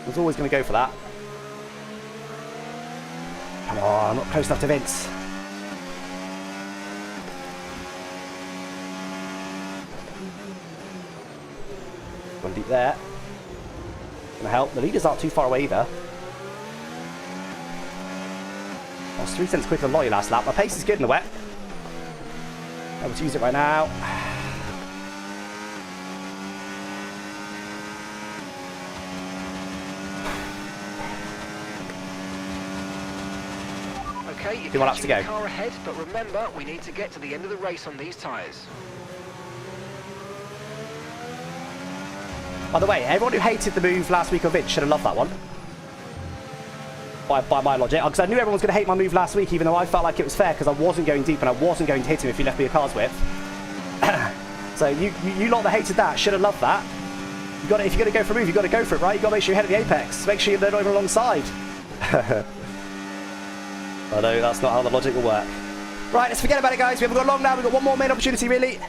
I was always going to go for that. Come on, I'm not close enough to Vince. Going deep there. Gonna help. The leaders aren't too far away either. I was 3 cents quicker than Lolly last lap. My pace is good in the wet. Able to use it right now. Okay, you're 2 more laps to go. The car ahead, but remember, we need to get to the end of the race on these tyres. By the way, everyone who hated the move last week of Vince should have loved that one. By my logic, because I knew everyone was going to hate my move last week, even though I felt like it was fair because I wasn't going deep and I wasn't going to hit him if he left me a car's width. So you lot that hated that should have loved that. You got it. If you're going to go for a move, you got to go for it, right? You got to make sure you're ahead of the apex. Make sure they're not even alongside. I know that's not how the logic will work. Right, let's forget about it, guys. We haven't got long now. We've got one more main opportunity, really.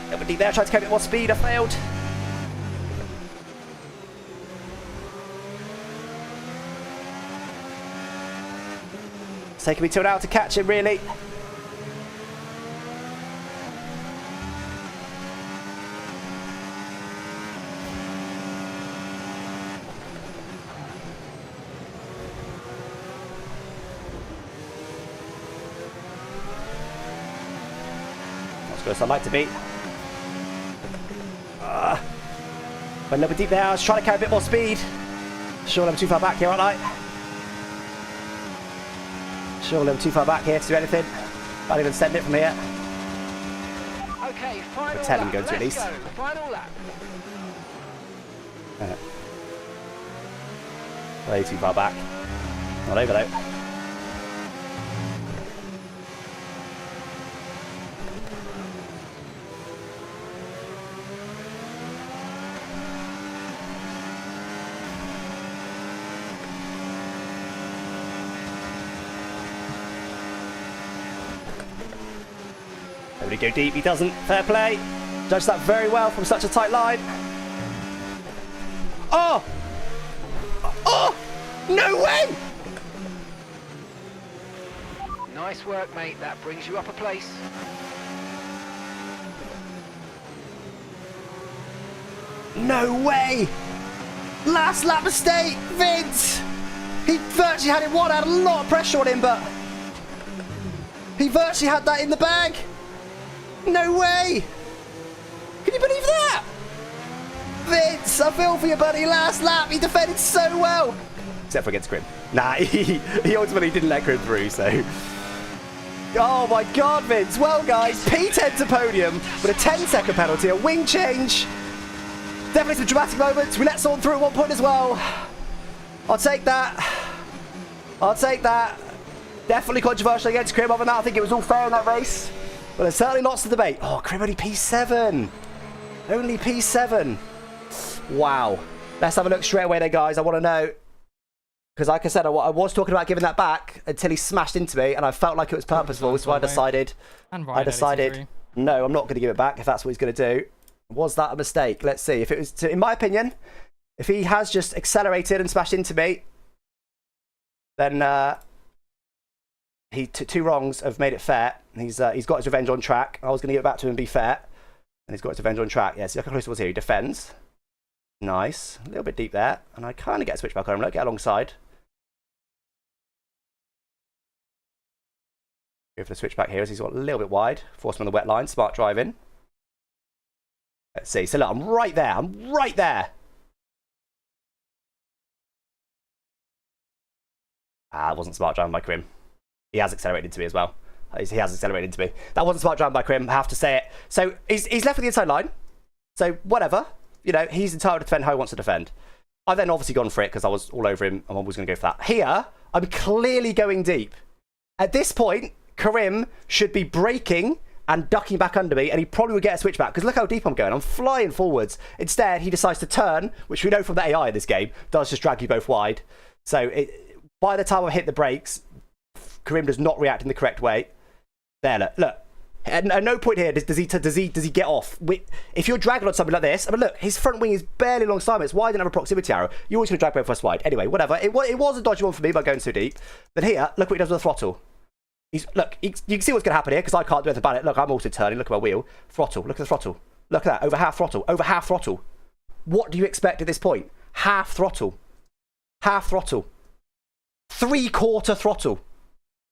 Little bit deep there, tried to go a bit more speed, I failed. It's taking me 2 an hour to catch him, really. I'd like to be. Went a little bit deep there. I was trying to carry a bit more speed. Sure, I'm too far back here, aren't I? Sure, I'm too far back here to do anything. Can't even send it from here. Okay, final Pretend I'm lap. going to at least. Let's go. Final lap. Way too far back. Not over though. Nobody go deep, he doesn't. Fair play. Judged that very well from such a tight line. Oh! Oh! No way! Nice work, mate. That brings you up a place. No way! Last lap mistake, Vince! He virtually had it won, had a lot of pressure on him, but he virtually had that in the bag. No way! Can you believe that? Vince, I feel for you, buddy. Last lap, he defended so well. Except for against Grim. Nah, he ultimately didn't let Grim through, so. Oh my God, Vince. Well, guys, P10 to podium with a 10-second penalty, a wing change. Definitely some dramatic moments. We let someone through at one point as well. I'll take that. I'll take that. Definitely controversial against Grim. Other than that, I think it was all fair in that race. But there's certainly lots to debate. Oh, Grim only P7. Only P7. Wow. Let's have a look straight away there, guys. I want to know. Because like I said, I was talking about giving that back until he smashed into me, and I felt like it was purposeful, so I decided, no, I'm not going to give it back if that's what he's going to do. Was that a mistake? Let's see. If it was, in my opinion, if he has just accelerated and smashed into me, then two wrongs have made it fair. He's got his revenge on track. I was going to give it back to him and be fair, and he's got his revenge on track. Yeah, see how close it was here. He defends. Nice. A little bit deep there, and I kind of get a switch back on him. Look, get alongside. Go for the switch back here as he's got a little bit wide. Force him on the wet line. Smart driving. Let's see. So look, I'm right there. I'm right there. Ah, it wasn't smart driving by Krim. He has accelerated into me as well. He has accelerated into me. That wasn't smart driving by Krim. I have to say it. So he's left with the inside line. So whatever. You know, he's entitled to defend how he wants to defend. I've then obviously gone for it because I was all over him. I'm always going to go for that. Here, I'm clearly going deep. At this point, Karim should be braking and ducking back under me, and he probably would get a switch back because look how deep I'm going. I'm flying forwards. Instead, he decides to turn, which we know from the AI in this game, does just drag you both wide. So by the time I hit the brakes, Karim does not react in the correct way. There, look. At no point here does he get off. If you're dragging on something like this, I mean, look, his front wing is barely alongside me. It's wide enough a proximity arrow. You're always going to drag both of us wide. Anyway, whatever. It was a dodgy one for me by going so deep. But here, look what he does with the throttle. Look, you can see what's going to happen here because I can't do anything about it. Look, I'm also turning. Look at my wheel. Throttle. Look at the throttle. Look at that. Over half throttle. Over half throttle. What do you expect at this point? Half throttle. Half throttle. 3/4 throttle.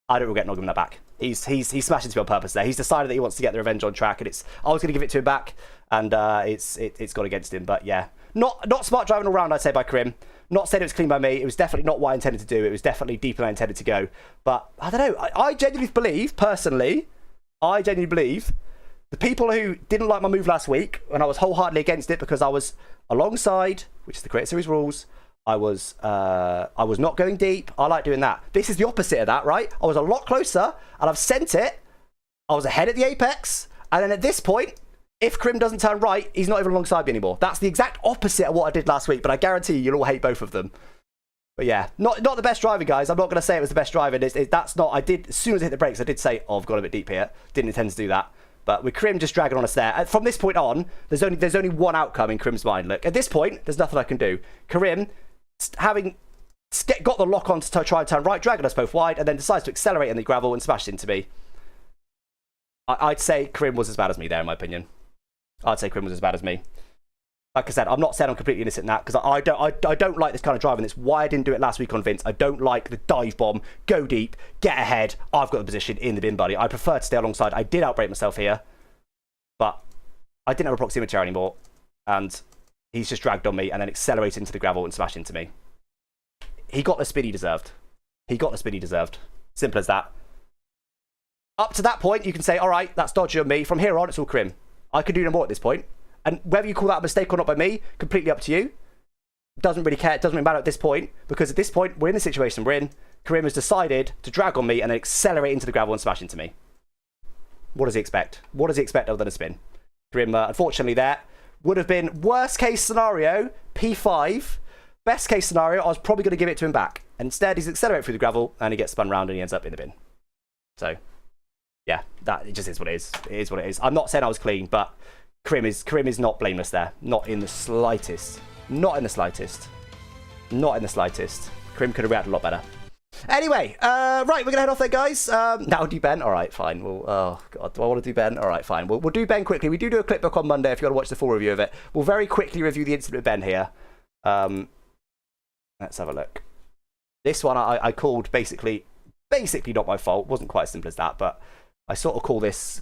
I don't regret not giving that back. He's smashed into me on purpose there. He's decided that he wants to get the revenge on track, and I was going to give it to him back, and it's gone against him. But yeah, not smart driving all round, I'd say, by Karim. Not saying it was clean by me. It was definitely not what I intended to do. It was definitely deeper than I intended to go. But I don't know. I genuinely believe, personally, the people who didn't like my move last week, and I was wholeheartedly against it because I was alongside, which is the Creator Series rules. I was not going deep. I like doing that. This is the opposite of that, right? I was a lot closer, and I've sent it. I was ahead at the apex, and then at this point, if Krim doesn't turn right, he's not even alongside me anymore. That's the exact opposite of what I did last week, but I guarantee you'll all hate both of them. But yeah, not the best driving, guys. I'm not going to say it was the best driving. That's not. I did, as soon as I hit the brakes, I did say, oh, I've got a bit deep here. Didn't intend to do that. But with Krim just dragging on us there, from this point on, there's only one outcome in Krim's mind. Look, at this point, there's nothing I can do. Krim, having got the lock on to try and turn right, dragging us both wide, and then decides to accelerate in the gravel and smash into me. I'd say Krim was as bad as me there, in my opinion. I'd say Krim was as bad as me. Like I said, I'm not saying I'm completely innocent in that, because I don't like this kind of driving. That's why I didn't do it last week on Vince. I don't like the dive bomb, go deep, get ahead. I've got the position in the bin, buddy. I prefer to stay alongside. I did outbrake myself here, but I didn't have a proximity anymore, and he's just dragged on me and then accelerated into the gravel and smashed into me. He got the spin he deserved. He got the spin he deserved. Simple as that. Up to that point, you can say, all right, that's dodgy on me. From here on, it's all Krim. I could do no more at this point. And whether you call that a mistake or not by me, completely up to you. Doesn't really care. It doesn't really matter at this point, because at this point, we're in the situation we're in. Karim has decided to drag on me and then accelerate into the gravel and smash into me. What does he expect? What does he expect other than a spin? Karim, unfortunately, there would have been worst case scenario, P5. Best case scenario, I was probably going to give it to him back. Instead, he's accelerated through the gravel and he gets spun round and he ends up in the bin. So, yeah, it just is what it is. It is what it is. I'm not saying I was clean, but Krim is not blameless there. Not in the slightest. Not in the slightest. Not in the slightest. Krim could have reacted a lot better. Anyway, right, we're going to head off there, guys. Now do Ben? All right, fine. Oh, God, do I want to do Ben? All right, fine. We'll do Ben quickly. We do a clip book on Monday if you want to watch the full review of it. We'll very quickly review the incident with Ben here. Let's have a look. This one I called basically not my fault. It wasn't quite as simple as that, but I sort of call this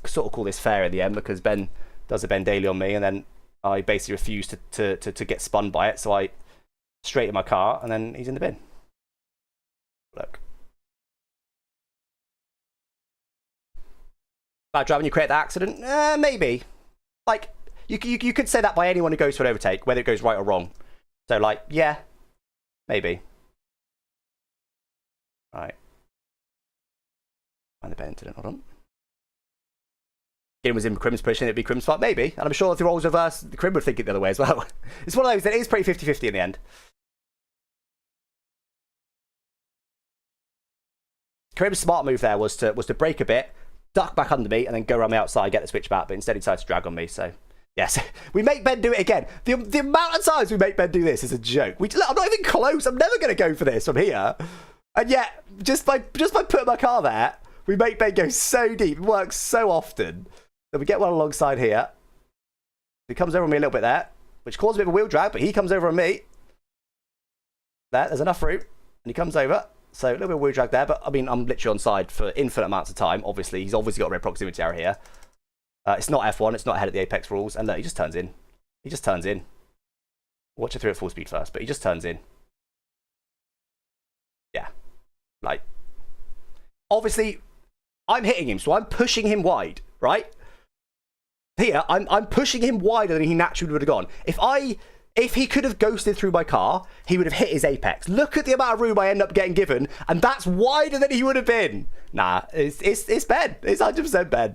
fair in the end, because Ben does a Ben daily on me, and then I basically refused to get spun by it, so I straightened my car, and then he's in the bin. Look. Bad driving, you create the accident? Maybe. Like, you could say that by anyone who goes for an overtake, whether it goes right or wrong. So, like, yeah, maybe. Right. Find the Ben incident, hold on. It was in Krim's position, it'd be Krim's fault, maybe. And I'm sure if the roles reversed, Krim would think it the other way as well. It's one of those that is pretty 50-50 in the end. Krim's smart move there was to brake a bit, duck back under me, and then go around the outside, get the switch back, but instead he decided to drag on me, so... Yes, we make Ben do it again. The amount of times we make Ben do this is a joke. I'm not even close. I'm never going to go for this from here. And yet, just by putting my car there, we make Ben go so deep. It works so often. Then we get one alongside here. He comes over on me a little bit there, which causes a bit of a wheel drag, but he comes over on me. There's enough room. And he comes over. So a little bit of wheel drag there, but I mean, I'm literally on side for infinite amounts of time. Obviously, he's obviously got a red proximity error here. It's not F1, it's not ahead of the apex rules, and look, he just turns in. He just turns in. Watch it through at full speed first, but he just turns in. Yeah. Like, obviously, I'm hitting him, so I'm pushing him wide, right? Here, I'm pushing him wider than he naturally would have gone. If he could have ghosted through my car, he would have hit his apex. Look at the amount of room I end up getting given, and that's wider than he would have been. Nah, it's Ben. It's 100% Ben.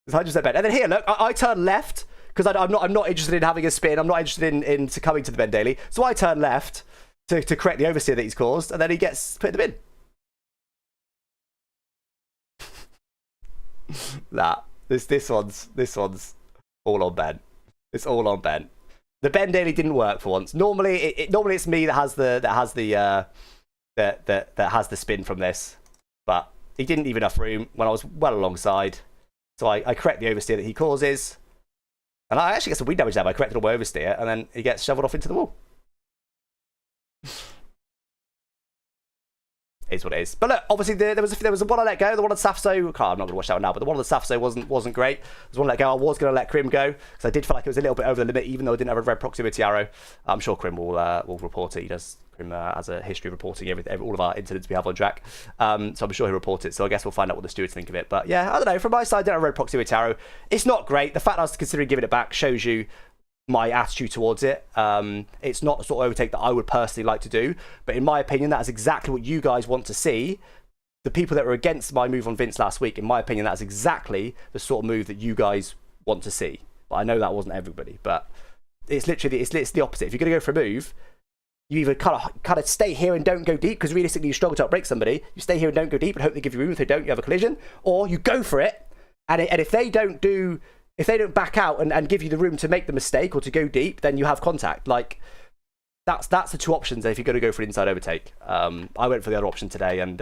It's 100% Ben. And then here, look, I turn left because I'm not interested in having a spin. I'm not interested in succumbing to the Ben daily. So I turn left to correct the oversteer that he's caused, and then he gets put in the bin. Nah, this one's all on Ben. It's all on Ben. The Ben daily didn't work for once. Normally it's me that has the spin from this, but he didn't leave enough room when I was well alongside. So I correct the oversteer that he causes. And I actually get some wind damage there by correcting all my oversteer, and then he gets shoveled off into the wall. Is what it is. But look, obviously there was one I let go. The one on Safso, I'm not going to watch that one now, but the one on the Safso wasn't great. There's one I let go. I was going to let Krim go because I did feel like it was a little bit over the limit, even though I didn't have a red proximity arrow. I'm sure Krim will report it. He does. Krim has a history of reporting all of our incidents we have on track. So I'm sure he'll report it. So I guess we'll find out what the stewards think of it. But yeah, I don't know. From my side, I didn't have a red proximity arrow. It's not great. The fact I was considering giving it back shows you my attitude towards it. It's not the sort of overtake that I would personally like to do, but in my opinion, that is exactly what you guys want to see. The people that were against my move on Vince last week, in my opinion, that's exactly the sort of move that you guys want to see. But I know that wasn't everybody, but it's literally it's the opposite. If you're going to go for a move, you either kind of stay here and don't go deep because realistically you struggle to outbrake somebody. You stay here and don't go deep and hope they give you room. If they don't, you have a collision, or you go for it And if they don't back out and give you the room to make the mistake or to go deep, then you have contact. Like, that's the two options if you're going to go for an inside overtake. I went for the other option today, and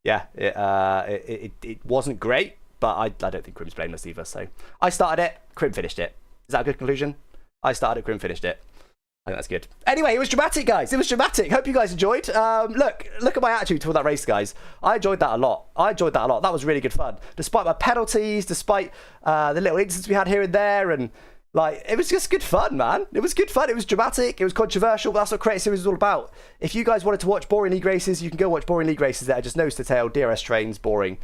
it wasn't great, but I don't think Crim's blameless either. So I started it, Crim finished it. Is that a good conclusion? I started it, Crim finished it. I think that's good. Anyway, it was dramatic, guys. It was dramatic. Hope you guys enjoyed. Look at my attitude toward that race, guys. I enjoyed that a lot. That was really good fun. Despite my penalties, despite the little incidents we had here and there, and like, it was just good fun, man. It was good fun. It was dramatic. It was controversial. But that's what Creative Series is all about. If you guys wanted to watch boring league races, you can go watch boring league races that are just nose to tail, DRS trains, boring.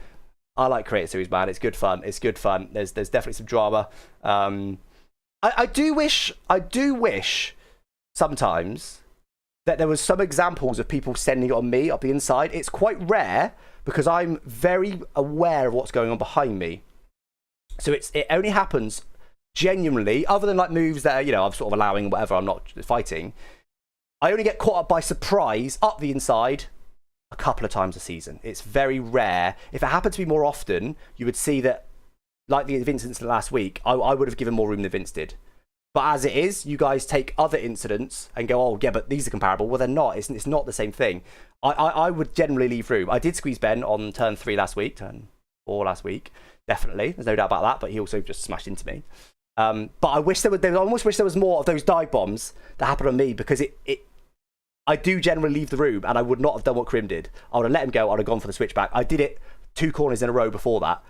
I like Creative Series, man. It's good fun. It's good fun. There's definitely some drama. I do wish sometimes that there was some examples of people sending it on me up the inside. It's quite rare because I'm very aware of what's going on behind me. So it only happens genuinely, other than like moves that are, I'm sort of allowing whatever, I'm not fighting. I only get caught up by surprise up the inside a couple of times a season. It's very rare. If it happened to be more often, you would see that, like the incidents last week, I would have given more room than Vince did. But as it is, you guys take other incidents and go, oh, yeah, but these are comparable. Well, they're not. It's not the same thing. I would generally leave room. I did squeeze Ben on turn 4 last week. Definitely. There's no doubt about that. But he also just smashed into me. But I almost wish there was more of those dive bombs that happened on me, because I do generally leave the room, and I would not have done what Crim did. I would have let him go. I would have gone for the switchback. I did it 2 corners in a row before that.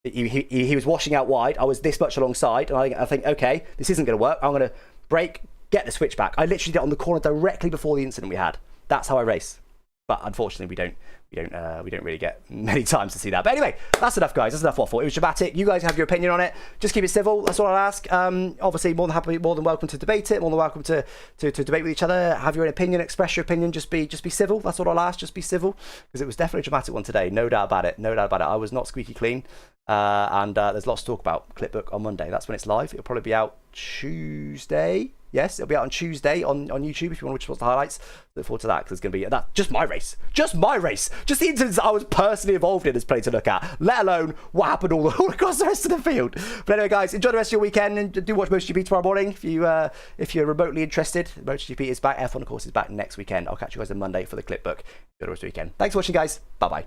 He was washing out wide. I was this much alongside, and I think, okay, this isn't going to work. I'm going to brake, get the switchback. I literally did it on the corner directly before the incident we had. That's how I race. But unfortunately, we don't really get many times to see that. But anyway, that's enough, guys. That's enough waffle. It was dramatic. You guys have your opinion on it. Just keep it civil. That's all I'll ask. Obviously, more than welcome to debate it. More than welcome to debate with each other. Have your own opinion. Express your opinion. Just be civil. That's all I'll ask. Just be civil, because it was definitely a dramatic one today. No doubt about it. I was not squeaky clean. And there's lots to talk about. Clipbook on Monday. That's when it's live. It'll probably be out Tuesday. Yes, it'll be out on Tuesday on YouTube if you want to watch the highlights. Look forward to that, because it's going to be just my race. Just the incidents I was personally involved in is plenty to look at, let alone what happened all across the rest of the field. But anyway, guys, enjoy the rest of your weekend, and do watch MotoGP tomorrow morning if you're remotely interested. MotoGP is back. F1, of course, is back next weekend. I'll catch you guys on Monday for the Clipbook. Enjoy the rest of the weekend. Thanks for watching, guys. Bye-bye.